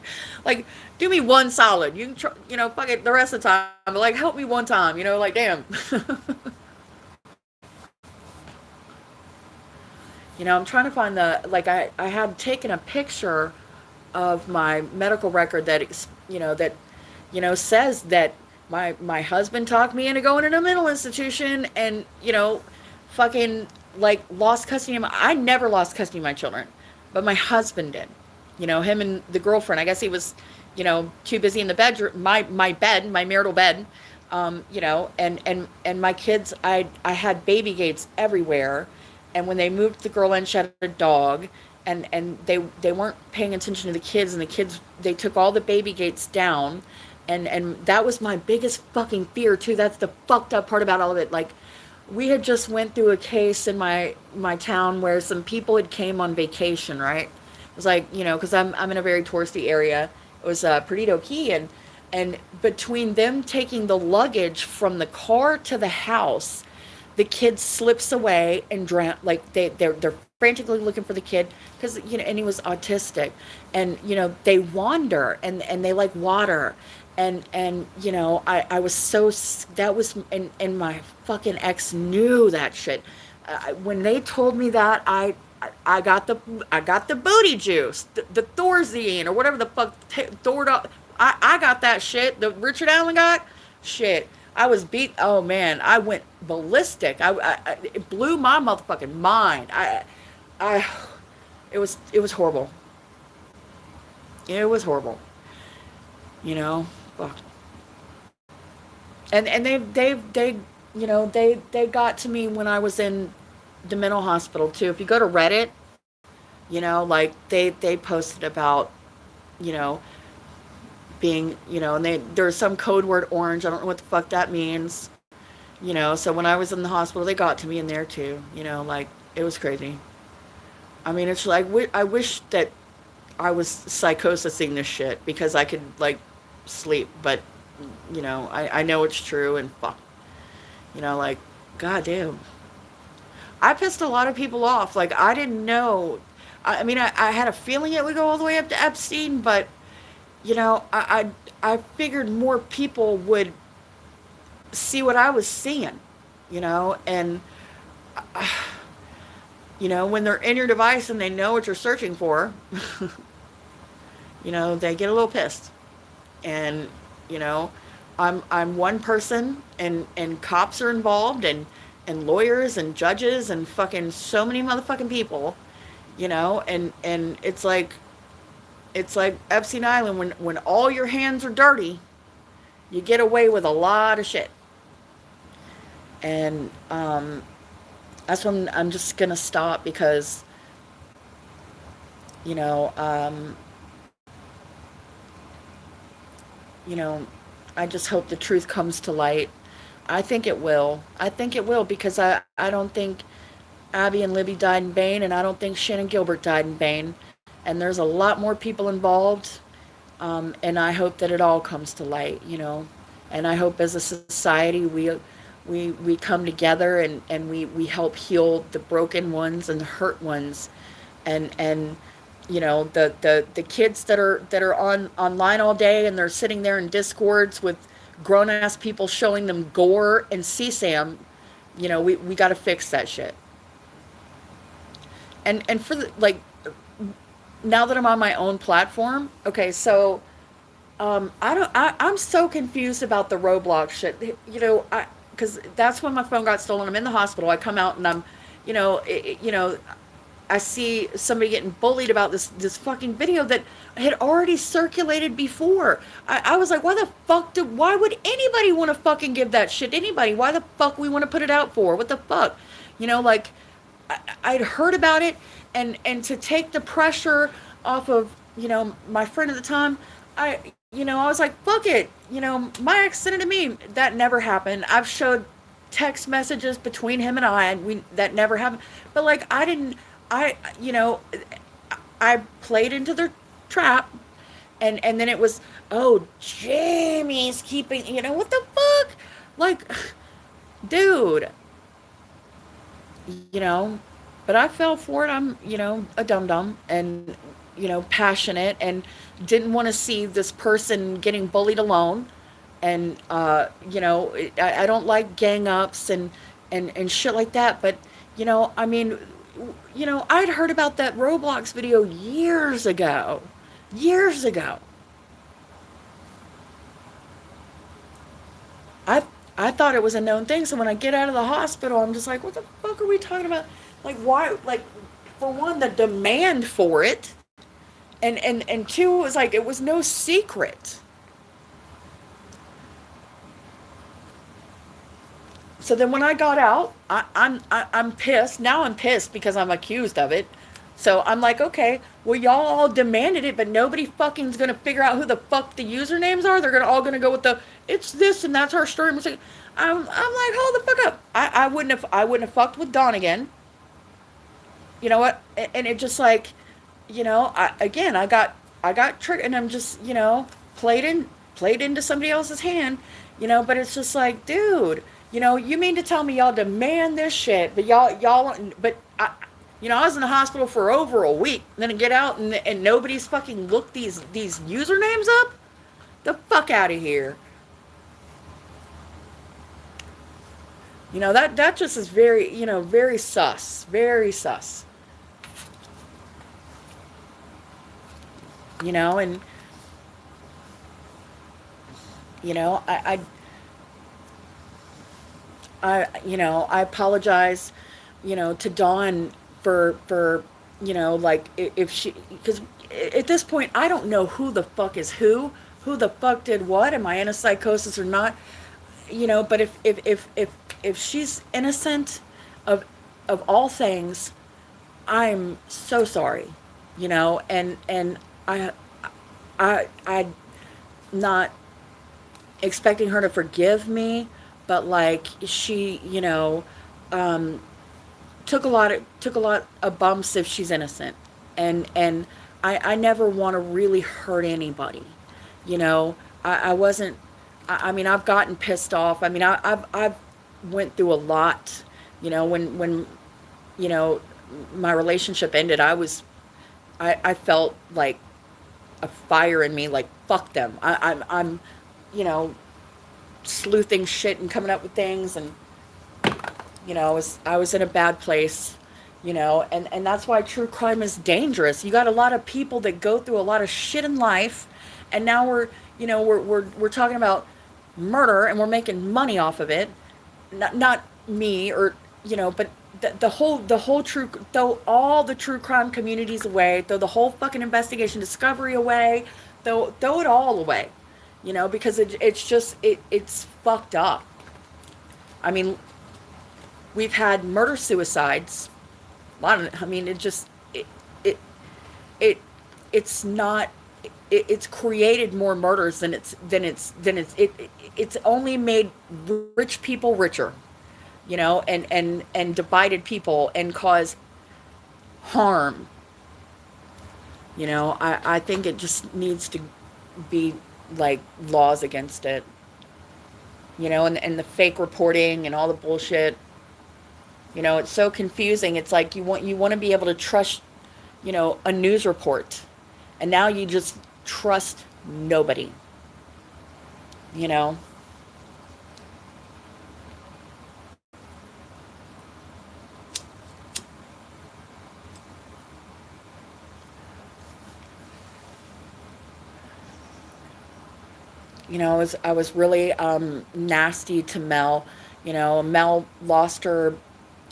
Like, do me one solid. You can, fuck it the rest of the time, but like, help me one time. Like, damn. I'm trying to find I had taken a picture of my medical record that says that my husband talked me into going in a mental institution, and fucking like lost custody of I never lost custody of my children. but my husband did. Him and the girlfriend. I guess he was, too busy in the bedroom, my bed, my marital bed. And my kids, I had baby gates everywhere, and when they moved the girl in, she had a dog, and they weren't paying attention to the kids, and the kids they took all the baby gates down, and that was my biggest fucking fear too. That's the fucked up part about all of it. Like, we had just went through a case in my town where some people had came on vacation, right? It was like, because I'm in a very touristy area. It was Perdido Key, and between them taking the luggage from the car to the house, the kid slips away and drown. Like, they're frantically looking for the kid, because and he was autistic, and they wander, and they like water, and I was so, that was, and my fucking ex knew that shit. When they told me that, I got the booty juice, the Thorazine, or whatever the fuck, I got that shit. The Richard Allen got shit. I was beat. Oh man, I went ballistic. It blew my motherfucking mind. I, it was horrible. It was horrible. You know, Ugh. And they they got to me when I was in the mental hospital too. If you go to Reddit, like they posted about, you know being, and there's some code word orange. I don't know what the fuck that means. So when I was in the hospital, they got to me in there too. Like, it was crazy. I mean, it's like, I wish that I was psychosising this shit because I could, like, sleep, but I know it's true, and fuck, like, goddamn. I pissed a lot of people off. Like, I didn't know. I mean, I had a feeling it would go all the way up to Epstein, but I figured more people would see what I was seeing, and when they're in your device and they know what you're searching for, they get a little pissed. And you know, I'm one person, and cops are involved, and lawyers and judges and fucking so many motherfucking people, and it's like Epstein Island. When all your hands are dirty, you get away with a lot of shit. And that's when I'm just gonna stop, because you know um, you know I just hope the truth comes to light. I think it will. I think it will, because I don't think Abby and Libby died in vain, and I don't think Shannon Gilbert died in vain. And there's a lot more people involved, and I hope that it all comes to light. And I hope, as a society, we come together, and we help heal the broken ones and the hurt ones, and the kids that are online all day, and they're sitting there in discords with grown ass people showing them gore and CSAM. We got to fix that shit. And for the, like, now that I'm on my own platform, okay, so I'm so confused about the Roblox shit. Because that's when my phone got stolen. I'm in the hospital. I come out, and I'm, you know, it, you know, I see somebody getting bullied about this fucking video that had already circulated before. I was like, why would anybody want to fucking give that shit to anybody? Why the fuck we want to put it out for? What the fuck? Like, I'd heard about it, and to take the pressure off of, my friend at the time, I was like, fuck it. My ex sent it to me. That never happened. I've showed text messages between him and I, and that never happened. But, like, I, I played into their trap, and then it was, oh, Jamie's keeping, what the fuck? Like, dude, you know, but I fell for it. I'm, a dum dum, and, passionate, and didn't want to see this person getting bullied alone. And, I don't like gang ups and shit like that. But, I mean, I'd heard about that Roblox video years ago. Years ago. I I thought it was a known thing. So when I get out of the hospital, I'm just like, what the fuck are we talking about? Like, why? Like, for one, the demand for it, and two, it was like it was no secret. So then when I got out, I'm pissed. Now I'm pissed because I'm accused of it. So I'm like, okay, well y'all all demanded it, but nobody fucking's gonna figure out who the fuck the usernames are. They're gonna all gonna go with the it's this and that's our story. I'm like, hold the fuck up. I wouldn't have fucked with Dawn again. You know what? And it just like, I got triggered, and I'm just played into somebody else's hand, But it's just like, dude, you mean to tell me y'all demand this shit, but but I was in the hospital for over a week, and then I get out and nobody's fucking looked these usernames up. The fuck out of here. That just is very very sus, very sus. And I I apologize, to Dawn for like if she, because at this point I don't know who the fuck is who the fuck did what, am I in a psychosis or not, but if she's innocent of all things, I'm so sorry, and I not expecting her to forgive me, but like she, um, took a lot of bumps if she's innocent, and I never want to really hurt anybody, I wasn't. I mean, I've gotten pissed off. I mean, I've went through a lot, when you know my relationship ended. I felt like a fire in me, like fuck them. I'm you know sleuthing shit and coming up with things, and I was in a bad place, and that's why true crime is dangerous. You got a lot of people that go through a lot of shit in life, and now we're talking about murder, and we're making money off of it. Not me, or but the whole true, throw all the true crime communities away, throw the whole fucking investigation discovery away, throw it all away, because it's just it's fucked up. I mean, we've had murder suicides. A lot of, I mean, it it it's not. It's created more murders than it's only made rich people richer, and divided people and caused harm. I think it just needs to be like laws against it. And the fake reporting and all the bullshit. It's so confusing. It's like you want to be able to trust, a news report, and now you just trust nobody. You know. I was really nasty to Mel. Mel lost her.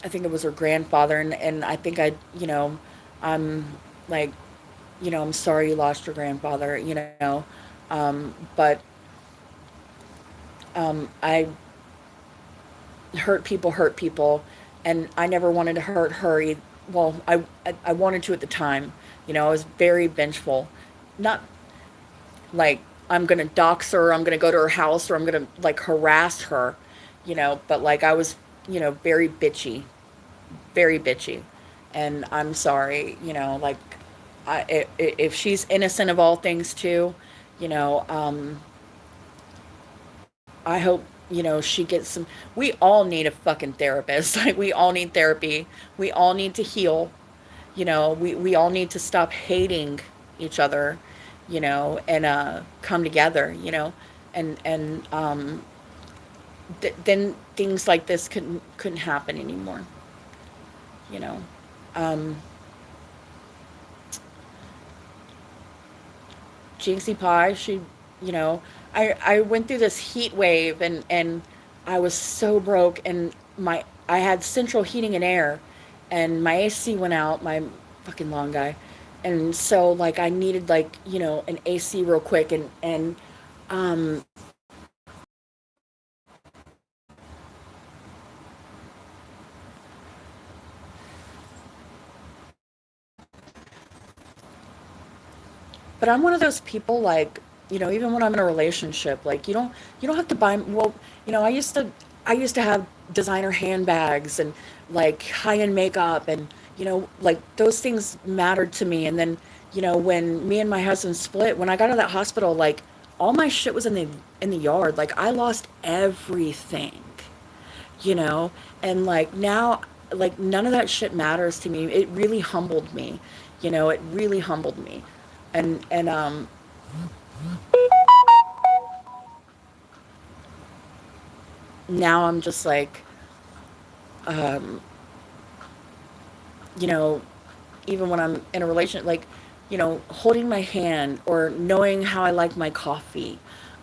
I think it was her grandfather, and I think I'm like, I'm sorry you lost your grandfather. But I hurt people, and I never wanted to hurt her. Well, I wanted to at the time. I was very vengeful. Not like I'm gonna dox her, I'm gonna go to her house, or I'm gonna like harass her, but like I was, very bitchy, very bitchy. And I'm sorry, like if she's innocent of all things too, you know, um, I hope, she gets some. We all need a fucking therapist. Like, we all need therapy. We all need to heal. We all need to stop hating each other, and come together, and then things like this couldn't happen anymore, you know. Um, Jinxie Pie, she, you know, I went through this heat wave, and I was so broke, and I had central heating and air, and my AC went out. fucking long guy. And so like I needed like, an AC real quick, and um but I'm one of those people, like, even when I'm in a relationship, like, you don't have to buy, well, I used to have designer handbags and like high-end makeup, and like those things mattered to me. And then, when me and my husband split, when I got out of that hospital, like all my shit was in the yard. Like I lost everything, you know? And like now, like none of that shit matters to me. It really humbled me. It really humbled me. And now I'm just like, um, you know, even when I'm in a relationship, like, holding my hand, or knowing how I like my coffee,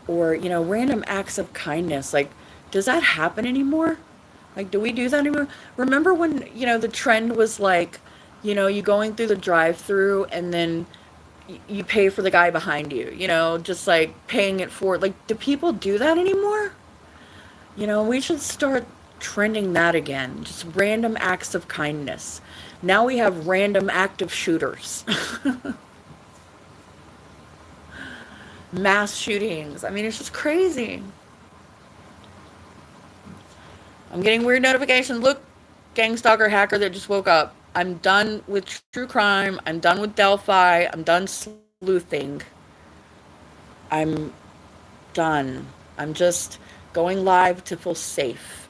or, random acts of kindness. Like, does that happen anymore? Like, do we do that anymore? Remember when, the trend was like, you going through the drive through, and then you pay for the guy behind you, just like paying it forward. Like, do people do that anymore? We should start trending that again. Just random acts of kindness. Now we have random active shooters, mass shootings. I mean, it's just crazy. I'm getting weird notifications. Look, gang stalker hacker that just woke up. I'm done with true crime. I'm done with Delphi. I'm done sleuthing. I'm done. I'm just going live to feel safe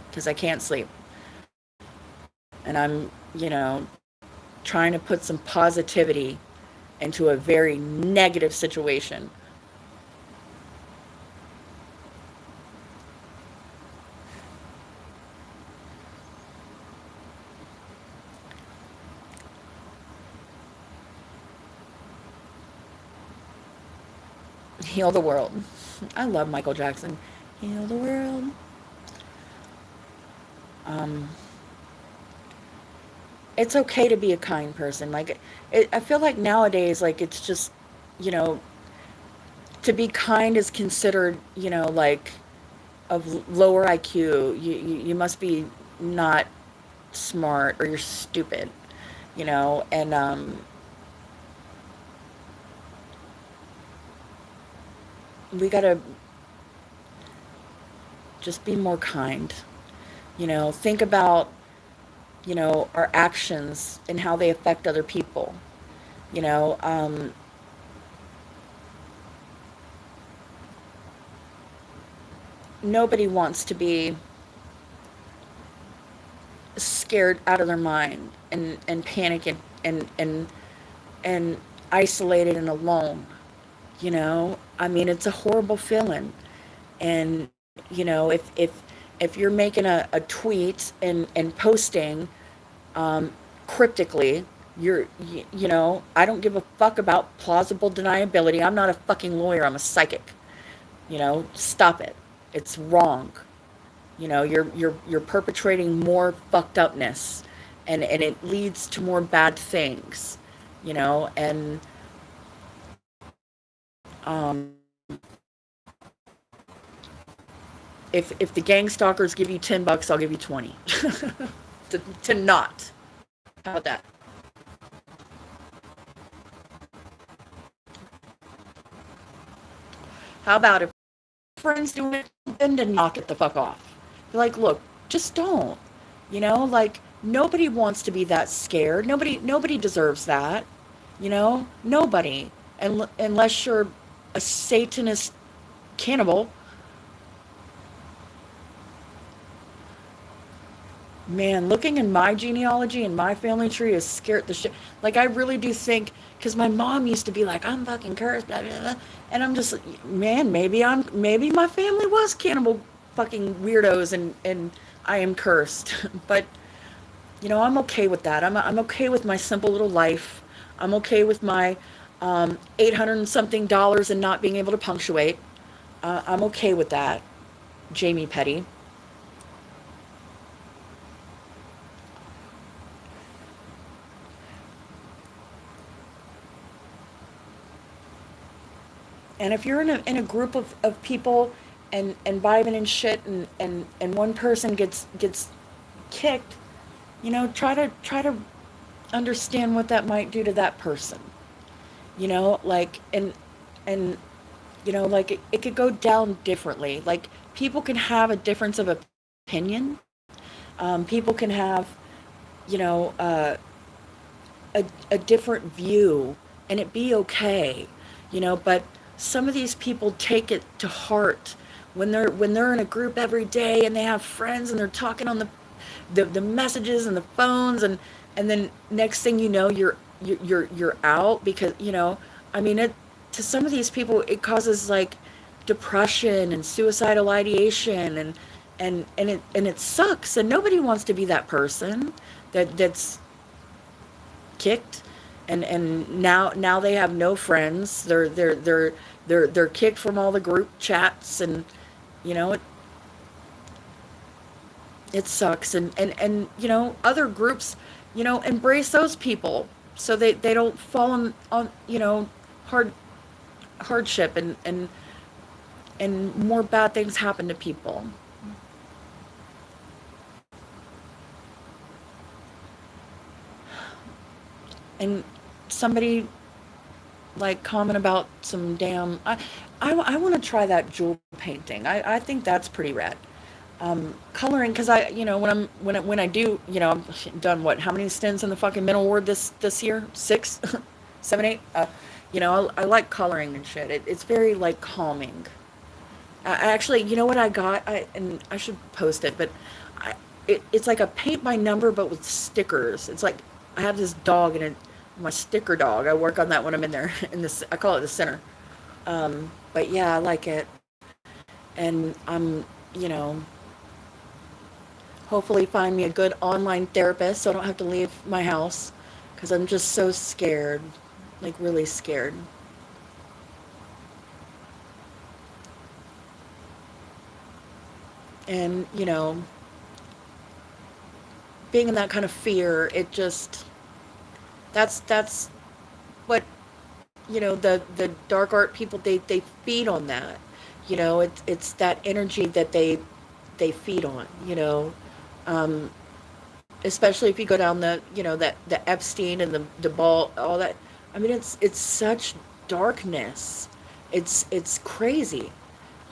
because I can't sleep. And I'm, trying to put some positivity into a very negative situation. Heal the world. I love Michael Jackson. Heal the world. Um, it's okay to be a kind person. Like, I feel like nowadays, like, it's just, you know, to be kind is considered, like, of lower IQ. You must be not smart, or you're stupid, and we gotta just be more kind. Think about, our actions and how they affect other people. You know, um, Nobody wants to be scared out of their mind, and panic, and isolated and alone. I mean, it's a horrible feeling. And if you're making a tweet and posting, um, cryptically, I don't give a fuck about plausible deniability. I'm not a fucking lawyer. I'm a psychic. Stop it. It's wrong. You're perpetrating more fucked upness, and it leads to more bad things. And um, if the gang stalkers give you $10, I'll give you 20 to not. How about that? How about if friends do it, then to knock it the fuck off? You're like, look, just don't. Like, nobody wants to be that scared. Nobody deserves that. Nobody. And unless you're a Satanist cannibal. Man, looking in my genealogy and my family tree is scared the shit. Like, I really do think, because my mom used to be like, I'm fucking cursed, blah, blah, blah. And I'm just like, man, maybe my family was cannibal fucking weirdos, and I am cursed. But, I'm okay with that. I'm okay with my simple little life. I'm okay with my 800 and something dollars and not being able to punctuate. I'm okay with that, Jamie Petty. And if you're in a group of people and vibing and shit and one person gets kicked, try to understand what that might do to that person. Like and like it could go down differently. Like people can have a difference of opinion. People can have, you know, uh, a different view, and it be okay, but some of these people take it to heart when they're in a group every day and they have friends and they're talking on the messages and the phones, and then next thing you know you're out because I mean it to some of these people it causes like depression and suicidal ideation, and it sucks, and nobody wants to be that person that's kicked, and now they have no friends. They're kicked from all the group chats, and it sucks, and other groups embrace those people so they don't fall on hard hardship, and more bad things happen to people. And somebody like comment about some damn I want to try that jewel painting. I think that's pretty rad. Coloring, because I when I do, I've done what, how many stints in the fucking mental ward this year, 6 7 8. I like coloring and shit. It's very like calming. I actually, you know what I got, and I should post it, but it's like a paint by number but with stickers. It's like I have this dog, and my sticker dog, I work on that when I'm in there in this, I call it the center. But yeah, I like it, and I'm hopefully find me a good online therapist so I don't have to leave my house, because I'm just so scared, like really scared. And being in that kind of fear, it just that's what the dark art people, they feed on that. It's that energy that they feed on. Um, Especially if you go down that the Epstein and the ball, all that. I mean, it's such darkness. It's crazy.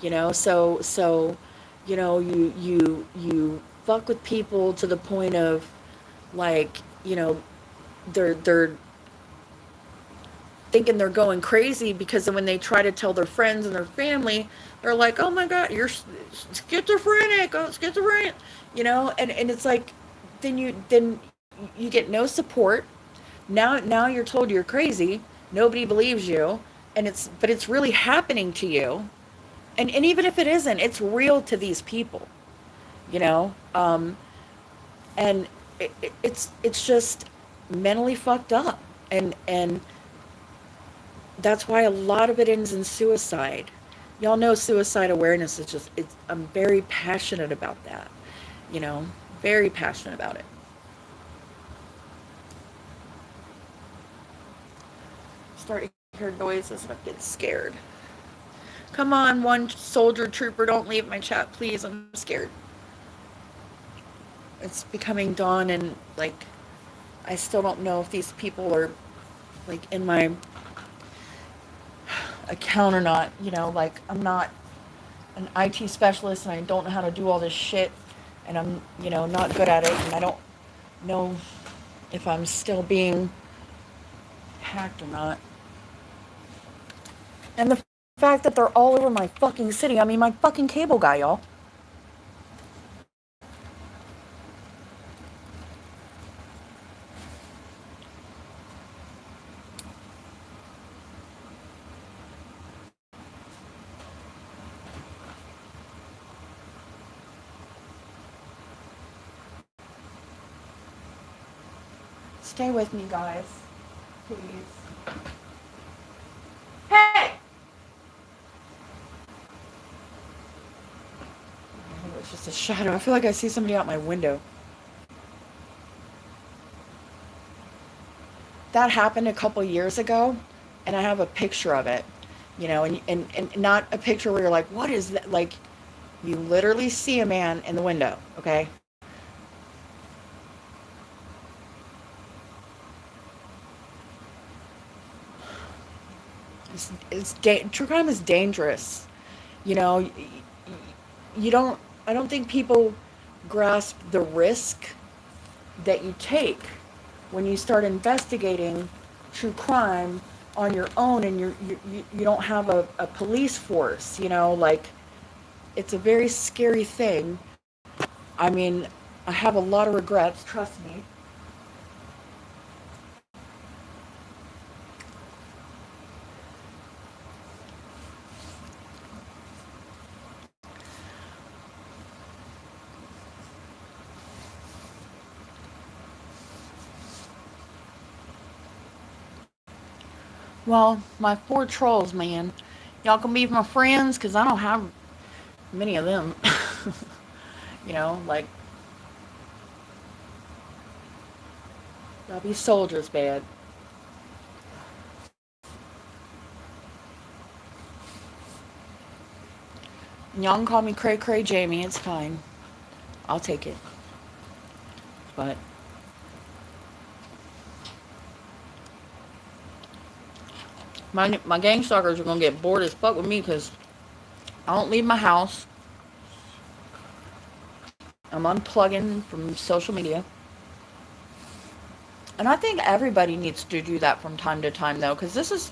So you fuck with people to the point of, like, they're thinking they're going crazy, because then when they try to tell their friends and their family, they're like, "Oh my God, you're schizophrenic, oh, schizophrenic," and it's like, then you get no support. Now you're told you're crazy. Nobody believes you, but it's really happening to you, and even if it isn't, it's real to these people, you know, and it's just mentally fucked up, and that's why a lot of it ends in suicide. Y'all know suicide awareness is just, I'm very passionate about that, you know, very passionate about it. Start to hear noises and I get scared. Come on, one soldier trooper, don't leave my chat, please. I'm scared. It's becoming dawn, and like, I still don't know if these people are like in my account or not. Like, I'm not an IT specialist, and I don't know how to do all this shit, and I'm, not good at it, and I don't know if I'm still being hacked or not. And the fact that they're all over my fucking city, I mean, my fucking cable guy, y'all. Stay with me, guys. Please. Hey! It's just a shadow. I feel like I see somebody out my window. That happened a couple years ago, and I have a picture of it. and not a picture where you're like, what is that? Like, you literally see a man in the window, okay? True crime is dangerous. You know, you don't, I don't think people grasp the risk that you take when you start investigating true crime on your own and you don't have a police force, like it's a very scary thing. I mean, I have a lot of regrets, trust me. Well, my four trolls, man. Y'all can be my friends because I don't have many of them. Like, y'all be soldiers, bad. Y'all can call me Cray Cray Jamie. It's fine. I'll take it. But my gang stalkers are gonna get bored as fuck with me because I don't leave my house. I'm unplugging from social media. And I think everybody needs to do that from time to time, though, because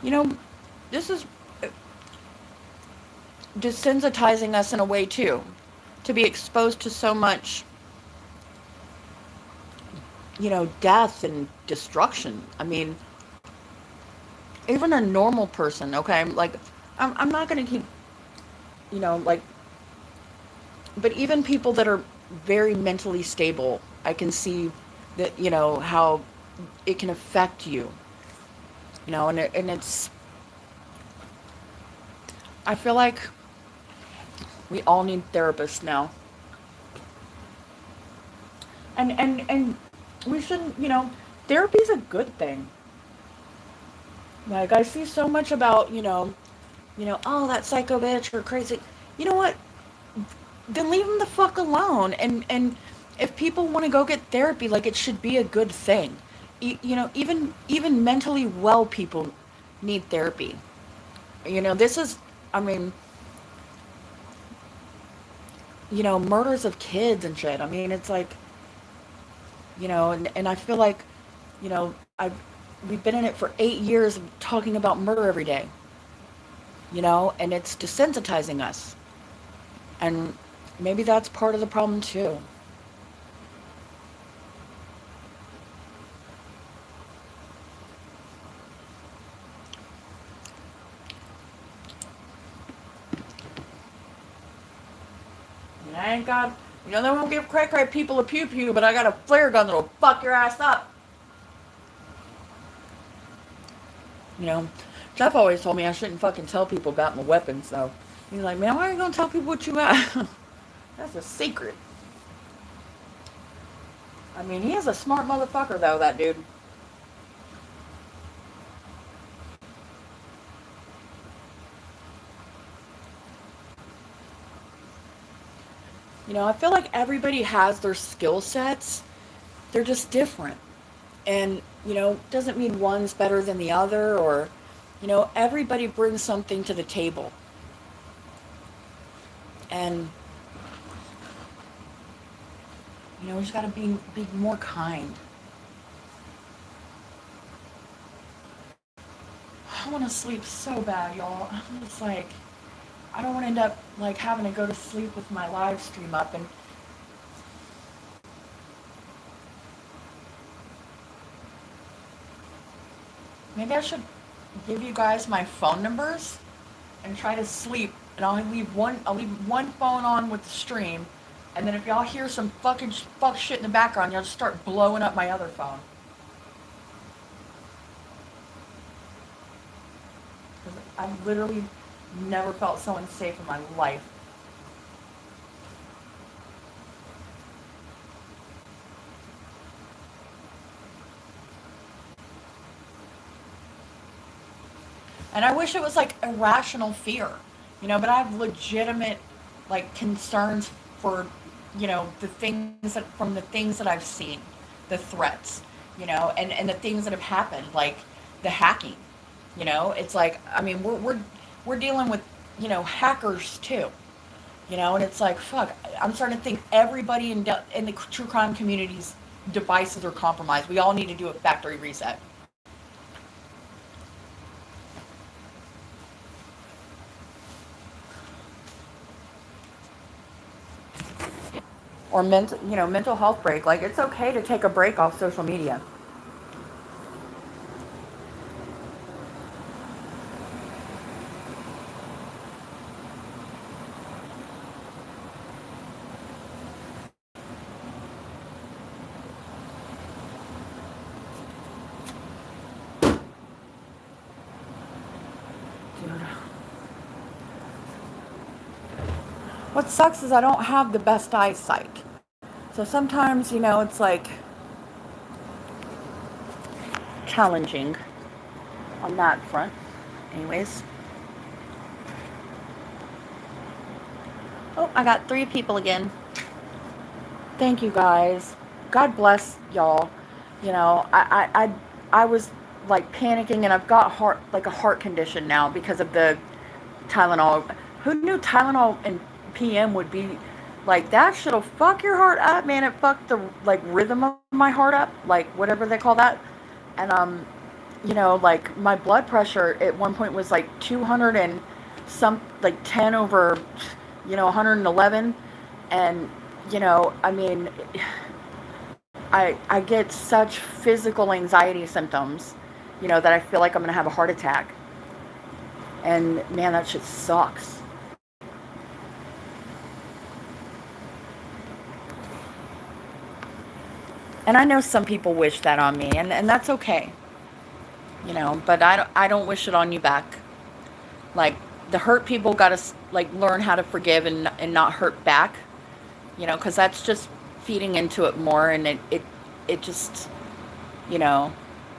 you know, this is desensitizing us in a way, too. To be exposed to so much, death and destruction. I mean, even a normal person, okay? Like, I'm not going to keep, like, but even people that are very mentally stable, I can see that, how it can affect you, and I feel like we all need therapists now. And we shouldn't, therapy's a good thing. Like I see so much about, oh, that psycho bitch or crazy. You know what? Then leave them the fuck alone. And if people want to go get therapy, like it should be a good thing. Even mentally well people need therapy. This is, I mean, murders of kids and shit. I mean, it's like, and I feel like, I've we've been in it for 8 years talking about murder every day, and it's desensitizing us. And maybe that's part of the problem too. And I ain't got, they won't give cray cray people a pew pew, but I got a flare gun that'll fuck your ass up. You know, Jeff always told me I shouldn't fucking tell people about my weapons, though. He's like, man, why are you gonna tell people what you got? That's a secret. I mean, he is a smart motherfucker, though, that dude. I feel like everybody has their skill sets. They're just different. And, doesn't mean one's better than the other or, everybody brings something to the table. And, we just gotta be more kind. I want to sleep so bad, y'all. I'm just like, I don't want to end up like having to go to sleep with my live stream up and maybe I should give you guys my phone numbers and try to sleep. And I'll leave one phone on with the stream, and then if y'all hear some fuck shit in the background, y'all just start blowing up my other phone. 'Cause I've literally never felt so unsafe in my life. And I wish it was like irrational fear, but I have legitimate like concerns for, the things that from the things that I've seen, the threats, and the things that have happened, like the hacking. It's like, I mean, we're dealing with, hackers too. And it's like, fuck, I'm starting to think everybody in the true crime community's devices are compromised. We all need to do a factory reset. Or mental health break. Like, it's okay to take a break off social media. Dude. What sucks is I don't have the best eyesight. So sometimes, it's like challenging on that front. Anyways. Oh, I got 3 people again. Thank you guys. God bless y'all. I was like panicking, and I've got a heart condition now because of the Tylenol. Who knew Tylenol and PM would be like that? Shit'll fuck your heart up, man. It fucked the like rhythm of my heart up, like whatever they call that. And like my blood pressure at one point was like 200 and some, like 10 over 111. And I mean, I get such physical anxiety symptoms, that I feel like I'm gonna have a heart attack. And man, that shit sucks. And I know some people wish that on me, and that's okay, but I don't wish it on you back. Like, the hurt people gotta like learn how to forgive and not hurt back, because that's just feeding into it more, and it just, you know,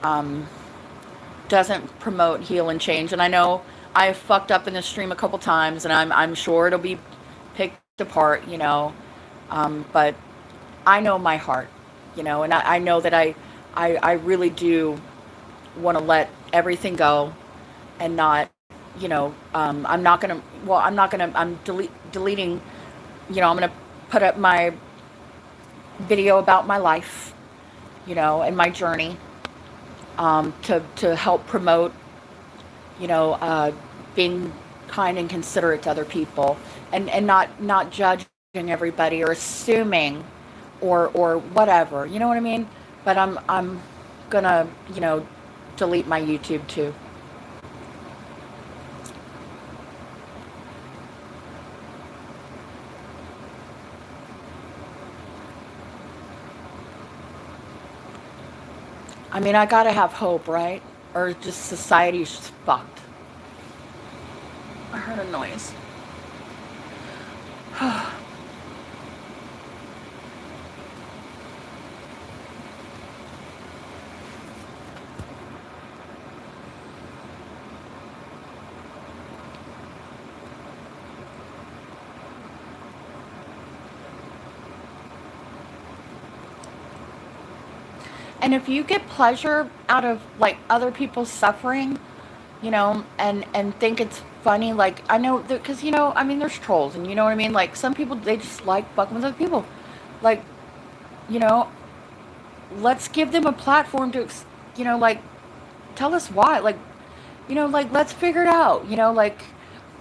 um, doesn't promote heal and change. And I know I've fucked up in the stream a couple times, and I'm sure it'll be picked apart, but I know my heart, and I know that I really do want to let everything go and not, I'm not gonna. Well, I'm not gonna. I'm deleting. I'm gonna put up my video about my life, and my journey, to help promote, being kind and considerate to other people, and not judging everybody or assuming, or whatever. You know what I mean? But I'm gonna, delete my YouTube too. I mean, I gotta have hope, right? Or just society's just fucked. I heard a noise. And if you get pleasure out of like other people's suffering, and think it's funny, like I know that, because I mean, there's trolls, and you know what I mean. Like, some people, they just like fucking with other people. Like, you know, let's give them a platform to, like, tell us why. Like, like, let's figure it out. Like,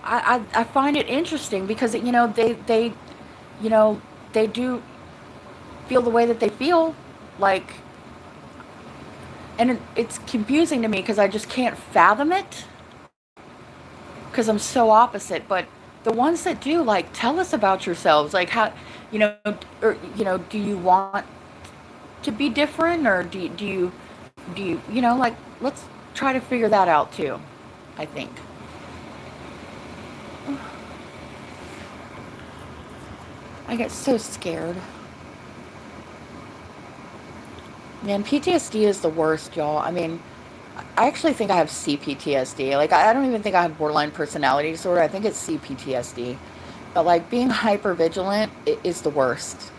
I find it interesting because they you know they do feel the way that they feel, like. And it's confusing to me because I just can't fathom it because I'm so opposite. But the ones that do, like, tell us about yourselves. Like, how, or, do you want to be different, or do you, like, let's try to figure that out too, I think. I get so scared. Man, PTSD is the worst, y'all. I mean, I actually think I have CPTSD. Like, I don't even think I have borderline personality disorder. I think it's CPTSD. But, like, being hyper vigilant is the worst.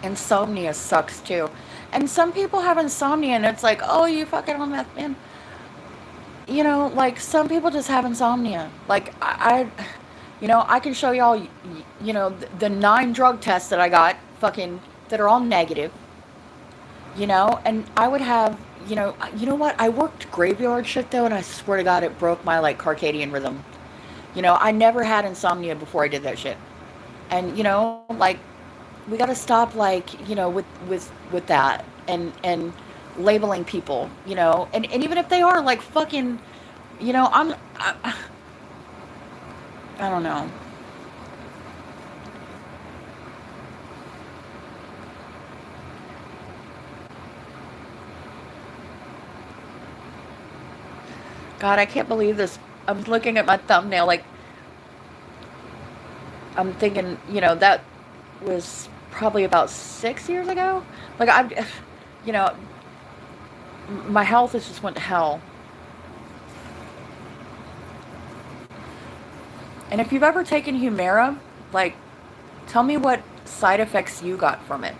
Insomnia sucks too. And some people have insomnia and it's like, oh, you fucking on meth, man. You know, like some people just have insomnia. Like you know, I can show y'all, you know, the 9 drug tests that I got, fucking, that are all negative, you know, and I would have, you know what? I worked graveyard shift though, and I swear to God, it broke my like circadian rhythm. You know, I never had insomnia before I did that shit. And, you know, like, we got to stop, like, you know, with that, and labeling people, you know, and even if they are like fucking, you know, I don't know. God, I can't believe this. I'm looking at my thumbnail, like, I'm thinking, you know, that was probably about 6 years ago. Like, you know, my health has just went to hell. And if you've ever taken Humira, like, tell me what side effects you got from it.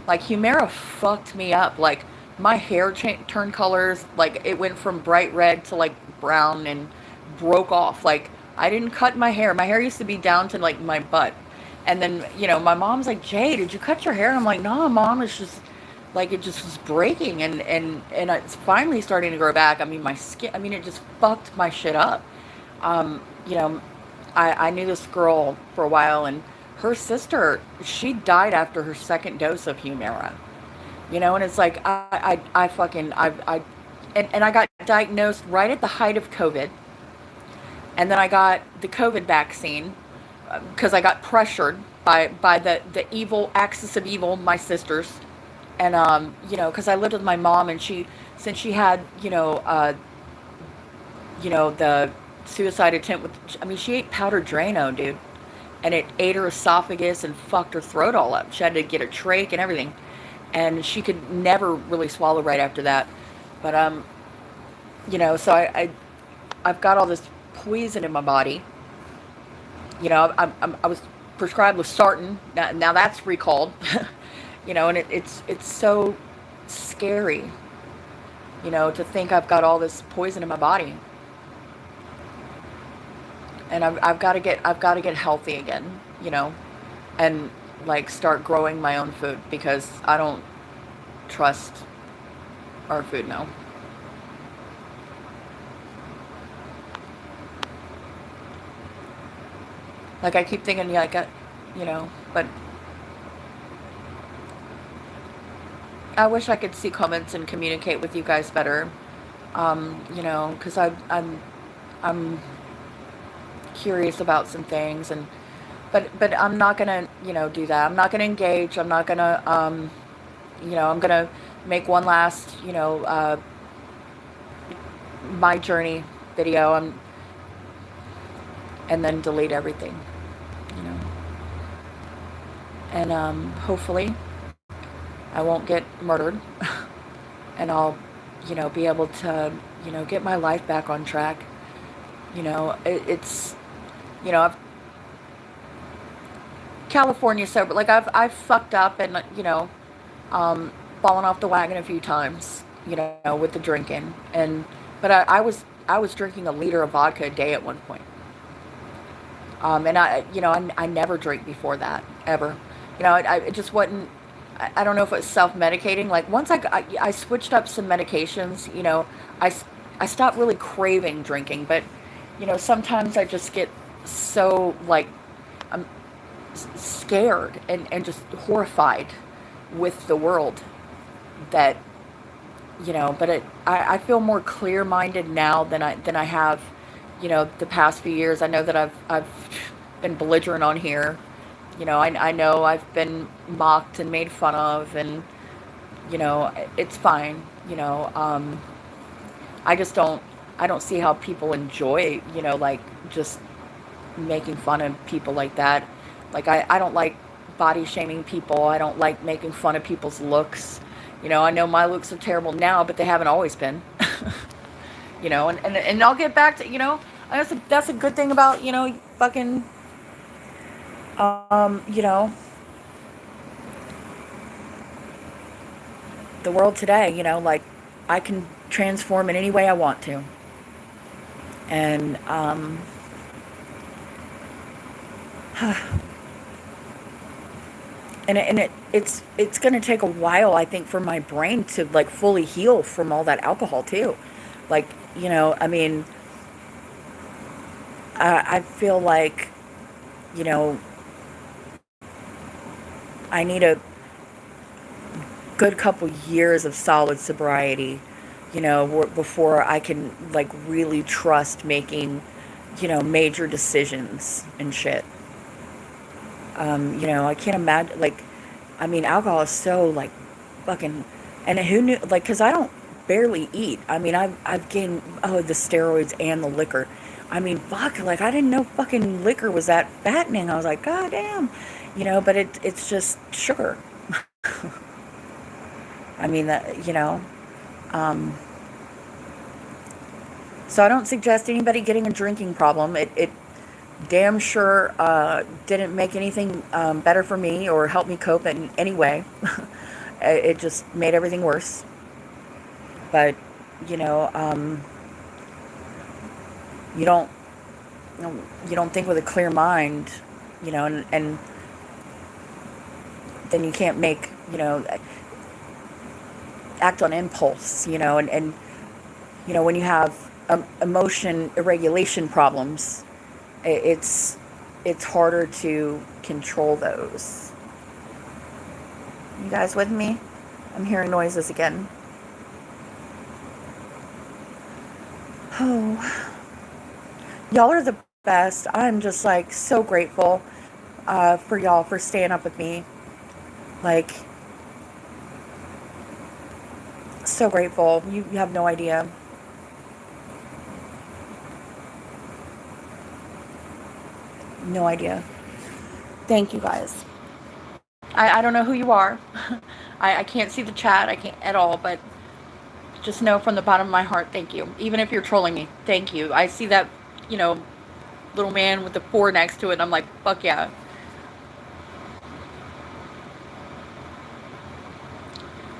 Like, Humira fucked me up. Like, my hair turned colors. Like, it went from bright red to like brown and broke off. Like, I didn't cut my hair. My hair used to be down to like my butt. And then, you know, my mom's like, Jay, did you cut your hair? And I'm like, no, mom, it's just like it just was breaking, and it's finally starting to grow back. I mean, my skin, I mean, it just fucked my shit up. You know, I knew this girl for a while, and her sister, she died after her second dose of Humira. You know, and it's like I fucking and I got diagnosed right at the height of COVID, and then I got the COVID vaccine because I got pressured by the evil axis of evil, my sisters, and you know, because I lived with my mom, and she, since she had, you know, the suicide attempt with, I mean, she ate powdered Drano, dude, and it ate her esophagus and fucked her throat all up. She had to get a trach and everything, and she could never really swallow right after that. But you know, so I've got all this poison in my body. You know, I was prescribed Losartan. Now that's recalled. You know, and it's so scary. You know, to think I've got all this poison in my body, and I've got to get healthy again. You know, and like start growing my own food because I don't trust our food now. Like I keep thinking, yeah, I got, you know, but I wish I could see comments and communicate with you guys better. You know, because I'm curious about some things, and but I'm not gonna, you know, do that. I'm not gonna engage. I'm not gonna you know, I'm gonna make one last, you know, my journey video, and then delete everything, you know, and hopefully I won't get murdered, and I'll, you know, be able to, you know, get my life back on track. You know, it's, you know, I've California sober. Like I've fucked up and, you know, fallen off the wagon a few times. You know, with the drinking, and but I was drinking a liter of vodka a day at one point. And you know, I never drank before that ever. You know, it just wasn't. I don't know if it was self-medicating. Like once I switched up some medications, you know, I stopped really craving drinking. But, you know, sometimes I just get so like I'm scared and just horrified with the world that, you know, but I feel more clear-minded now than I have, you know, the past few years. I know that I've been belligerent on here, I know I've been mocked and made fun of, and it's fine. I just I don't see how people enjoy, like just making fun of people like that. Like I don't like body shaming people. I don't like making fun of people's looks. I know my looks are terrible now, but they haven't always been. And I'll get back to, that's a good thing about, fucking, um, you know, the world today, like I can transform in any way I want to. And, it's going to take a while, I think, for my brain to like fully heal from all that alcohol too. Like, I mean, I feel like, you know, I need a good couple years of solid sobriety, before I can like really trust making, major decisions and shit. I can't imagine, like, I mean, alcohol is so like fucking, and who knew, like, cause I don't barely eat. I mean, I've gained, oh, the steroids and the liquor. I mean, fuck, like I didn't know fucking liquor was that fattening. I was like, God damn, but it's just sugar. I mean, um, so I don't suggest anybody getting a drinking problem. It damn sure didn't make anything better for me or help me cope in any way. It just made everything worse. But, you know, um, you don't you don't think with a clear mind, and then you can't make, act on impulse, and when you have emotion regulation problems, it's harder to control those. You guys with me? I'm hearing noises again. Oh, y'all are the best. I'm just like so grateful for y'all for staying up with me. Like, so grateful. You have no idea. No idea. Thank you guys. I don't know who you are. I can't see the chat. I can't at all, but just know from the bottom of my heart, thank you. Even if you're trolling me, thank you. I see that, you know, little man with the 4 next to it, and I'm like, fuck yeah.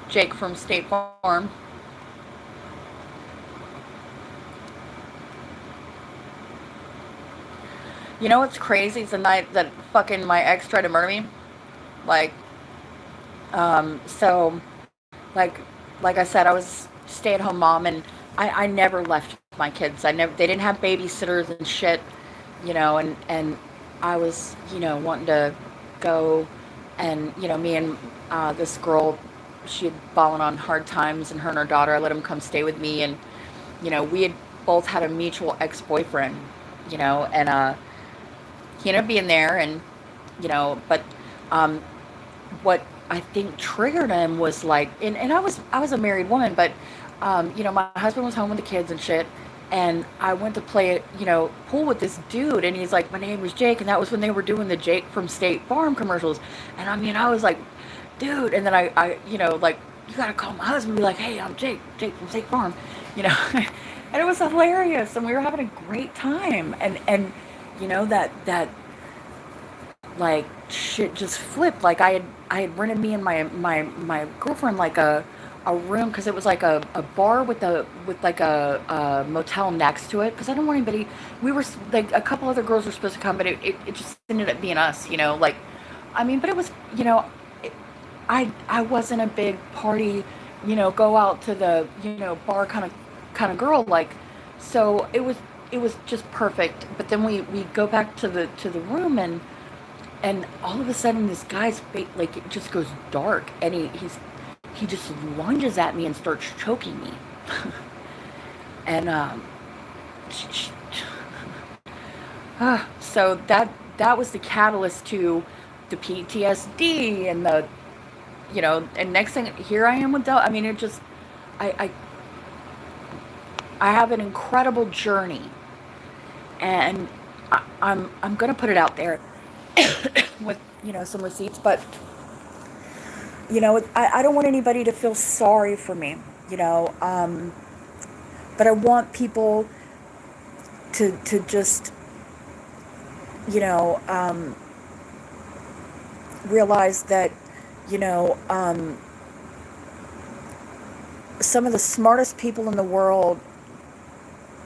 Jake from State Farm. You know what's crazy? It's the night that fucking my ex tried to murder me. Like, so, like, like I said, I was stay-at-home mom, and I never left my kids. They didn't have babysitters and shit, and I was, wanting to go, and, me and this girl, she had fallen on hard times, and her and her daughter, I let them come stay with me, and, we had both had a mutual ex-boyfriend, and, he ended up being there, and, but, what I think triggered him was like, and I was a married woman, but my husband was home with the kids and shit, and I went to play pool with this dude, and he's like, my name was Jake, and that was when they were doing the Jake from State Farm commercials, and I mean, I was like, dude, and then I like, you gotta call my husband and be like, hey, I'm Jake from State Farm, and it was hilarious, and we were having a great time, and that like shit just flipped. Like I had rented me and my girlfriend like a room, because it was like a bar with like a motel next to it, because I didn't want anybody. We were like, a couple other girls were supposed to come, but it just ended up being us, like, I mean, but it was, it, I wasn't a big party, go out to the bar kind of girl, like, so it was just perfect. But then we go back to the room, and all of a sudden this guy's face, like, it just goes dark, and he just lunges at me and starts choking me. And so that was the catalyst to the PTSD and the, and next thing, here I am with Del. I mean, it just, I, I, I have an incredible journey, and I'm gonna put it out there with some receipts, but I don't want anybody to feel sorry for me, you know, but I want people to just you know um, realize that you know um, some of the smartest people in the world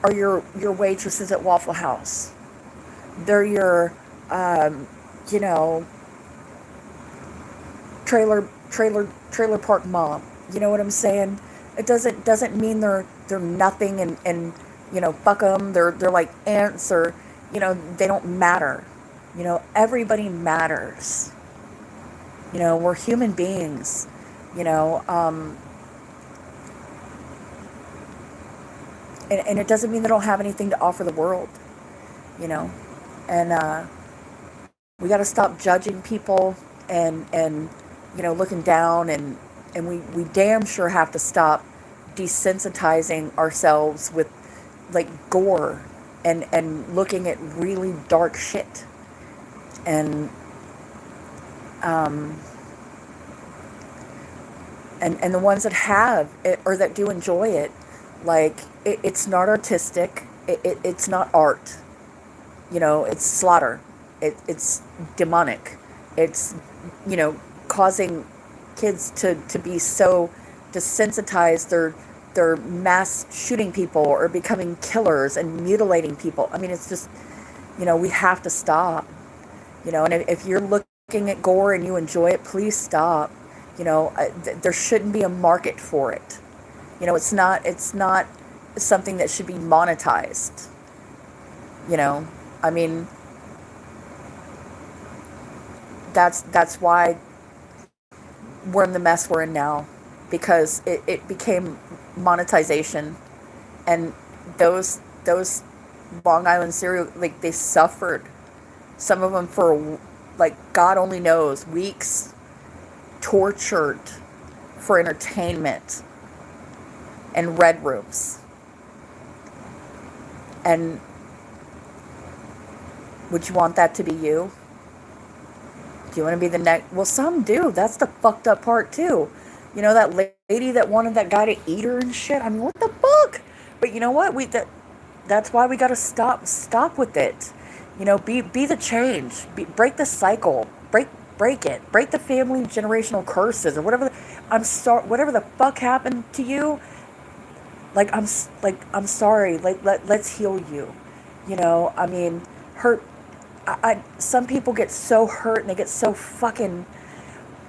are your waitresses at Waffle House. They're your um, you know trailer park mom. You know what I'm saying? It doesn't mean they're nothing, and fuck them. They're like ants, or they don't matter. Everybody matters. We're human beings. You know, and it doesn't mean they don't have anything to offer the world. You know, and we got to stop judging people and looking down, and we damn sure have to stop desensitizing ourselves with like gore and looking at really dark shit, and um and the ones that have it or that do enjoy it, like it's not artistic, it's not art. It's slaughter. It's demonic. It's causing kids to be so desensitized. They're mass shooting people or becoming killers and mutilating people. I mean, it's just we have to stop. And if you're looking at gore and you enjoy it, please stop. There shouldn't be a market for it. It's not something that should be monetized. I mean, that's why we're in the mess we're in now, because it became monetization, and those Long Island serial, like, they suffered, some of them for, like, God only knows, weeks, tortured for entertainment and red rooms. And would you want that to be you? Do you want to be the next? Well, some do. That's the fucked up part too. That lady that wanted that guy to eat her and shit. I mean, what the fuck? But you know what? That's why we got to stop with it. Be the change. Break the cycle. Break it. Break the family generational curses or whatever. I'm sorry. Whatever the fuck happened to you. I'm sorry. Let's heal you. I mean, hurt. Some people get so hurt and they get so fucking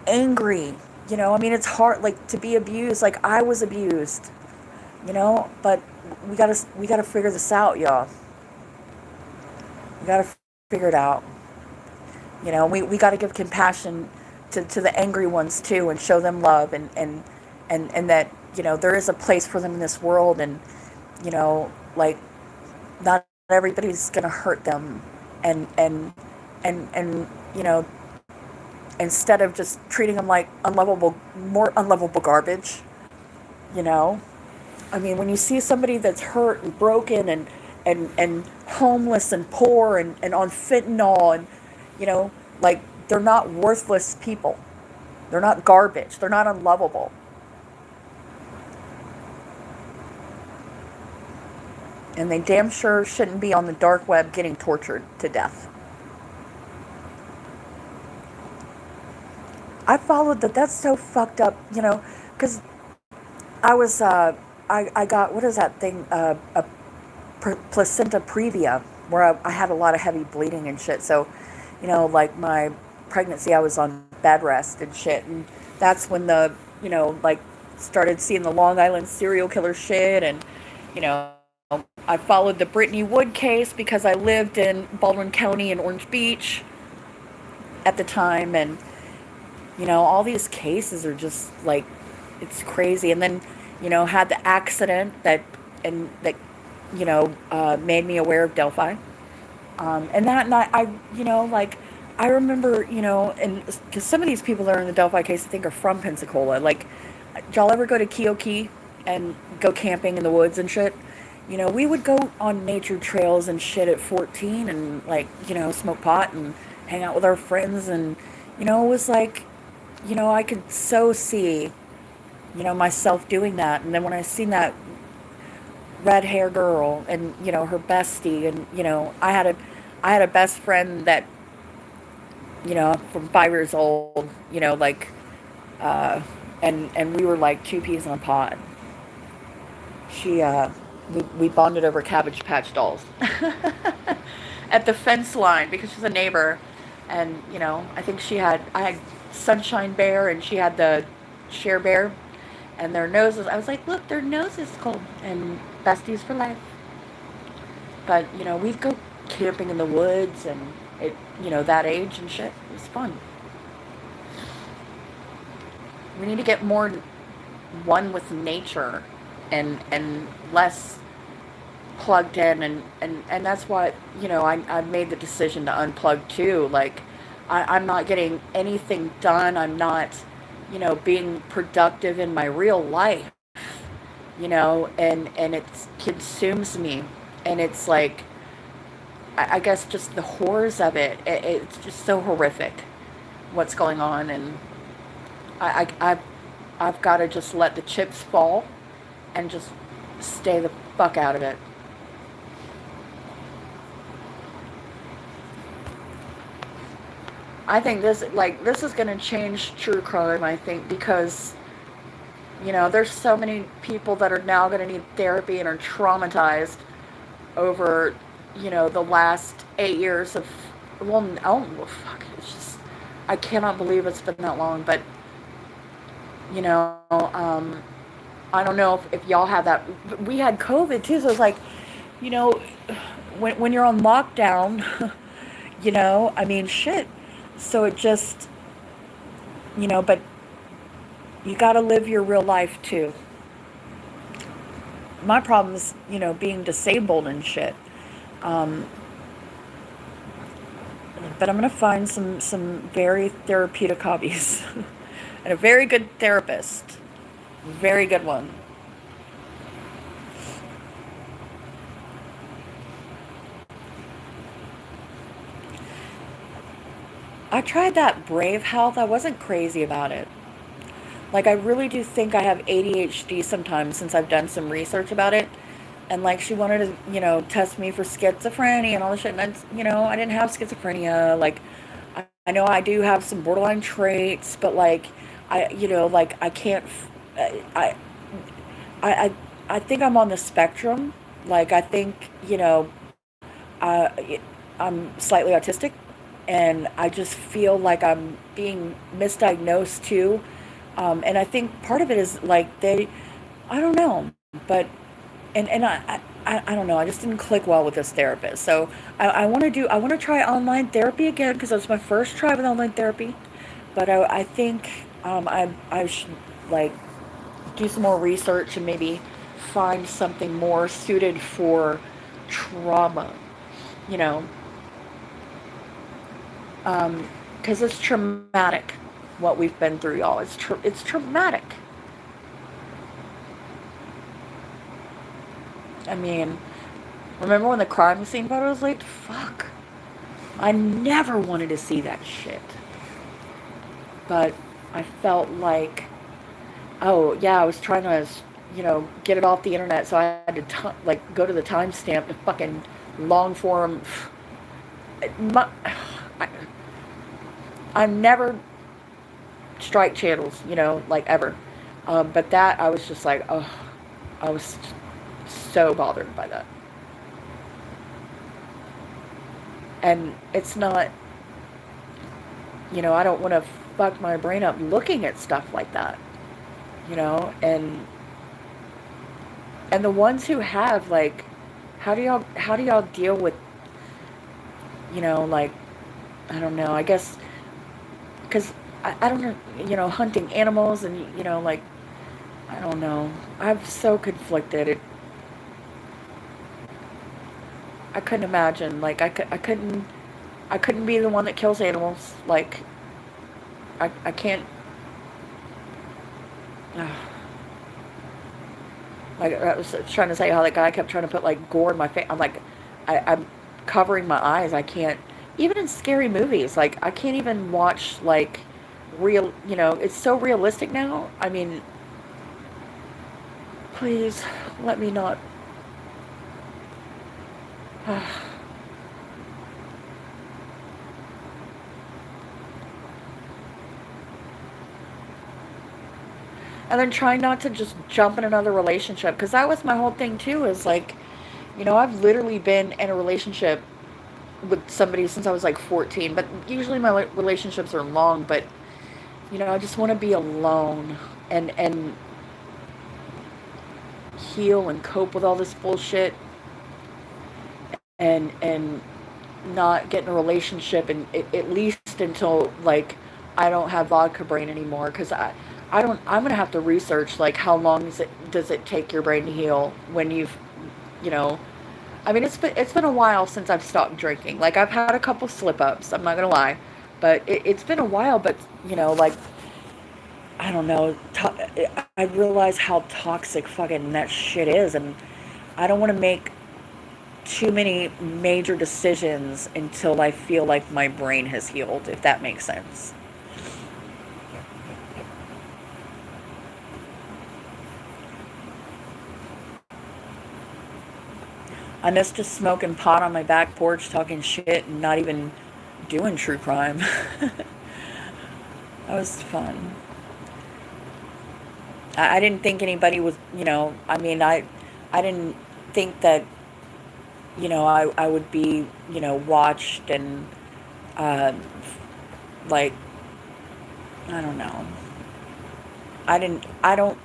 angry. I mean, it's hard, like, to be abused. Like, I was abused. But we gotta figure this out, y'all. We gotta figure it out. We gotta give compassion to the angry ones too, and show them love, and that there is a place for them in this world, and like, not everybody's gonna hurt them, and instead of just treating them like more unlovable garbage. I mean, when you see somebody that's hurt and broken and homeless and poor and on fentanyl, and like, they're not worthless people. They're not garbage. They're not unlovable. And they damn sure shouldn't be on the dark web getting tortured to death. I followed that. That's so fucked up, because I was, I got, what is that thing, a placenta previa, where I had a lot of heavy bleeding and shit. So, like, my pregnancy, I was on bed rest and shit. And that's when like, started seeing the Long Island serial killer shit. And, I followed the Brittany Wood case because I lived in Baldwin County in Orange Beach at the time. And, all these cases are just, like, it's crazy. And then, had the accident that made me aware of Delphi. And that night, like, I remember, and because some of these people that are in the Delphi case, I think, are from Pensacola. Like, did y'all ever go to Keokee and go camping in the woods and shit? We would go on nature trails and shit at 14 and, like, smoke pot and hang out with our friends. And, it was like, I could so see, myself doing that. And then when I seen that red hair girl and, her bestie, and, I had a best friend that, from 5 years old, like, uh, and we were like two peas in a pod. She, we bonded over Cabbage Patch dolls at the fence line because she's a neighbor, and I think I had Sunshine Bear and she had the Share Bear, and their noses. I was like, look, their nose is cold, and besties for life. But we'd go camping in the woods and that age and shit. It was fun. We need to get more one with nature and less plugged in, and that's what I made the decision to unplug too. Like, I'm not getting anything done. I'm not being productive in my real life, and it consumes me, and it's like, I guess just the horrors of it's just so horrific what's going on. And I've got to just let the chips fall and just stay the fuck out of it. I think this is going to change true crime, I think, because there's so many people that are now going to need therapy and are traumatized over the last 8 years of, well, oh, well, fuck, it's just, I cannot believe it's been that long. But you know um I don't know if y'all have that. We had COVID too, so it's like, you know when you're on lockdown, I mean, shit. So it just, but you got to live your real life too. My problem is, being disabled and shit. um but I'm gonna find some very therapeutic hobbies and a very good therapist, very good one. I tried that Brave Health. I wasn't crazy about it. Like, I really do think I have ADHD sometimes, since I've done some research about it. And, like, she wanted to, test me for schizophrenia and all this shit. And, I didn't have schizophrenia. Like, I know I do have some borderline traits, but, like, like, I can't, I, I, I, I think I'm on the spectrum. Like, I think, uh, I'm slightly autistic, and I just feel like I'm being misdiagnosed too. And I think part of it is like I don't know, but and I don't know. I just didn't click well with this therapist. So I want to try online therapy again because that was my first try with online therapy. But I think I should, like, do some more research and maybe find something more suited for trauma. You know, because it's traumatic what we've been through, y'all. It's traumatic. I mean, remember when the crime scene photos leaked? Fuck. I never wanted to see that shit. But I felt like, oh yeah, I was trying to, get it off the internet, so I had to like go to the timestamp to fucking long form. My, I, I'm never strike channels, like, ever. But that, I was just like, oh, I was so bothered by that. And it's not, I don't want to fuck my brain up looking at stuff like that, and the ones who have, like, how do y'all deal with, like, I don't know, I guess, because I don't know, hunting animals and, like, I don't know. I'm so conflicted. I couldn't imagine. Like, I couldn't. I couldn't be the one that kills animals. Like, I can't. Uh, like I was trying to say how that guy kept trying to put like gore in my face. I'm like, I'm covering my eyes. I can't. Even in scary movies, like I can't even watch like real. You know, it's so realistic now. I mean, please let me not. And then trying not to just jump in another relationship, because that was my whole thing too, is like, I've literally been in a relationship with somebody since I was like 14, but usually my relationships are long, but I just want to be alone and heal and cope with all this bullshit, and not get in a relationship, and at least until like I don't have vodka brain anymore, because I don't. I'm gonna have to research like how long does it take your brain to heal when you know I mean, it's been a while since I've stopped drinking. Like I've had a couple slip ups. I'm not gonna lie, but it's been a while. But like I don't know. I realize how toxic fucking that shit is, and I don't want to make too many major decisions until I feel like my brain has healed. If that makes sense. I miss just smoking pot on my back porch, talking shit, and not even doing true crime. That was fun. I didn't think anybody was, I mean, I didn't think that, I would be, watched and, uh, like, I don't know. I didn't, I don't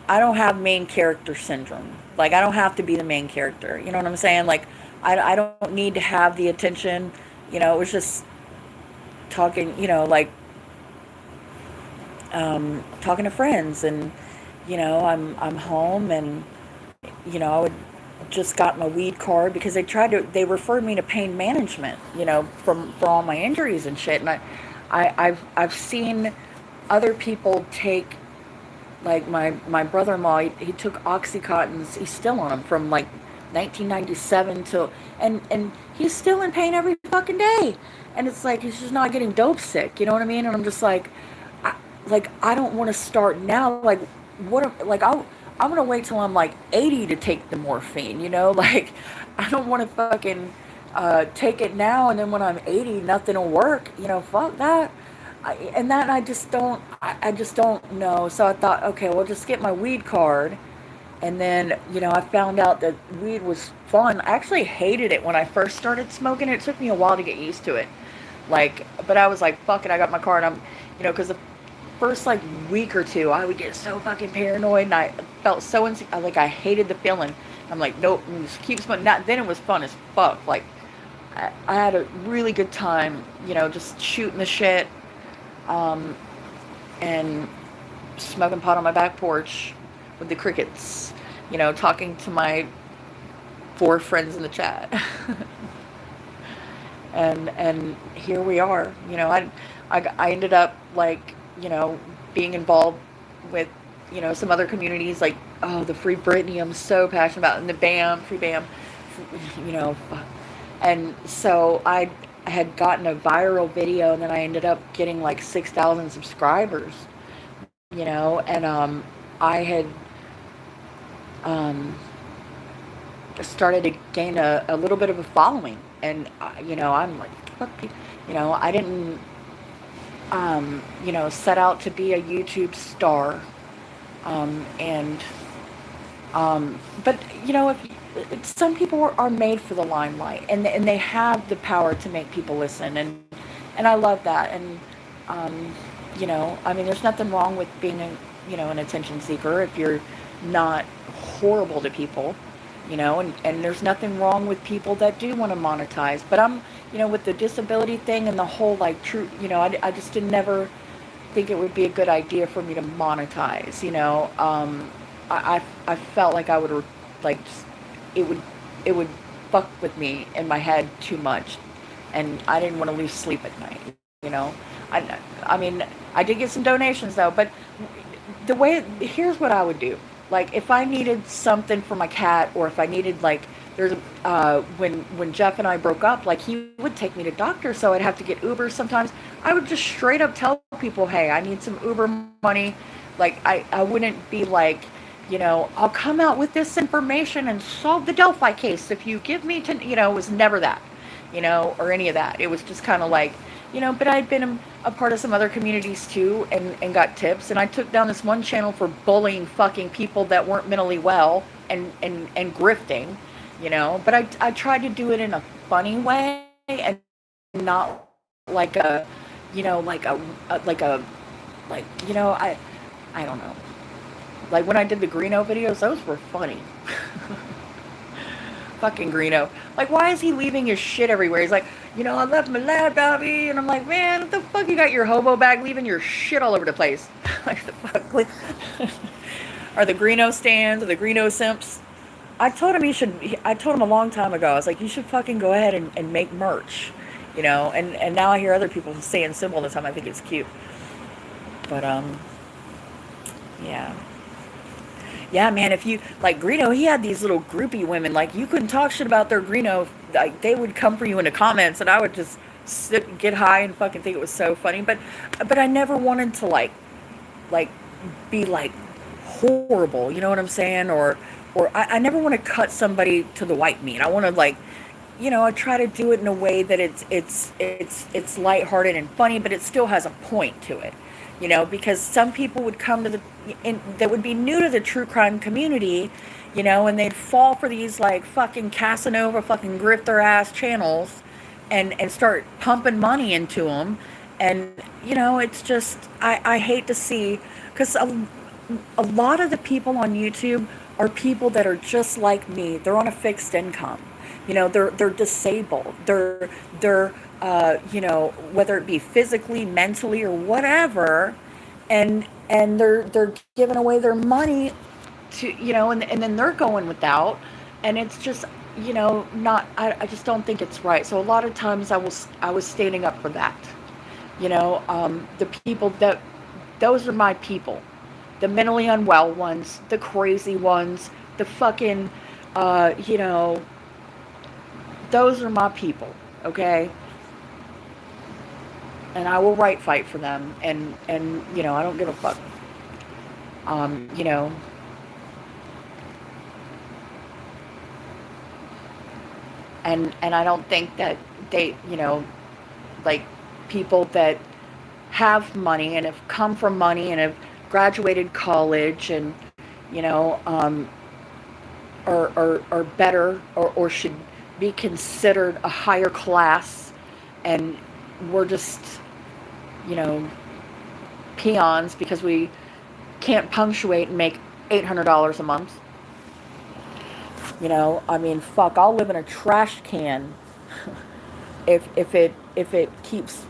have main character syndrome. Like, I don't have to be the main character. You know what I'm saying? Like, I don't need to have the attention. It was just talking, like, talking to friends, and, I'm home, and, I would just got my weed card because they referred me to pain management, for all my injuries and shit. And I've seen other people take, like my brother-in-law, he took Oxycontins, he's still on them from like 1997 till, and he's still in pain every fucking day. And it's like he's just not getting dope sick, you know what I mean? And I'm just like, I don't want to start now. Like, like I'm gonna wait till I'm like 80 to take the morphine. Like I don't want to fucking take it now, and then when I'm 80, nothing will work. Fuck that. I just don't. I just don't know. So I thought, okay, well, just get my weed card. And then, I found out that weed was fun. I actually hated it when I first started smoking. It took me a while to get used to it. Like, but I was like, fuck it, I got my card. Because the first like week or two, I would get so fucking paranoid, and I felt so like I hated the feeling. I'm like, nope, just keep smoking. Then it was fun as fuck. Like, I had a really good time, just shooting the shit, um, and smoking pot on my back porch with the crickets, talking to my 4 friends in the chat. And here we are. I ended up like, being involved with, some other communities, like, oh, the Free Britney, I'm so passionate about, and the BAM, Free BAM, you know. And so I had gotten a viral video, and then I ended up getting like 6,000 subscribers, and I had um, started to gain a little bit of a following, and I'm like, fuck people, I didn't set out to be a YouTube star, and but if some people are made for the limelight, and they have the power to make people listen, and I love that. And I mean, there's nothing wrong with being an attention seeker if you're not horrible to people, and there's nothing wrong with people that do want to monetize. But I'm, with the disability thing and the whole like true, I just didn't never think it would be a good idea for me to monetize. I felt like I would like just, it would fuck with me in my head too much, and I didn't want to lose sleep at night. I mean, I did get some donations though, but here's what I would do. Like if I needed something for my cat, or if I needed like there's when Jeff and I broke up, like he would take me to doctors, so I'd have to get Uber sometimes. I would just straight up tell people, hey, I need some Uber money. Like I wouldn't be like, I'll come out with this information and solve the Delphi case if you give me to, it was never that, or any of that. It was just kind of like, but I'd been a part of some other communities too, and got tips. And I took down this one channel for bullying fucking people that weren't mentally well, and grifting, But I tried to do it in a funny way, and not like a, I don't know. Like when I did the Greeno videos, those were funny. Fucking Greeno. Like, why is he leaving his shit everywhere? He's like, I left my laptop, and I'm like, man, what the fuck you got your hobo bag leaving your shit all over the place? Like the fuck? Like, are the Greeno stands or the Greeno simps? I told him a long time ago, I was like, you should fucking go ahead and make merch, and now I hear other people saying simple all the time. I think it's cute. But, yeah. Yeah, man, if you, like Greeno, he had these little groupie women, like you couldn't talk shit about their Greeno, like they would come for you in the comments, and I would just sit, get high and fucking think it was so funny, but I never wanted to like, be like horrible, you know what I'm saying, or I never want to cut somebody to the white meat. I want to like, I try to do it in a way that it's lighthearted and funny, but it still has a point to it. Because some people would come to that would be new to the true crime community, and they'd fall for these like fucking Casanova fucking grifter ass channels, and start pumping money into them, and it's just I hate to see, because a lot of the people on YouTube are people that are just like me. They're on a fixed income, they're disabled, they're whether it be physically, mentally, or whatever, and they're giving away their money to, and then they're going without, and it's just, not, I just don't think it's right. So a lot of times I was standing up for that, the people those are my people, the mentally unwell ones, the crazy ones, the fucking, those are my people, okay? And I will fight for them, and I don't give a fuck. You know, and I don't think that they, like people that have money and have come from money and have graduated college and are better, or should be considered a higher class, and we're just peons because we can't punctuate and make $800 a month. I mean, fuck, I'll live in a trash can if it keeps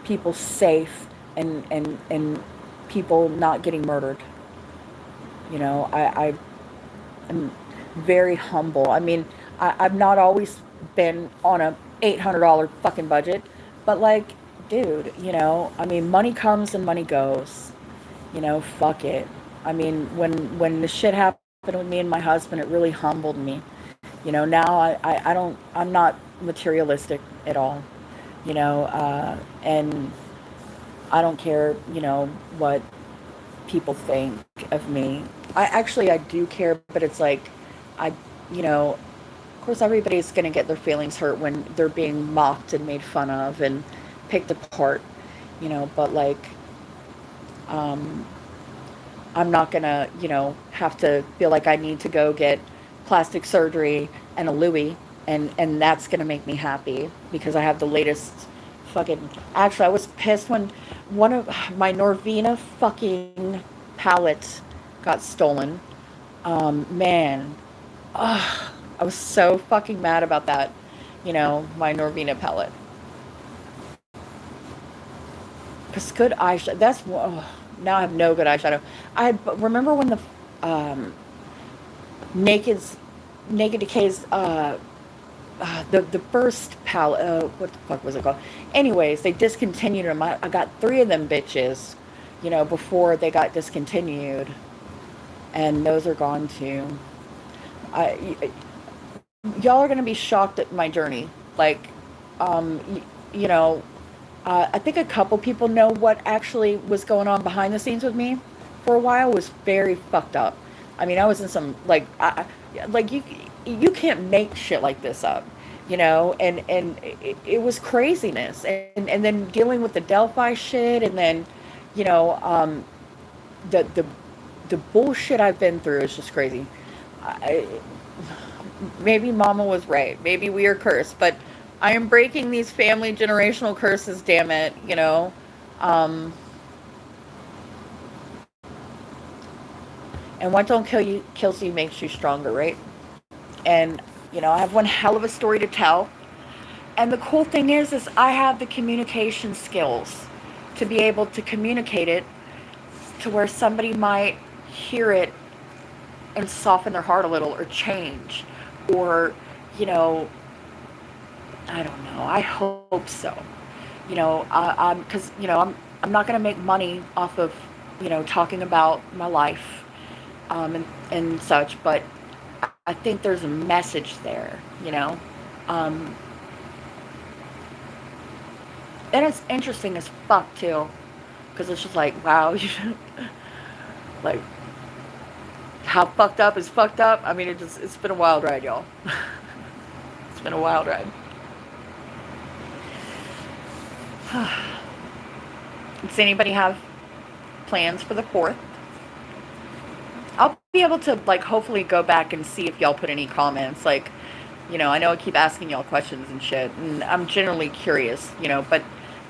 people safe, and people not getting murdered. I am very humble. I mean, I've not always been on a $800 fucking budget, but like, dude, I mean, money comes and money goes. Fuck it. I mean, when the shit happened with me and my husband, it really humbled me. Now I'm not materialistic at all. And I don't care, what people think of me. I do care, but it's like, of course everybody's going to get their feelings hurt when they're being mocked and made fun of and picked apart, but like, I'm not going to, have to feel like I need to go get plastic surgery and a Louis, and that's going to make me happy because I have the latest fucking... Actually, I was pissed when one of my Norvina fucking pallets got stolen. Man. Ugh, I was so fucking mad about that, my Norvina palette. Because good eyeshadow, that's... now I have no good eyeshadow. Remember when the Naked Decay's the first pallet. What the fuck was it called? Anyways, they discontinued them. I got three of them bitches, before they got discontinued, and those are gone too. I, y'all are gonna be shocked at my journey. Like, um, y- you know, I think a couple people know what actually was going on behind the scenes with me. For a while, was very fucked up. I mean, I was in some like you can't make shit like this up, and it was craziness, and then dealing with the Delphi shit, and then, you know, um, the the the bullshit I've been through is just crazy. I, maybe Mama was right. Maybe we are cursed, but I am breaking these family generational curses. Damn it, Um, and what don't kills you makes you stronger, right? And I have one hell of a story to tell. And the cool thing is I have the communication skills to be able to communicate it to where somebody might hear it and soften their heart a little or change, or you know I don't know. I hope so. I'm because I'm not going to make money off of talking about my life, and such, but I think there's a message there. Um, and it's interesting as fuck too, because it's just like, wow, like, how fucked up is fucked up. I mean, it's been a wild ride, y'all. It's been a wild ride. Does anybody have plans for the 4th? I'll be able to, like, hopefully go back and see if y'all put any comments. Like, I know I keep asking y'all questions and shit, and I'm generally curious, but,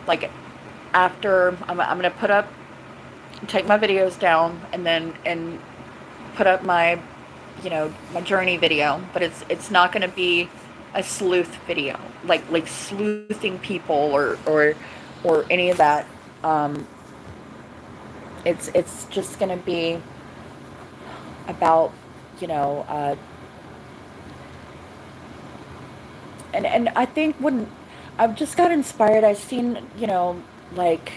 like, after I'm gonna take my videos down, and then put up my journey video, but it's not gonna be a sleuth video, like sleuthing people, or any of that. Um, it's just gonna be about, you know, uh, and I think when I've just got inspired, I've seen, like,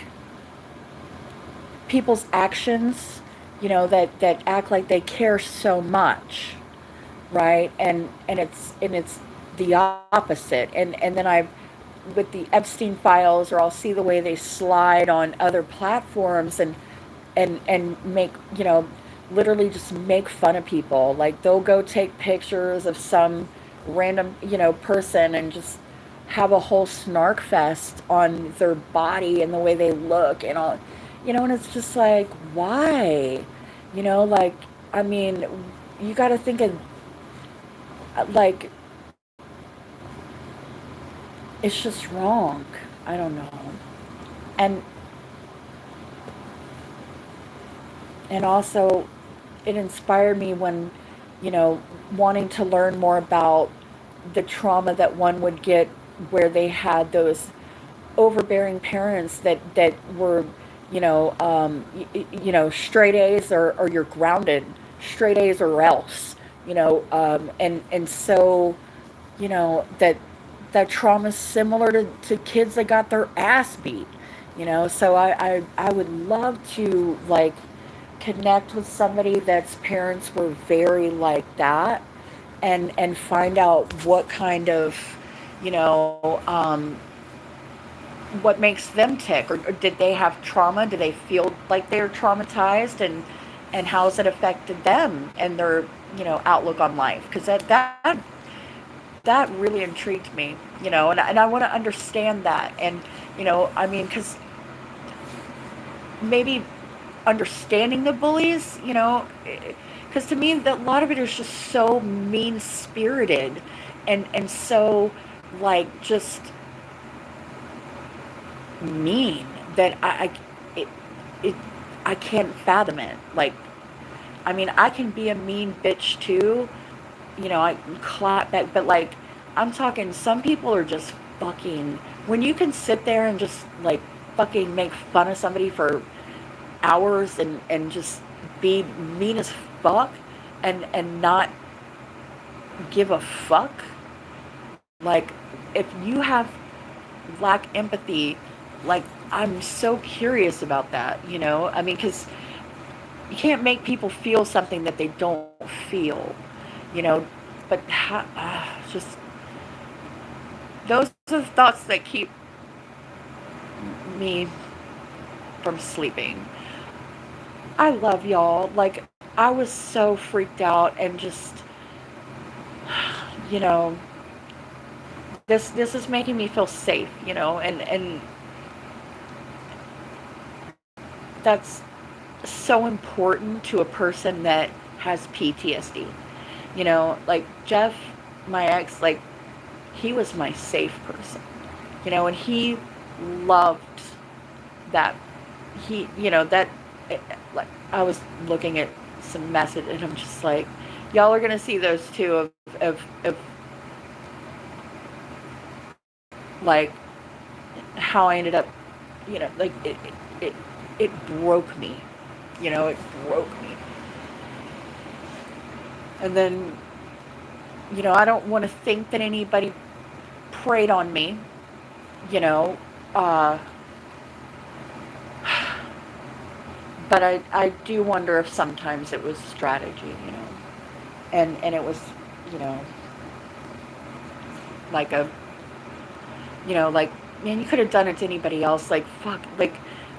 people's actions, that act like they care so much, right? And it's the opposite. And then I, with the Epstein files, or I'll see the way they slide on other platforms, and make, literally just make fun of people. Like, they'll go take pictures of some random, person, and just have a whole snark fest on their body and the way they look and all, and it's just like, why? Like, I mean, you got to think of, like, it's just wrong. I don't know. And also, it inspired me when, wanting to learn more about the trauma that one would get, where they had those overbearing parents that were, straight A's, or you're grounded, straight A's or else, and so, that trauma is similar to kids that got their ass beat, so I would love to, like, connect with somebody that's parents were very like that, and find out what kind of, you know um, what makes them tick, or did they have trauma, do they feel like they're traumatized, and how has it affected them and their, outlook on life, because that really intrigued me, and I want to understand that. And, I mean, because maybe understanding the bullies, because to me, a lot of it is just so mean spirited, and so, like, just mean, that it, it I can't fathom it. Like, I mean, I can be a mean bitch too, I can clap back, but, like, I'm talking, some people are just fucking, when you can sit there and just, like, fucking make fun of somebody for hours, and just be mean as fuck, and not give a fuck. Like, if you have lack empathy, like, I'm so curious about that, you know? I mean, because you can't make people feel something that they don't feel, you know? But just those are the thoughts that keep me from sleeping. I love y'all. Like, I was so freaked out and just, you know, this is making me feel safe, you know, and that's so important to a person that has PTSD. You know, like Jeff, my ex, like he was my safe person. You know, and he loved that. He, you know, that like I was looking at some message and I'm just like, y'all are gonna see those two of like how I ended up, you know, like it it broke me. You know, it broke me. And then, you know, I don't want to think that anybody preyed on me, you know, uh, but I do wonder if sometimes it was strategy, you know, and it was, you know, like a, you know, like, man, you could have done it to anybody else. Like, fuck, like,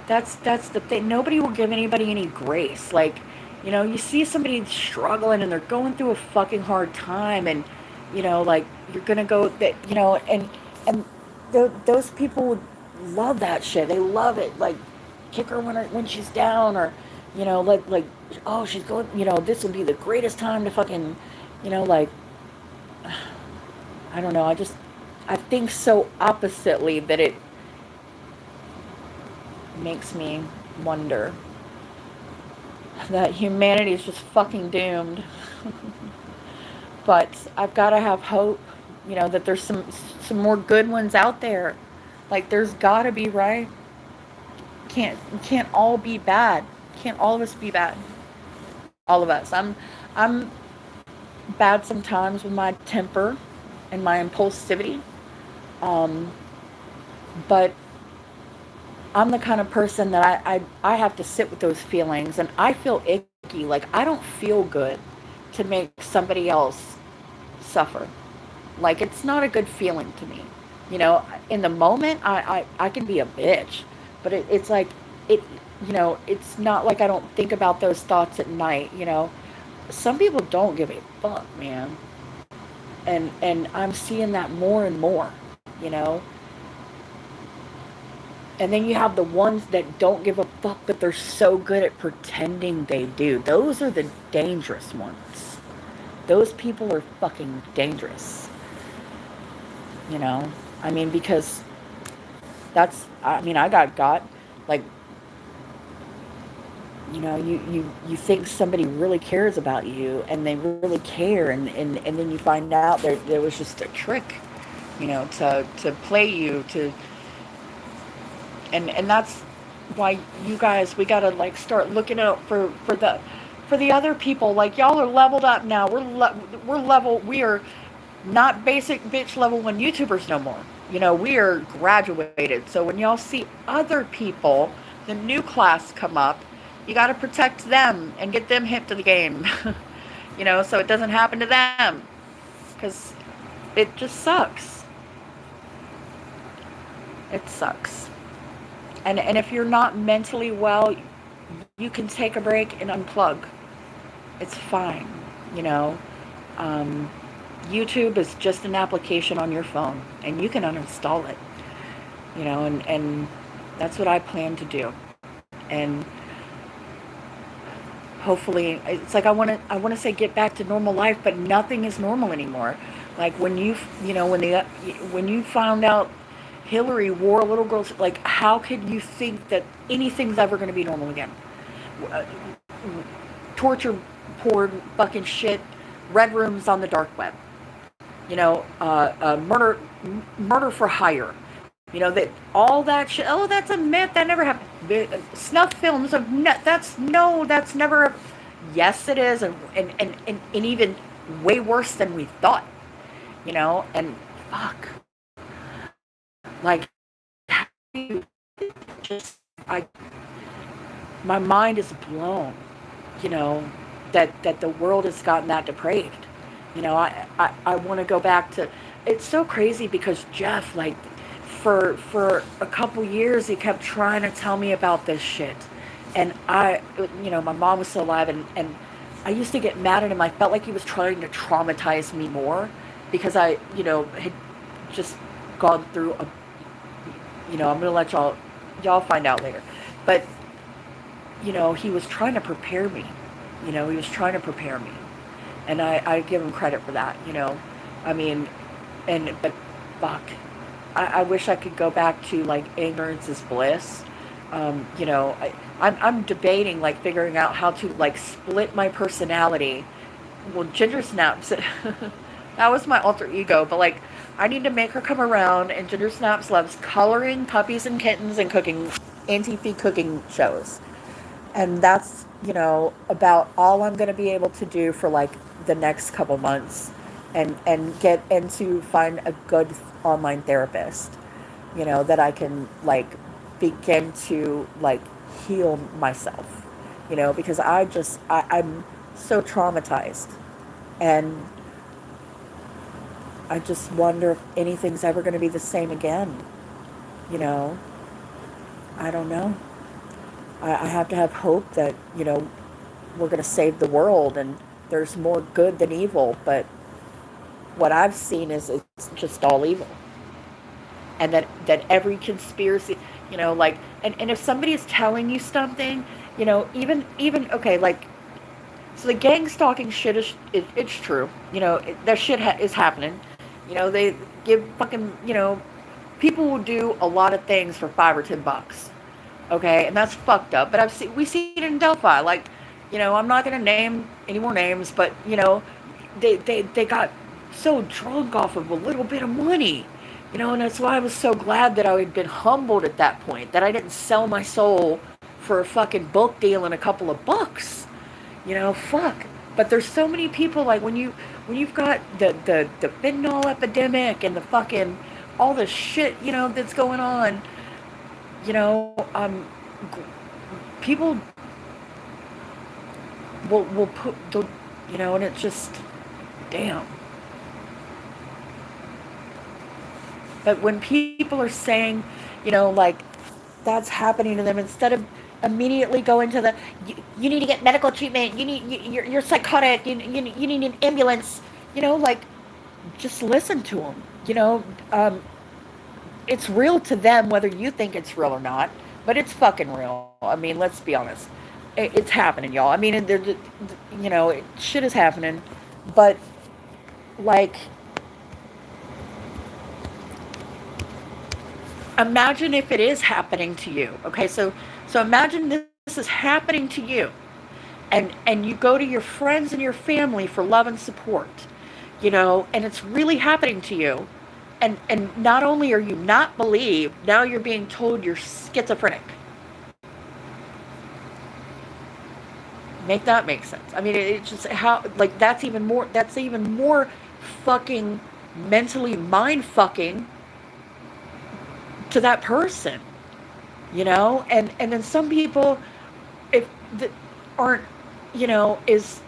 that's the thing. Nobody will give anybody any grace. Like, you know, you see somebody struggling and they're going through a fucking hard time, and you know, like you're gonna go that, you know, and those people would love that shit. They love it. Like, kick her when she's down, or you know, like, oh, she's going. You know, this will be the greatest time to fucking, you know, like, I don't know. I think so oppositely that it makes me wonder that humanity is just fucking doomed. But I've got to have hope, you know, that there's some more good ones out there. Like, there's got to be, right? Can't all be bad. Can't all of us be bad. All of us. I'm bad sometimes with my temper and my impulsivity. Um, but I'm the kind of person that I have to sit with those feelings, and I feel icky. Like, I don't feel good to make somebody else suffer. Like, it's not a good feeling to me. You know, in the moment, I can be a bitch, but it's like, it, you know, it's not like I don't think about those thoughts at night, you know. Some people don't give a fuck, man. And I'm seeing that more and more, you know. And then you have the ones that don't give a fuck, but they're so good at pretending they do. Those are the dangerous ones. Those people are fucking dangerous. You know? I mean, because I mean, I got, like, you know, you think somebody really cares about you, and they really care, and then you find out there was just a trick, you know, to play you, to and that's why you guys, we gotta like start looking out for the other people. Like, y'all are leveled up now. We're level. We are not basic bitch level 1 YouTubers no more. You know, we are graduated. So when y'all see other people, the new class come up, you got to protect them and get them hip to the game. You know, so it doesn't happen to them, because it just sucks. It sucks. And if you're not mentally well, you can take a break and unplug. It's fine, you know. Um, YouTube is just an application on your phone, and you can uninstall it, you know, and that's what I plan to do. And hopefully, it's like I want to say get back to normal life, but nothing is normal anymore. Like, you know, when you found out Hillary wore a little girl's, like, how could you think that anything's ever going to be normal again? Uh, Torture porn, fucking shit, red rooms on the dark web. You know, murder for hire. You know, that all that shit. Oh, that's a myth. That never happened. Snuff films of that's never. Yes, it is, and even way worse than we thought. You know, and fuck, like, how do you just, my mind is blown, you know, that the world has gotten that depraved. You know, I want to go back to, it's so crazy because Jeff, like, for a couple years, he kept trying to tell me about this shit. And my mom was still alive, and I used to get mad at him. I felt like he was trying to traumatize me more because had just gone through I'm going to let y'all find out later. But, he was trying to prepare me. He was trying to prepare me. And I give him credit for that, I mean, but fuck. I wish I could go back to like ignorance is bliss. I'm debating like figuring out how to like split my personality. Well, Ginger Snaps, that was my alter ego, but like I need to make her come around, and Ginger Snaps loves coloring puppies and kittens and cooking anti-fee cooking shows. And that's, about all I'm going to be able to do for like the next couple months, and get into find a good online therapist, that I can like begin to like heal myself, because I'm so traumatized, and I just wonder if anything's ever going to be the same again, you know. I don't know. I have to have hope that, we're going to save the world and there's more good than evil, but what I've seen is it's just all evil. And that every conspiracy, like, and if somebody is telling you something, even okay, like, so the gang stalking shit it's true. That shit is happening. They give fucking, people will do a lot of things for $5 or $10. Okay, and that's fucked up. But we see it in Delphi. Like, I'm not gonna name any more names, but they got so drunk off of a little bit of money. And that's why I was so glad that I had been humbled at that point, that I didn't sell my soul for a fucking book deal and a couple of bucks. Fuck. But there's so many people, like, when you've got the fentanyl epidemic and the fucking all the shit, that's going on, you know, um, people will put the, and it's just, damn. But when people are saying, like, that's happening to them, instead of immediately going to you need to get medical treatment, you're psychotic, you need an ambulance, like, just listen to them, it's real to them whether you think it's real or not, but it's fucking real. I mean, let's be honest. It's happening, y'all. I mean, shit is happening, but, like, imagine if it is happening to you. Okay, so imagine this is happening to you, and you go to your friends and your family for love and support, and it's really happening to you, and not only are you not believed, now you're being told you're schizophrenic. Make that make sense. I mean, it's just how, like, that's even more fucking mentally mind fucking to that person, and then some people, if that aren't, is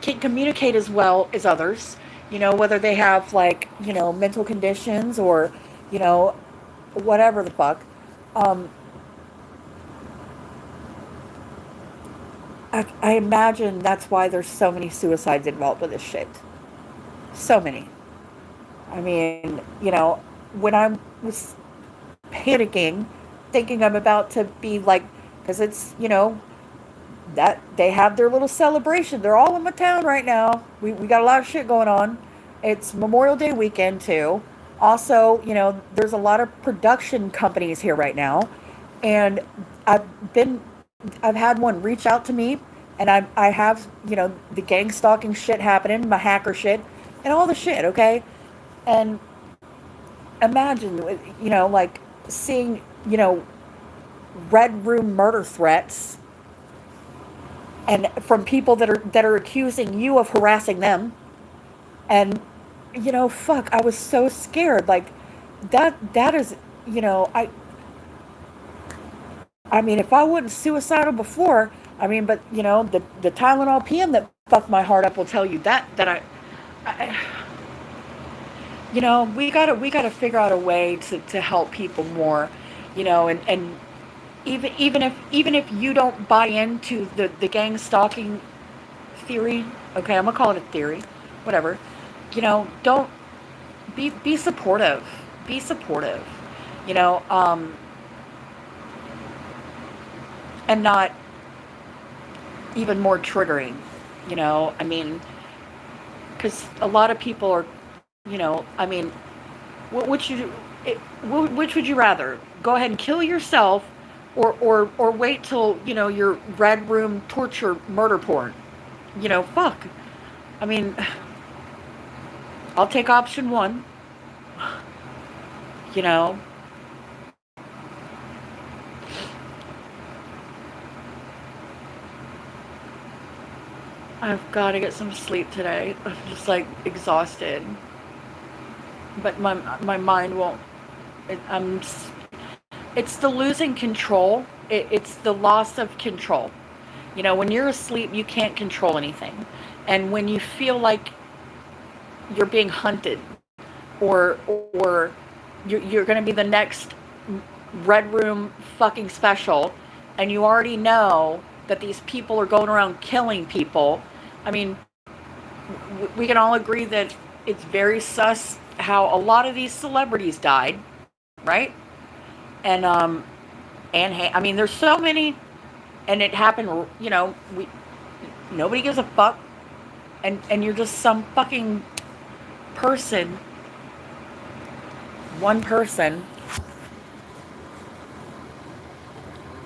can communicate as well as others, whether they have, like, mental conditions or, whatever the fuck. um I imagine that's why there's so many suicides involved with this shit. So many. I mean, when I was panicking, thinking I'm about to be like, because it's, that they have their little celebration. They're all in my town right now. We got a lot of shit going on. It's Memorial Day weekend too. Also, there's a lot of production companies here right now, and been I've had one reach out to me, and I have, the gang stalking shit happening, my hacker shit, and all the shit. Okay, and imagine, like, seeing, red room murder threats, and from people that are accusing you of harassing them, and fuck, I was so scared. Like, that is, you know, I mean, if I wasn't suicidal before, I mean, but the Tylenol PM that fucked my heart up will tell you I we gotta figure out a way to help people more, and even if you don't buy into the gang stalking theory, okay, I'm gonna call it a theory, whatever, don't be supportive, be supportive, you know, um, and not even more triggering, I mean, because a lot of people are, I mean, which you, which would you rather go ahead and kill yourself, or wait till your red room torture murder porn? Fuck. I mean, I'll take option one. You know, I've got to get some sleep today. I'm just like exhausted, but my mind won't. I'm. It's the losing control. It's the loss of control. When you're asleep, you can't control anything, and when you feel like you're being hunted, or you're going to be the next red room fucking special, and you already know that these people are going around killing people. I mean, we can all agree that it's very sus how a lot of these celebrities died, right? And I mean, there's so many, and it happened. We nobody gives a fuck, and you're just some fucking person, one person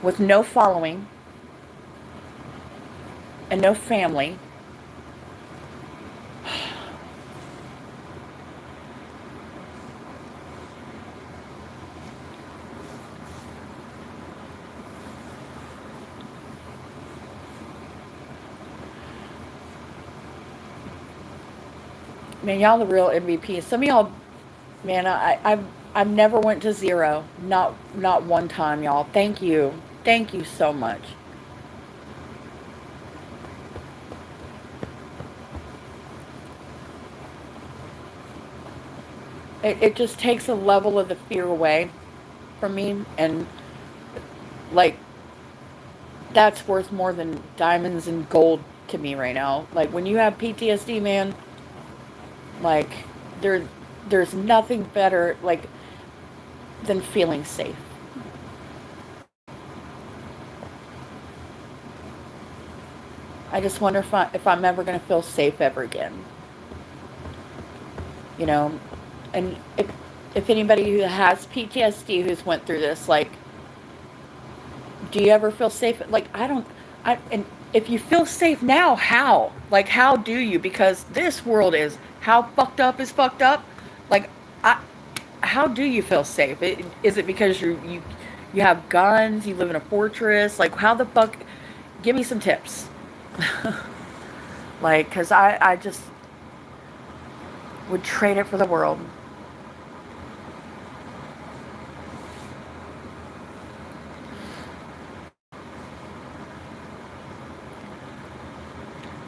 with no following and no family. Man, y'all the real MVP. Some of y'all, man, I've never went to zero. Not one time, y'all. Thank you. Thank you so much. It just takes a level of the fear away from me, and like that's worth more than diamonds and gold to me right now. Like when you have PTSD, man, like there there's nothing better like than feeling safe. I just wonder if I'm ever going to feel safe ever again. You know, and if anybody who has PTSD who's went through this, like, do you ever feel safe? Like, I don't. And if you feel safe now, how? Like, how do you? Because this world how fucked up is fucked up. Like, I, how do you feel safe? Is it because you have guns? You live in a fortress? Like, how the fuck? Give me some tips. Like, cause I just would trade it for the world.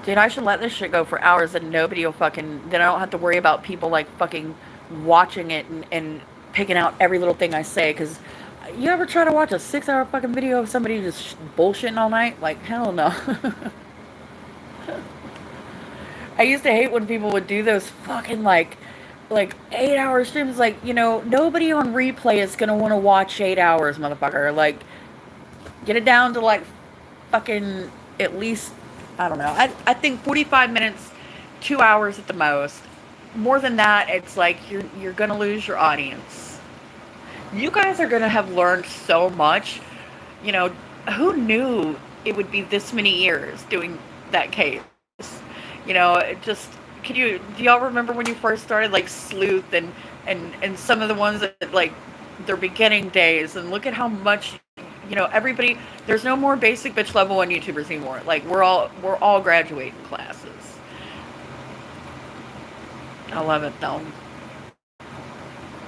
Dude, I should let this shit go for hours and nobody will fucking. Then I don't have to worry about people like fucking watching it and picking out every little thing I say. Because you ever try to watch a 6 hour fucking video of somebody just bullshitting all night? Like, hell no. I used to hate when people would do those fucking like 8 hour streams. Like, nobody on replay is gonna want to watch 8 hours, motherfucker. Like, get it down to like fucking at least, I don't know. I think 45 minutes, 2 hours at the most. More than that, it's like you're gonna lose your audience. You guys are gonna have learned so much. You know, who knew it would be this many years doing that case? It just do y'all remember when you first started like Sleuth and some of the ones that like their beginning days, and look at how much everybody, there's no more basic bitch level one YouTubers anymore. Like we're all graduating classes. I love it though.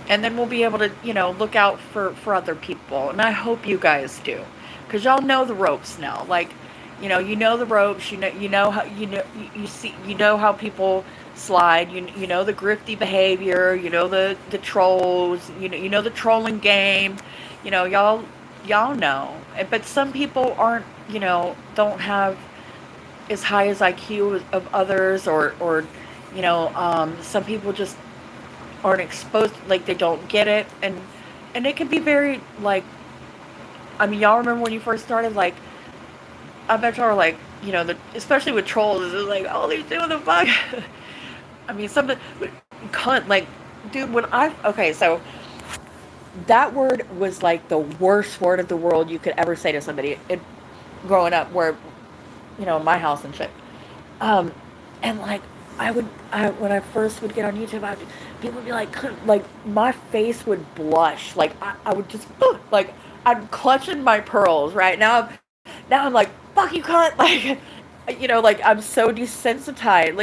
And then we'll be able to, look out for other people. And I hope you guys do, because y'all know the ropes now. Like, you know the ropes. You know how you see how people slide. You know the grifty behavior. You know the trolls. You know the trolling game. Y'all know. But some people aren't. Don't have as high as IQ of others, or some people just aren't exposed, like they don't get it, and it can be very like, I mean, y'all remember when you first started, like, I bet y'all were like, especially with trolls, it's like, oh, they're doing the fuck. I mean, something cunt, like, dude, okay, so that word was like the worst word of the world you could ever say to somebody, growing up, where, my house and shit. Um, and like when I first would get on YouTube, people would be like my face would blush, like I would just like I'm clutching my pearls right now. I'm like, fuck you, cunt, like, like I'm so desensitized,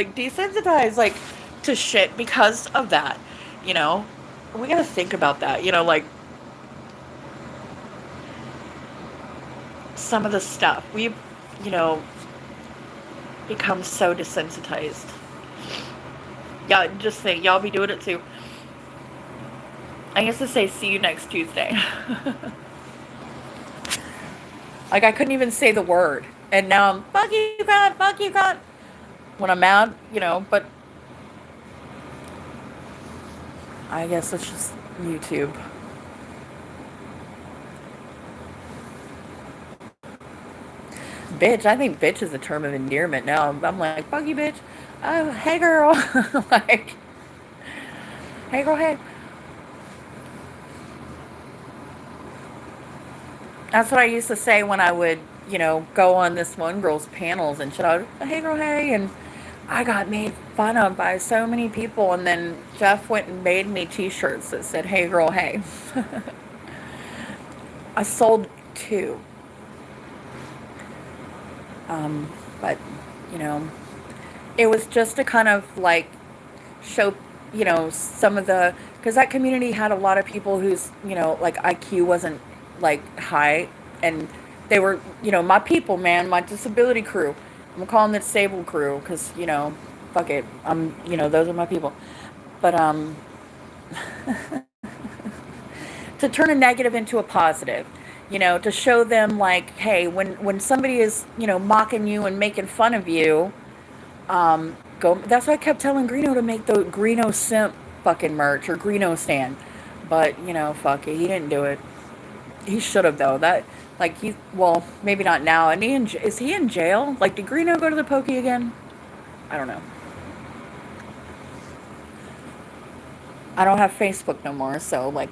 like, to shit because of that. You know, we gotta think about that. Like some of the stuff we've, you know, become so desensitized. Yeah, just think, y'all be doing it too. I used to say, see you next Tuesday. Like, I couldn't even say the word. And now I'm, fuck you, God. When I'm mad, but I guess it's just YouTube. Bitch, I think bitch is a term of endearment now. I'm like, fuck you, bitch. Oh, hey, girl. Like, hey, girl, hey. That's what I used to say when I would, go on this one girl's panels and shit. I would, hey, girl, hey. And I got made fun of by so many people. And then Jeff went and made me t-shirts that said, hey, girl, hey. I sold 2. But, it was just to kind of like show, some of because that community had a lot of people whose, like IQ wasn't like high, and they were, my people, man, my disability crew. I'm calling the disabled crew because, fuck it. Those are my people. But, to turn a negative into a positive, to show them like, hey, when somebody is, mocking you and making fun of you, go. That's why I kept telling Greeno to make the Greeno simp fucking merch or Greeno stand, but fuck it, he didn't do it. He should have though. That like well, maybe not now. And is he in jail? Like, did Greeno go to the pokey again? I don't know. I don't have Facebook no more, so like,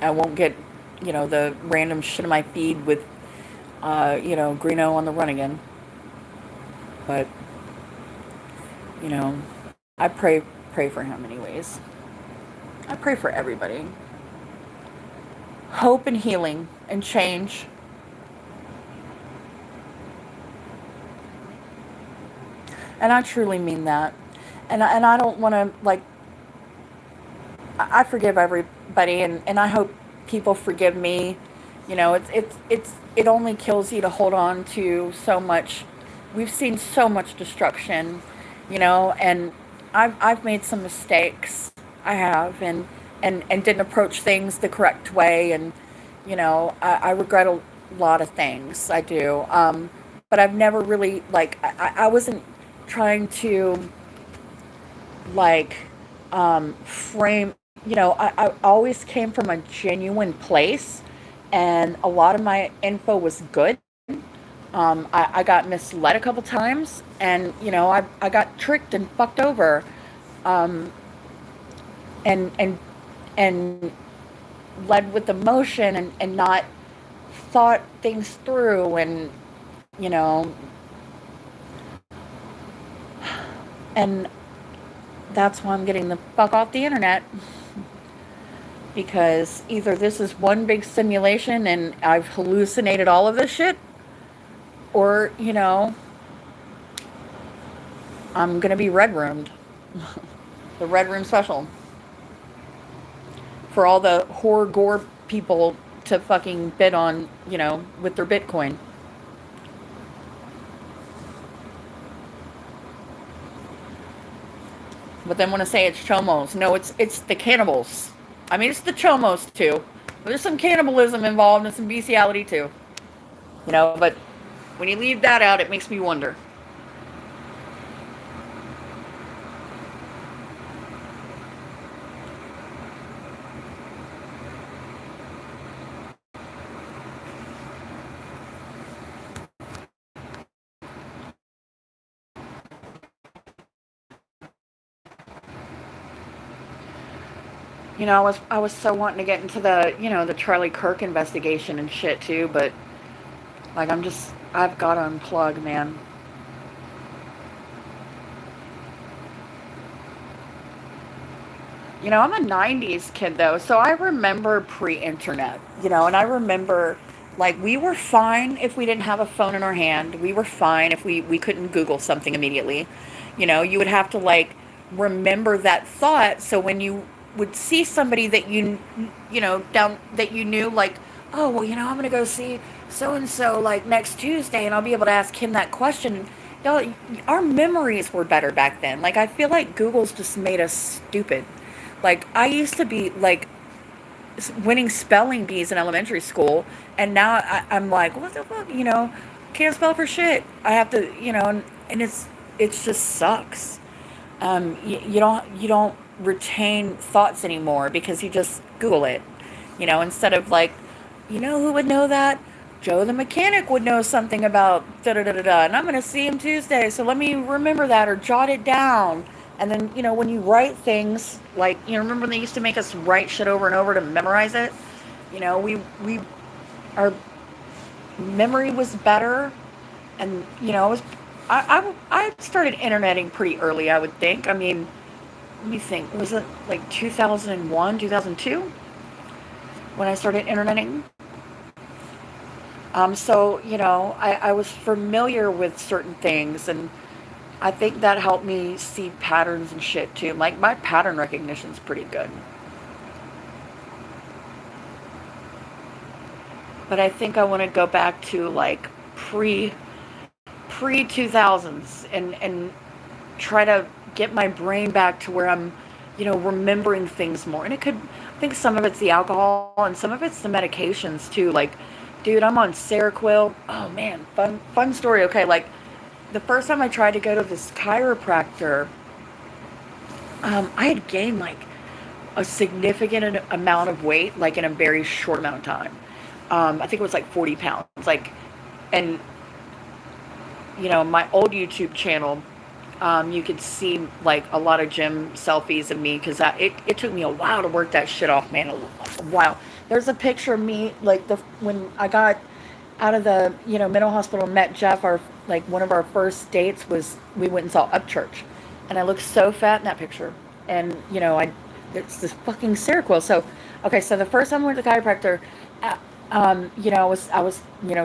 I won't get the random shit in my feed with Greeno on the run again. But I pray for him anyways. I pray for everybody. Hope and healing and change. And I truly mean that. And I don't want to, like, I forgive everybody, and I hope people forgive me. It only kills you to hold on to so much. We've seen so much destruction, and I've made some mistakes. I have, and didn't approach things the correct way, and I regret a lot of things. I do, but I've never really, like, I wasn't trying to, like, frame. I always came from a genuine place, and a lot of my info was good. I got misled a couple times, and I got tricked and fucked over, and and led with emotion, and not thought things through, and you know and that's why I'm getting the fuck off the internet, because either this is one big simulation and I've hallucinated all of this shit, or I'm gonna be red roomed. The Red Room special. For all the horror gore people to fucking bid on, with their Bitcoin. But then want to say it's chomos. No, it's the cannibals. I mean, it's the chomos too. There's some cannibalism involved and some bestiality too. But when you leave that out, it makes me wonder. I was so wanting to get into the Charlie Kirk investigation and shit too, but like I've got to unplug, man. I'm a 90s kid though, so I remember pre-internet, and I remember like we were fine if we didn't have a phone in our hand. We were fine if we couldn't Google something immediately. You would have to like remember that thought so when you would see somebody that down that you knew like, oh, well, I'm going to go see so and so like next Tuesday and I'll be able to ask him that question. Our memories were better back then. Like I feel like Google's just made us stupid. Like I used to be like winning spelling bees in elementary school, and now I'm like, what the fuck, can't spell for shit. I have to, and it's just sucks. You don't retain thoughts anymore because you just Google it, instead of like, who would know that? Joe the mechanic would know something about da da da da da, and I'm gonna see him Tuesday, so let me remember that or jot it down. And then, when you write things, like, remember when they used to make us write shit over and over to memorize it? Our memory was better. And, I started interneting pretty early, I would think. I mean, let me think. Was it like 2001, 2002 when I started interneting? So, I was familiar with certain things, and I think that helped me see patterns and shit too. Like my pattern recognition's pretty good. But I think I want to go back to like pre 2000s and try to get my brain back to where I'm, remembering things more. And I think some of it's the alcohol and some of it's the medications too. Like, dude, I'm on Seroquel. Oh man, fun story. Okay, like the first time I tried to go to this chiropractor, I had gained like a significant amount of weight, like in a very short amount of time. I think it was like 40 pounds. Like, and my old YouTube channel, you could see like a lot of gym selfies of me because it took me a while to work that shit off, man. A while. There's a picture of me like when I got out of the mental hospital and met Jeff. Our like one of our first dates was we went and saw Upchurch, and I looked so fat in that picture. And it's this fucking Seroquel. So okay, so the first time I went to the chiropractor, I was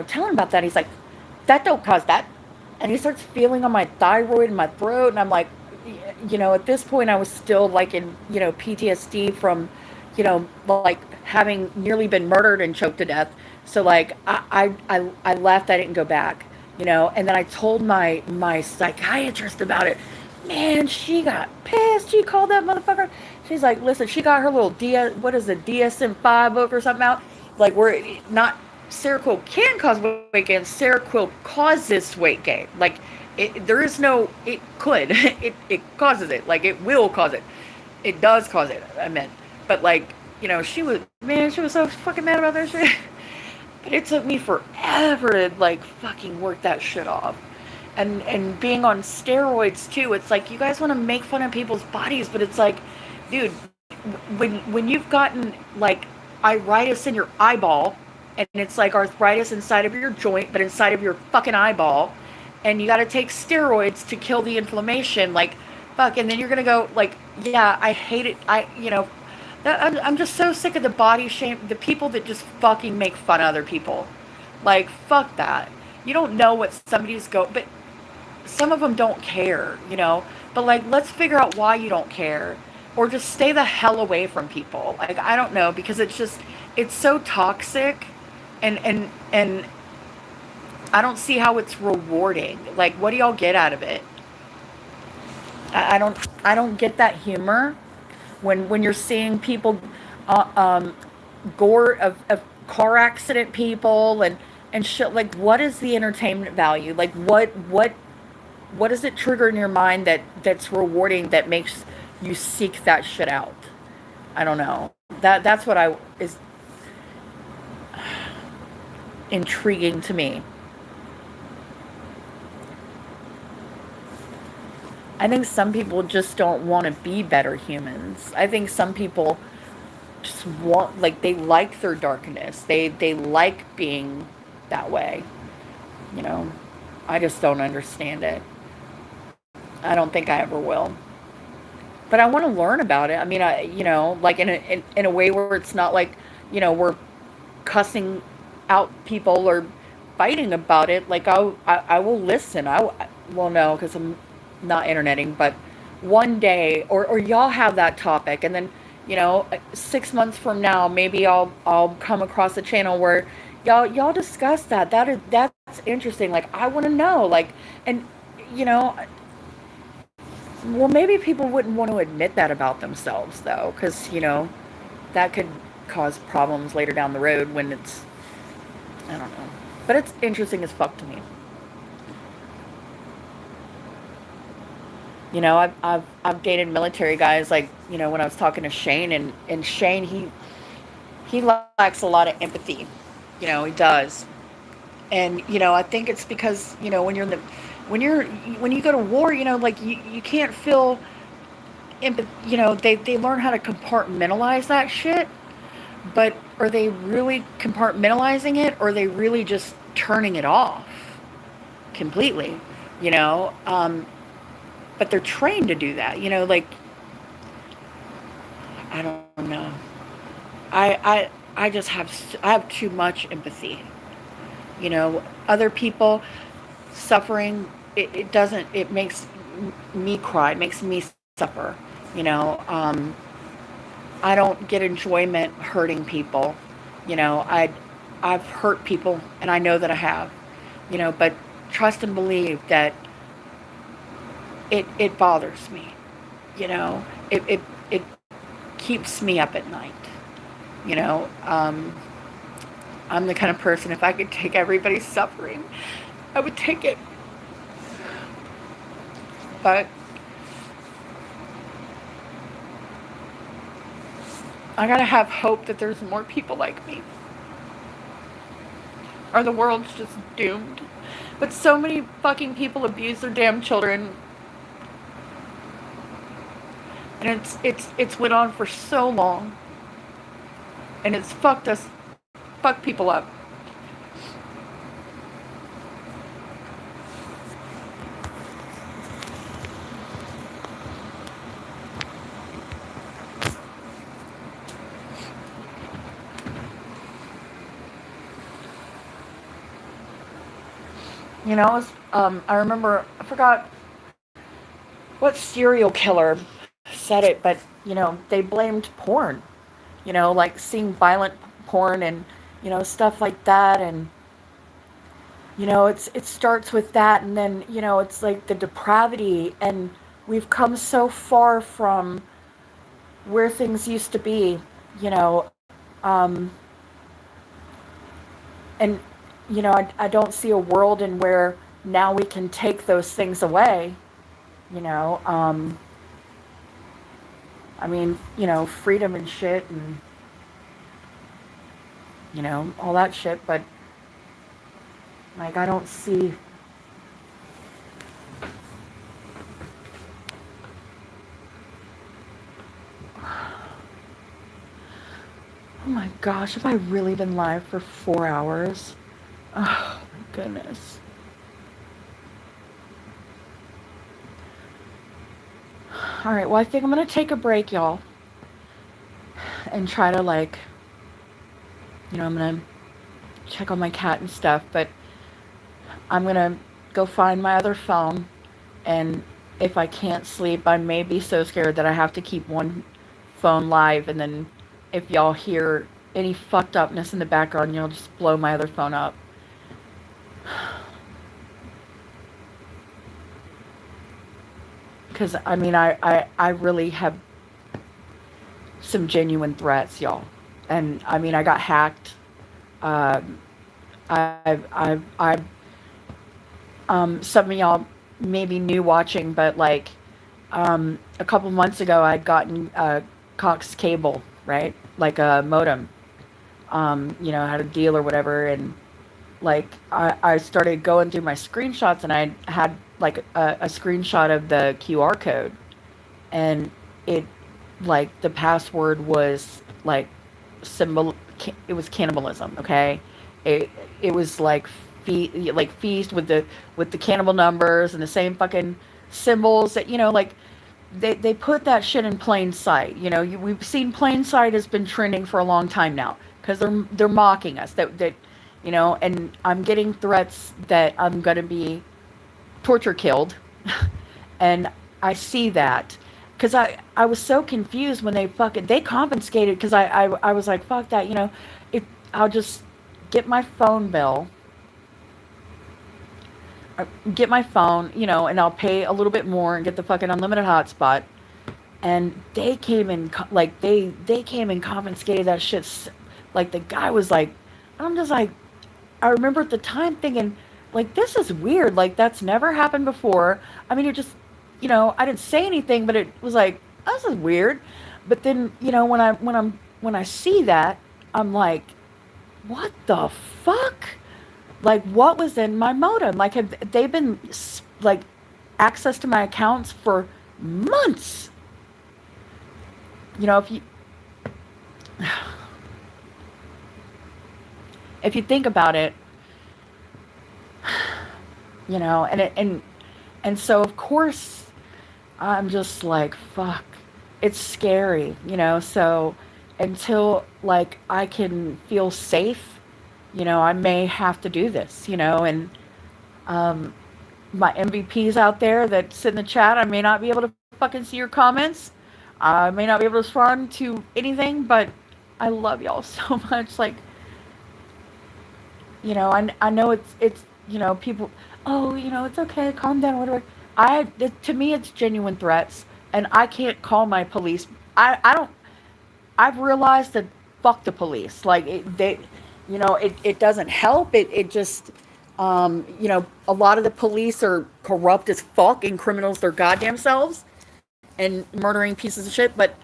telling him about that. He's like, that don't cause that, and he starts feeling on my thyroid and my throat, and I'm like, at this point I was still like in PTSD from like having nearly been murdered and choked to death. So like I left. I didn't go back. And then I told my psychiatrist about it. Man, she got pissed. She called that motherfucker. She's like, listen, she got her little DSM-5 book or something out. Like, where not Seroquel can cause weight gain. Seroquel causes weight gain. Like, there is no, it could. It causes it. Like, it will cause it. It does cause it, I meant. But, like, she was so fucking mad about that shit. But it took me forever to, like, fucking work that shit off. And being on steroids, too. It's like, you guys want to make fun of people's bodies, but it's like, dude, when you've gotten, like, iritis in your eyeball, and it's like arthritis inside of your joint, but inside of your fucking eyeball, and you got to take steroids to kill the inflammation, like, fuck, and then you're gonna go, like, yeah, I hate it, I'm just so sick of the body shame, the people that just fucking make fun of other people, like, fuck that. You don't know what somebody's but some of them don't care, but, like, let's figure out why you don't care. or just stay the hell away from people. Like, I don't know, because it's just, it's so toxic, and I don't see how it's rewarding. Like, what do y'all get out of it? I don't get that humor when you're seeing people, uh, um, gore of car accident people and shit. Like, what is the entertainment value? Like, what does it trigger in your mind that's rewarding, that makes you seek that shit out? I don't know. That's what I is intriguing to me. I think some people just don't want to be better humans. I think some people just want, like, they like their darkness. They like being that way, you know. I just don't understand it. I don't think I ever will. But I want to learn about it. I mean, like, in a way where it's not like, we're cussing out people or fighting about it. Like, I will listen. Well, no, because I'm not interneting, but one day, or y'all have that topic, and then, 6 months from now, maybe I'll come across a channel where y'all discuss that. That's interesting. Like, I want to know. Like, and you know, well, maybe people wouldn't want to admit that about themselves, though, because that could cause problems later down the road when it's, I don't know. But it's interesting as fuck to me. I've dated military guys, like, when I was talking to Shane, and Shane, he lacks a lot of empathy. He does. And I think it's because, when you go to war, like, you can't feel empathy. They learn how to compartmentalize that shit. But are they really compartmentalizing it, or are they really just turning it off completely? You know, um, but they're trained to do that. Like, I don't know. I just I have too much empathy. Other people suffering. It doesn't. It makes me cry. It makes me suffer. You know. I don't get enjoyment hurting people. I've hurt people, and I know that I have. But trust and believe that it bothers me. It keeps me up at night. You know, um, I'm the kind of person, if I could take everybody's suffering, I would take it. But I gotta have hope that there's more people like me, or the world's just doomed. But so many fucking people abuse their damn children, and it's went on for so long, and it's fucked people up. I remember, I forgot what serial killer said it, but they blamed porn. Like seeing violent porn and stuff like that, and it starts with that, and then it's like the depravity, and we've come so far from where things used to be, you know, um, and I don't see a world in where now we can take those things away, you know. I mean, freedom and shit, and all that shit, but like, I don't see. Oh my gosh, have I really been live for 4 hours? Oh my goodness. All right, well, I think I'm gonna take a break, y'all, and try to, like, I'm gonna check on my cat and stuff, but I'm gonna go find my other phone and if I can't sleep, I may be so scared that I have to keep one phone live, and then if y'all hear any fucked upness in the background, you'll just blow my other phone up. Because, I mean, I really have some genuine threats, y'all. And, I mean, I got hacked. Um, some of y'all maybe new watching, but like, a couple months ago, I'd gotten Cox cable, right? Like a modem. Had a deal or whatever, and like I started going through my screenshots, and I had like a screenshot of the QR code, and it like the password was like symbol. It was cannibalism. Okay, it it was like like feast with the cannibal numbers and the same fucking symbols that like they put that shit in plain sight. We've seen plain sight has been trending for a long time now because they're mocking us and I'm getting threats that I'm gonna be torture killed, and I see that because I was so confused when they confiscated because I was like fuck that if I'll just get my phone bill get my phone and I'll pay a little bit more and get the fucking unlimited hotspot. And they came in like they came and confiscated that shit. Like the guy was like, I'm just like, I remember at the time thinking, like, this is weird. Like that's never happened before. I mean, it just, I didn't say anything, but it was like, this is weird. But then, when I see that, I'm like, what the fuck? Like, what was in my modem? Like, have they been like access to my accounts for months? If you if you think about it, and so of course I'm just like fuck. It's scary, so until like I can feel safe, I may have to do this, and um my MVPs out there that sit in the chat, I may not be able to fucking see your comments. I may not be able to respond to anything, but I love y'all so much. Like, I know it's people. Oh, it's okay. Calm down. Whatever. To me, it's genuine threats, and I can't call my police. I don't. I've realized that fuck the police. Like it doesn't help. It just a lot of the police are corrupt as fuck and criminals their goddamn selves and murdering pieces of shit. But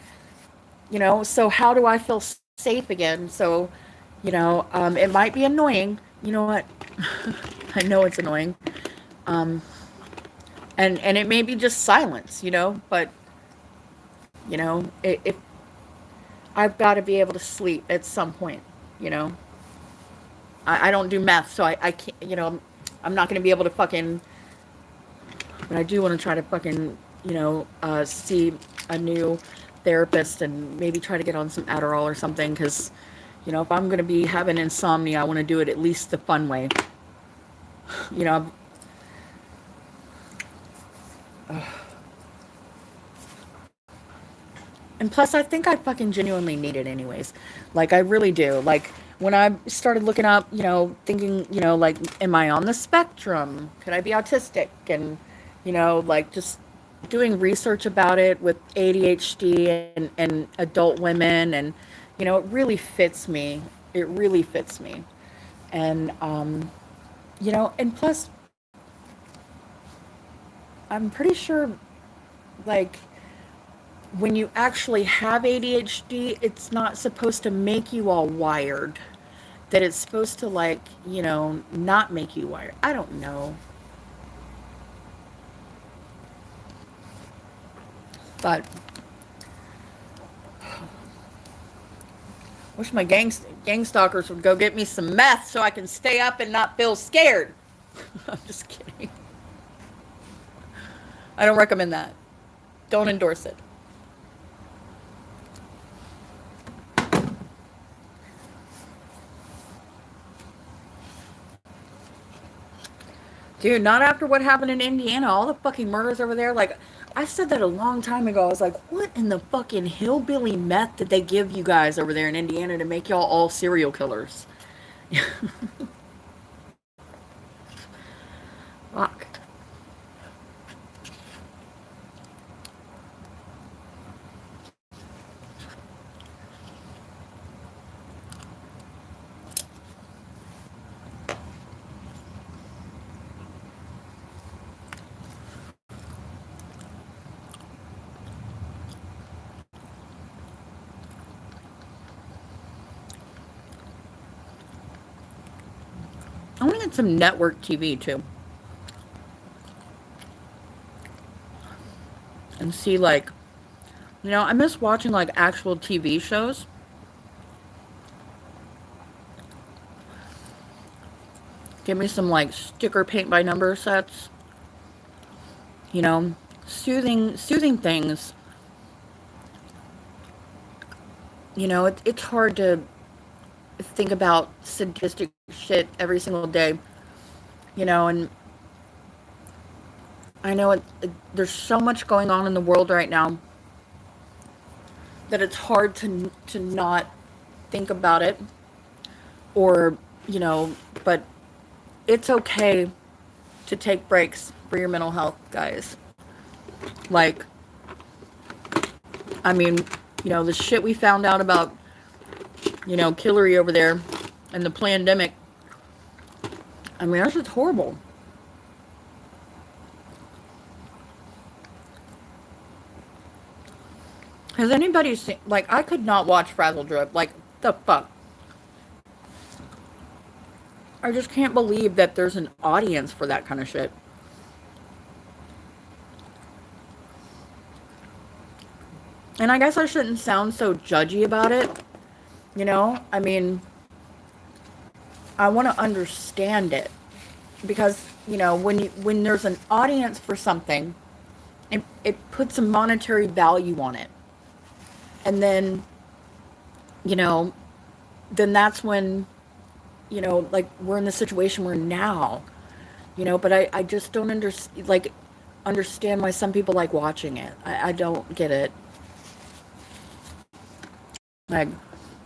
so how do I feel safe again? So it might be annoying. You know what? I know it's annoying. Um, and it may be just silence, but if I've got to be able to sleep at some point, you know. I don't do meth, so I can't, I'm not going to be able to fucking, but I do want to try to fucking, see a new therapist and maybe try to get on some Adderall or something because, if I'm going to be having insomnia, I want to do it at least the fun way. You know, and plus, I think I fucking genuinely need it anyways. Like, I really do. Like, when I started looking up, thinking, like, am I on the spectrum? Could I be autistic? And, like, just doing research about it with ADHD and adult women. And, it really fits me. It really fits me. And, and plus, I'm pretty sure, like, when you actually have ADHD, it's not supposed to make you all wired. That it's supposed to, like, not make you wired. I don't know. But wish my gang stalkers would go get me some meth so I can stay up and not feel scared. I'm just kidding. I don't recommend that. Don't endorse it. Dude, not after what happened in Indiana. All the fucking murders over there. Like, I said that a long time ago. I was like, what in the fucking hillbilly meth did they give you guys over there in Indiana to make y'all all serial killers? Fuck. I want to get some network TV too. And see, like, I miss watching, like, actual TV shows. Give me some, like, sticker paint by number sets. You know, soothing things. It's hard to think about sadistic shit every single day. And I know there's so much going on in the world right now that it's hard to not think about it, or but it's okay to take breaks for your mental health, guys. Like, I mean, the shit we found out about, Hillary over there and the pandemic. I mean, that's just horrible. Has anybody seen, like, I could not watch Frazzle Drip. Like, the fuck? I just can't believe that there's an audience for that kind of shit. And I guess I shouldn't sound so judgy about it. I mean, I want to understand it. Because, when there's an audience for something, it puts a monetary value on it. And then, then that's when, like, we're in the situation we're now, but I just don't understand why some people like watching it. I don't get it. Like,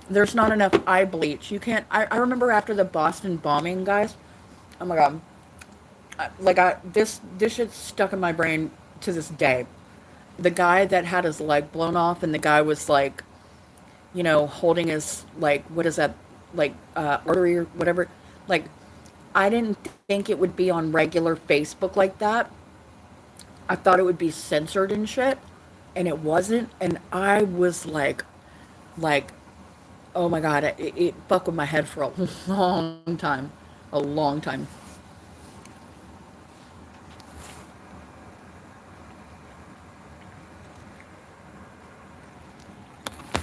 there's not enough eye bleach. You can't, I remember after the Boston bombing, guys, oh my God, this shit's stuck in my brain to this day. The guy that had his leg blown off, and the guy was like, holding his, like, what is that, like, artery or whatever. Like, I didn't think it would be on regular Facebook like that. I thought it would be censored and shit, and it wasn't. And I was like, oh my God, it fucked with my head for a long time, a long time.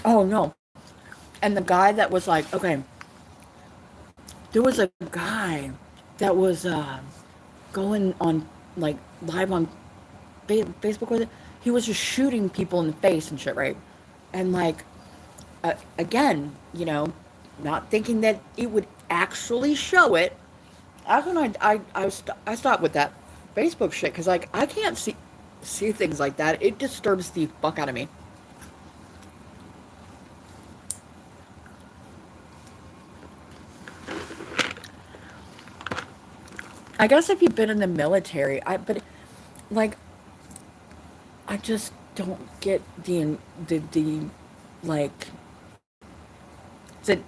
Oh no. And the guy that was like, okay, there was a guy that was going on, like, live on Facebook with it. He was just shooting people in the face and shit, right? And, like, again, not thinking that it would actually show it. That's when I stopped with that Facebook shit, because, like, I can't see things like that. It disturbs the fuck out of me. I guess if you've been in the military, but, like, I just don't get the like, is it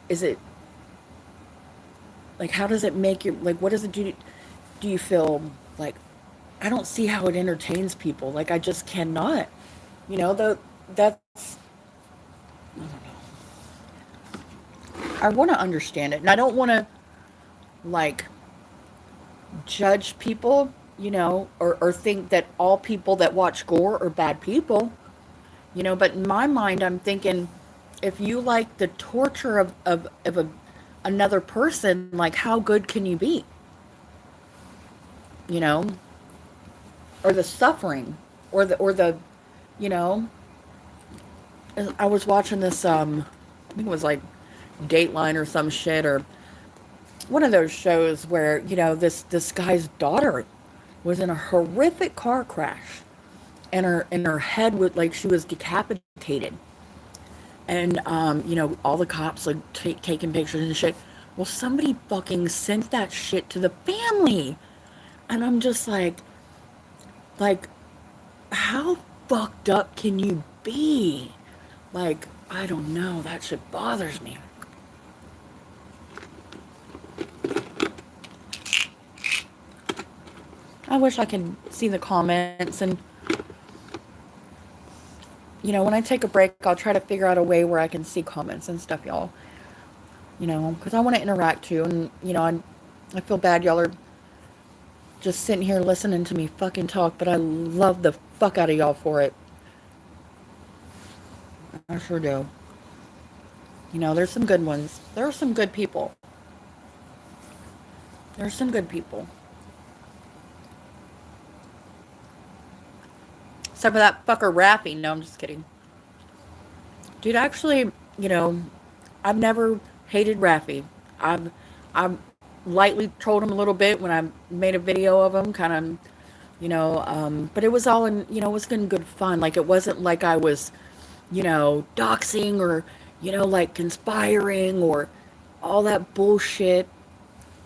is it like, how does it make you, like, what does it do you feel like? I don't see how it entertains people. Like, I just cannot. That's, I don't know. I want to understand it, and I don't want to, like, judge people, or think that all people that watch gore are bad people, but in my mind, I'm thinking, if you like the torture of another person, like, how good can you be? You know, or the suffering, or the, you know, I was watching this, I think it was like Dateline or some shit, or one of those shows where, this guy's daughter was in a horrific car crash, and her head was like she was decapitated, and all the cops like taking pictures and shit. Well, somebody fucking sent that shit to the family, and I'm just like, how fucked up can you be? Like, I don't know, that shit bothers me. I wish I could see the comments, and when I take a break, I'll try to figure out a way where I can see comments and stuff, y'all. Because I want to interact too, and I feel bad y'all are just sitting here listening to me fucking talk, but I love the fuck out of y'all for it. I sure do. There's some good ones. There are some good people. There's some good people. Except for that fucker Raffy. No, I'm just kidding. Dude, actually, I've never hated Raffy. I've lightly trolled him a little bit when I made a video of him, kind of, but it was all in, it was in good fun. Like, it wasn't like I was, doxing or, like conspiring or all that bullshit,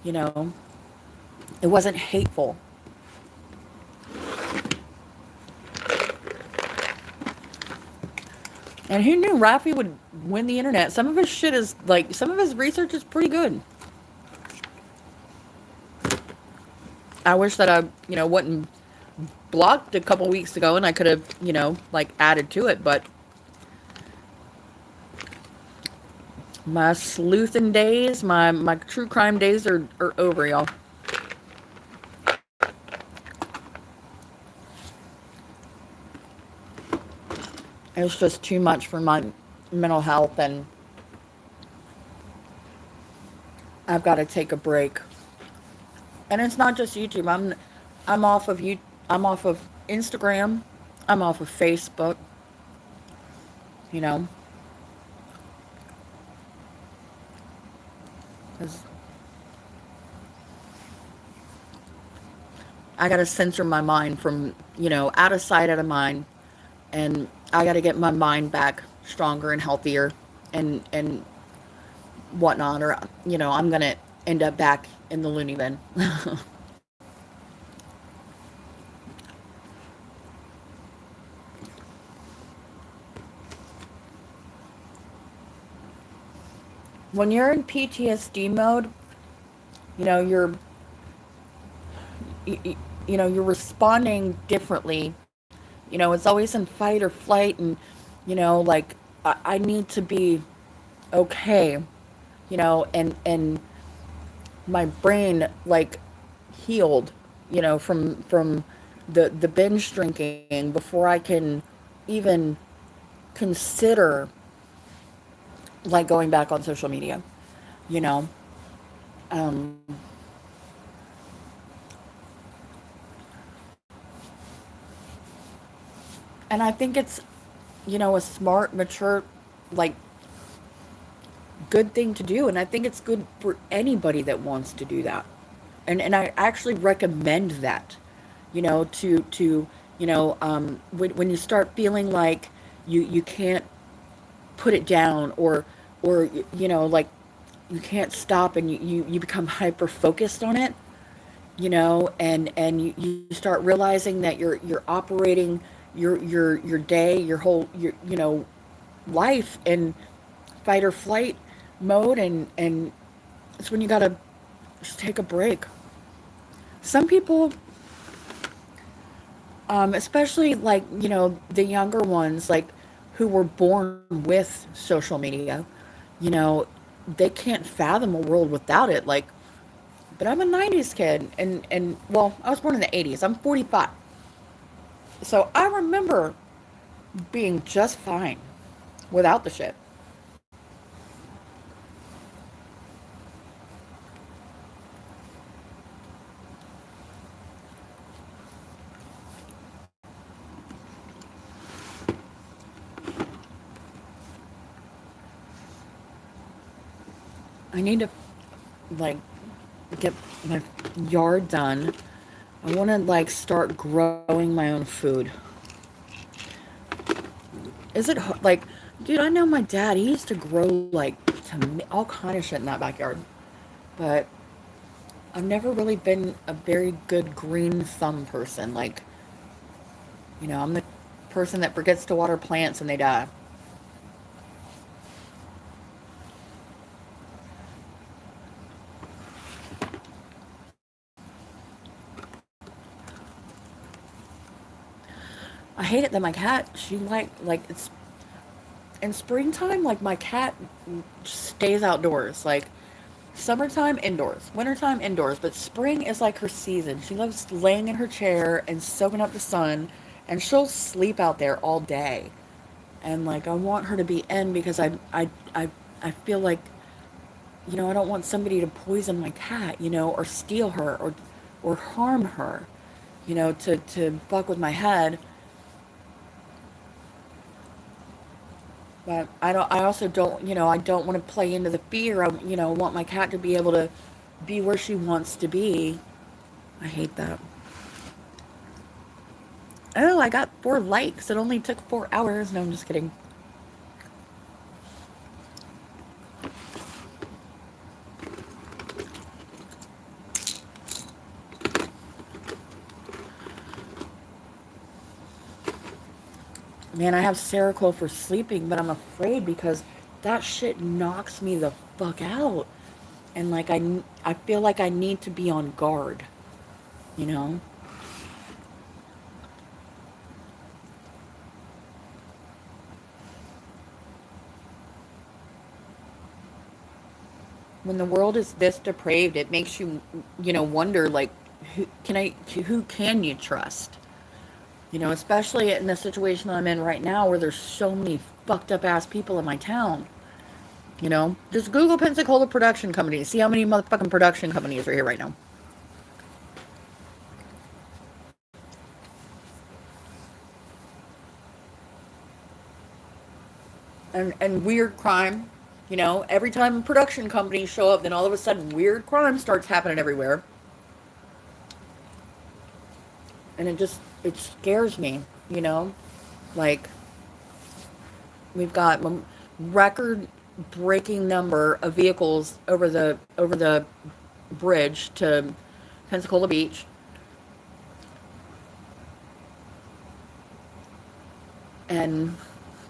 you know. It wasn't hateful. And who knew Rafi would win the internet? Some of his shit is, like, some of his research is pretty good. I wish that I, wasn't blocked a couple weeks ago and I could have, like, added to it, but my sleuthing days, my true crime days are over, y'all. It's just too much for my mental health, and I've got to take a break. And it's not just YouTube. I'm off of I'm off of Instagram. I'm off of Facebook. You know, 'cause I got to censor my mind from, out of sight, out of mind, and I got to get my mind back stronger and healthier, and whatnot, or I'm gonna end up back in the loony bin. When you're in PTSD mode, you know you're you, you're responding differently. It's always in fight or flight, and like, I need to be okay, and my brain, like, healed, from the binge drinking before I can even consider, like, going back on social media, you know. Um, and I think it's, a smart, mature, like, good thing to do, and I think it's good for anybody that wants to do that. And I actually recommend that, to when you start feeling like you can't put it down, or like, you can't stop, and you become hyper focused on it, and you start realizing that you're operating your day, your whole, life in fight or flight mode, and it's when you gotta just take a break. Some people, especially, like, the younger ones, like, who were born with social media, you know, they can't fathom a world without it. Like, but I'm a 90s kid, and well, I was born in the 80s. I'm 45. So I remember being just fine without the shit. I need to, like, get my yard done. I want to like start growing my own food. Is it like, dude? I know my dad. He used to grow like all kind of shit in that backyard, but I've never really been a very good green thumb person. Like, I'm the person that forgets to water plants and they die. I hate it that my cat, she it's in springtime, like my cat stays outdoors. Like summertime indoors, wintertime indoors, but spring is like her season. She loves laying in her chair and soaking up the sun, and she'll sleep out there all day. And like I want her to be in because I feel like, I don't want somebody to poison my cat, or steal her or harm her, to fuck with my head. But I also don't, I don't want to play into the fear. I, want my cat to be able to be where she wants to be. I hate that. Oh, I got 4 likes. It only took 4 hours. No, I'm just kidding. Man, I have Seroquel for sleeping, but I'm afraid because that shit knocks me the fuck out. And like I feel like I need to be on guard, you know? When the world is this depraved, it makes you, wonder like who can you trust? Especially in the situation I'm in right now where there's so many fucked up ass people in my town. Just Google Pensacola production companies. See how many motherfucking production companies are here right now. And weird crime. Every time production companies show up, then all of a sudden weird crime starts happening everywhere. And it scares me, Like, we've got a record breaking number of vehicles over the bridge to Pensacola Beach. And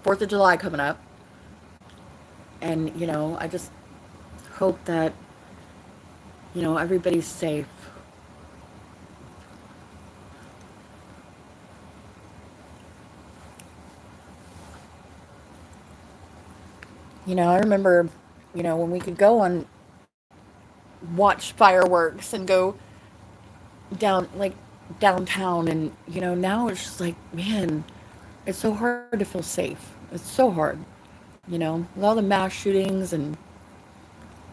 4th of July coming up. And, I just hope that, everybody's safe. I remember, when we could go on watch fireworks and go down, like, downtown. And, now it's just like, man, it's so hard to feel safe. It's so hard, with all the mass shootings and,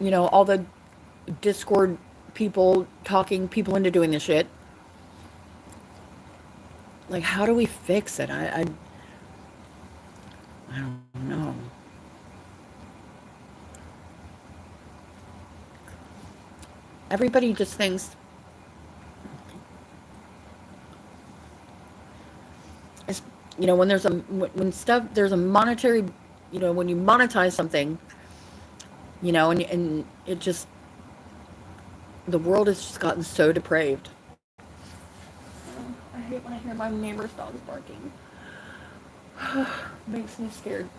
all the Discord people talking people into doing this shit. Like, how do we fix it? I don't know. Everybody just thinks it's, when there's a monetary, when you monetize something, and it just, the world has just gotten so depraved. I hate when I hear my neighbor's dogs barking. Makes me scared.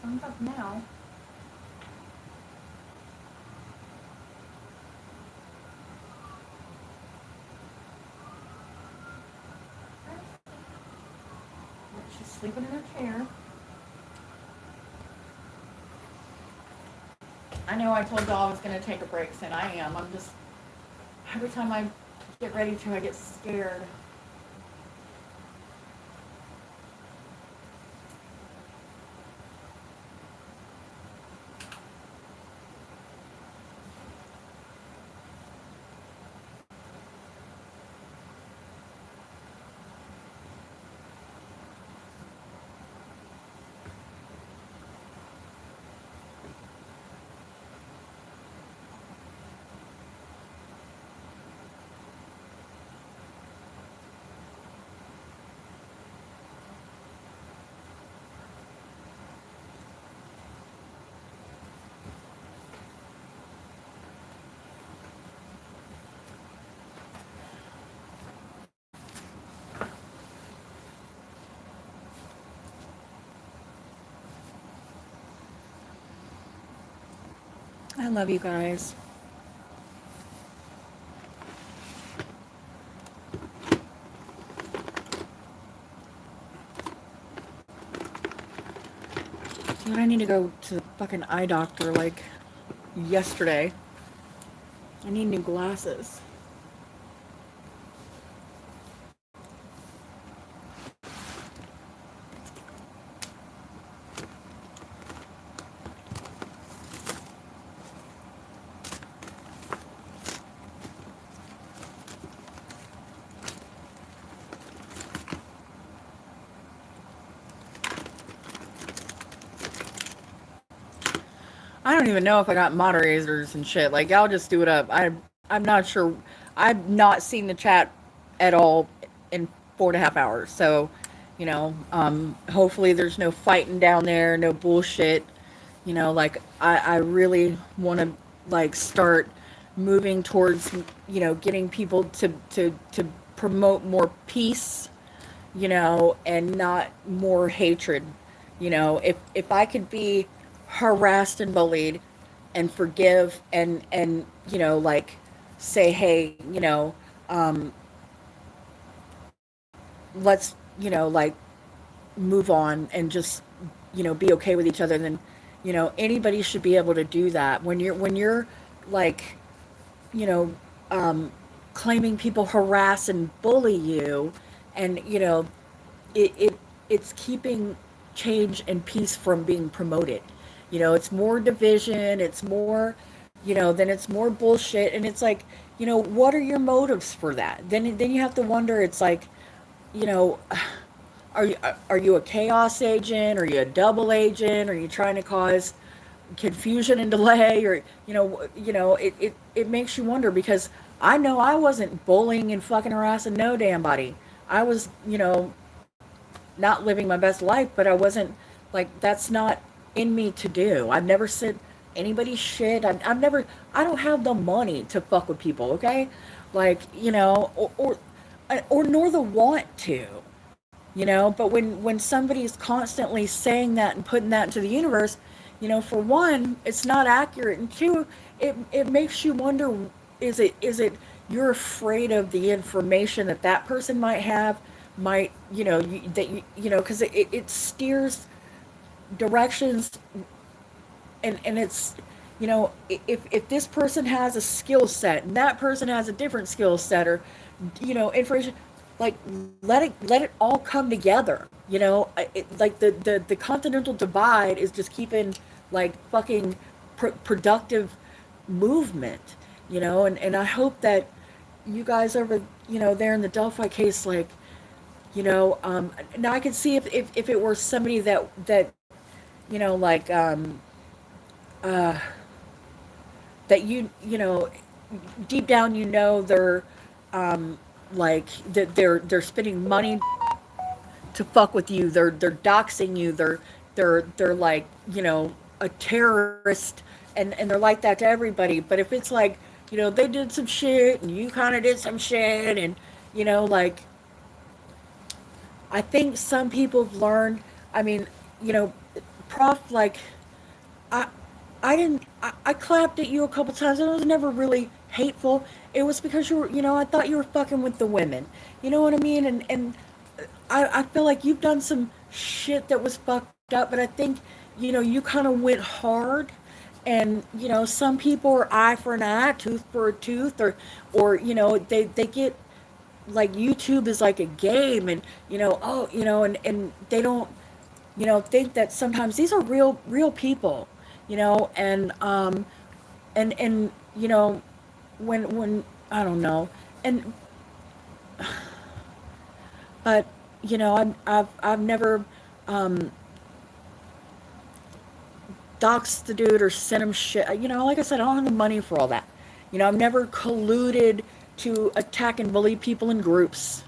Sun's up now. She's sleeping in her chair. I know I told y'all I was going to take a break, and I am. I'm just, every time I get ready to, I get scared. I love you guys. Dude, I need to go to the fucking eye doctor like yesterday. I need new glasses. I don't even know if I got moderators and shit. Like, y'all just do it up. I'm not sure. I've not seen the chat at all in 4.5 hours. So, hopefully there's no fighting down there, no bullshit. Like I really want to like start moving towards getting people to promote more peace, and not more hatred. If I could be harassed and bullied and forgive and like say, hey, let's like move on and just be okay with each other, then anybody should be able to do that. When you're like you know claiming people harass and bully you, and it it's keeping change and peace from being promoted. It's more division, it's more, then it's more bullshit, and it's like, what are your motives for that? Then you have to wonder. It's like, you know are you a chaos agent? Are you a double agent? Are you trying to cause confusion and delay? Or it makes you wonder, because I know I wasn't bullying and fucking harassing no damn body. I was, not living my best life, but I wasn't, like, that's not in me to do. I've never said anybody's shit. I've never, I don't have the money to fuck with people, okay? Like, or nor the want to. But when somebody's constantly saying that and putting that into the universe, for one, it's not accurate, and two, it makes you wonder, is it you're afraid of the information that that person might have, might, because it steers directions, and it's, if this person has a skill set and that person has a different skill set, or information, like, let it all come together. Like the continental divide is just keeping, like, fucking productive movement. And I hope that you guys over, there in the Delphi case, like, now I could see if it were somebody that like, that deep down, they're, like, that they're spending money to fuck with you. They're doxing you. They're like, a terrorist, and they're like that to everybody. But if it's like, they did some shit and you kind of did some shit, and like, I think some people have learned. I mean, you know, Prof, like, I I didn't. I clapped at you a couple times, and it was never really hateful. It was because you were, I thought you were fucking with the women. You know what I mean? And I feel like you've done some shit that was fucked up, but I think, you kind of went hard. And, some people are eye for an eye, tooth for a tooth, or they get, like, YouTube is like a game, and, oh, and they don't, think that sometimes these are real people, and and when I don't know, and but I've never doxed the dude or sent him shit. Like I said, I don't have the money for all that. I've never colluded to attack and bully people in groups.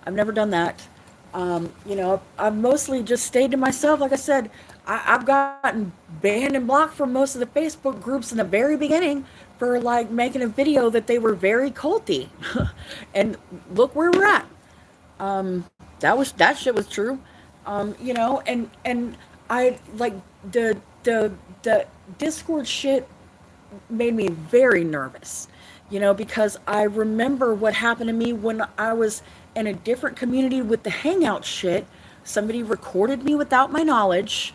I've never done that. I've mostly just stayed to myself. Like I said, I've gotten banned and blocked from most of the Facebook groups in the very beginning for, like, making a video that they were very culty. And look where we're at. That shit was true. And I, like, the the Discord shit. made me very nervous, because I remember what happened to me when I was in a different community with the hangout shit. Somebody recorded me without my knowledge,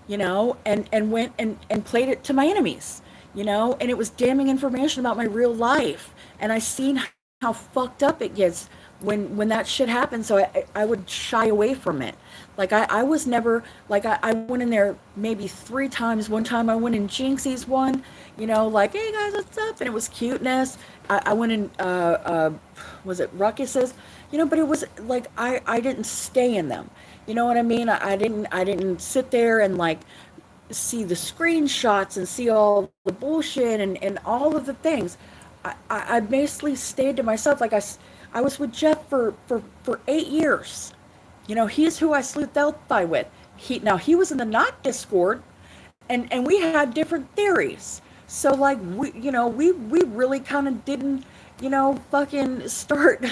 and went and played it to my enemies, and it was damning information about my real life. And I seen how fucked up it gets when that shit happens. So I would shy away from it. Like I was never like I went in there maybe 3 times. One time I went in Jinxie's one, like, hey guys, what's up? And it was cuteness. I went in was it Ruckus's? But it was like I didn't stay in them. You know what I mean? I didn't sit there and like see the screenshots and see all the bullshit and all of the things. I basically stayed to myself. Like I was with Jeff for 8 years. He's who I sleuthed Delphi with. He was in the not Discord, and we had different theories. So like we really kind of didn't fucking start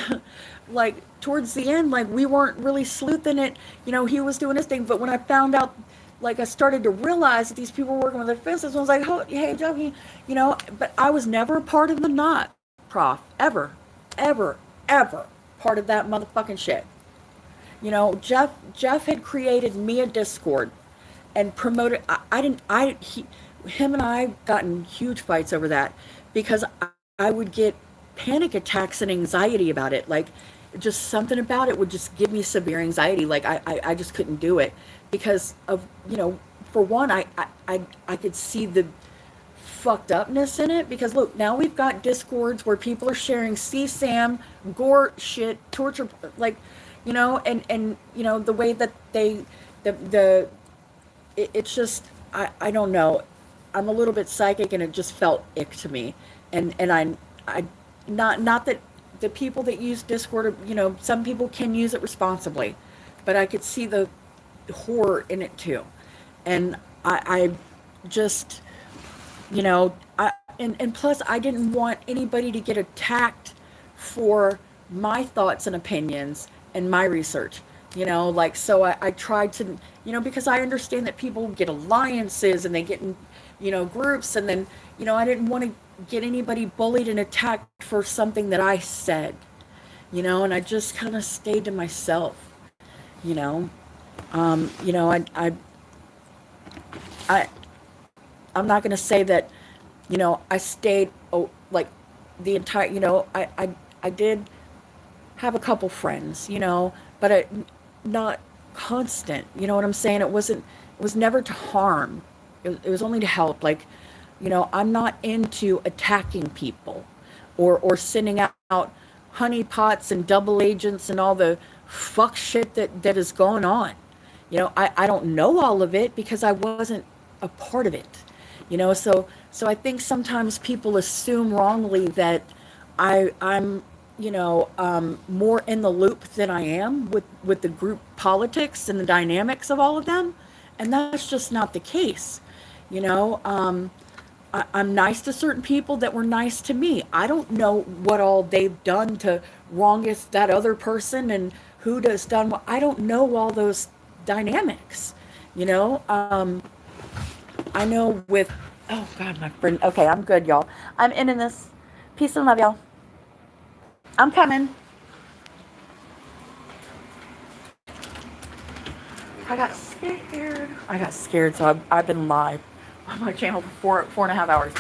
like towards the end, like we weren't really sleuthing it. He was doing his thing, but when I found out, like I started to realize that these people were working with their fences, I was like, oh, hey, Joey, but I was never a part of the knot, Prof. Ever, ever, ever part of that motherfucking shit. Jeff had created me a Discord and promoted. I didn't. Him and I got in huge fights over that because I would get panic attacks and anxiety about it. Like, just something about it would just give me severe anxiety. Like I just couldn't do it because of for one, I could see the fucked upness in it. Because look, now we've got Discords where people are sharing CSAM, gore shit, torture, like, and the way that it's just, I don't know. I'm a little bit psychic, and it just felt ick to me. And I not that the people that use Discord, some people can use it responsibly, but I could see the horror in it too. And I just, and plus I didn't want anybody to get attacked for my thoughts and opinions and my research. Like, so I tried to, because I understand that people get alliances and they get in, groups, and then, I didn't want to get anybody bullied and attacked for something that I said, and I just kind of stayed to myself, you know. I I'm not going to say that, I stayed, like the entire, I did have a couple friends, but not constant. You know what I'm saying? It was never to harm. It was only to help. Like, I'm not into attacking people or sending out honeypots and double agents and all the fuck shit that is going on. I don't know all of it because I wasn't a part of it. So I think sometimes people assume wrongly that I'm more in the loop than I am with the group politics and the dynamics of all of them, and that's just not the case. I'm nice to certain people that were nice to me. I don't know what all they've done to wrongest that other person and who does done what. I don't know all those dynamics. I know with, oh God, my friend. Okay, I'm good, y'all. I'm ending this. Peace and love, y'all. I'm coming. I got scared. So I've been live on my channel for 4.5 hours.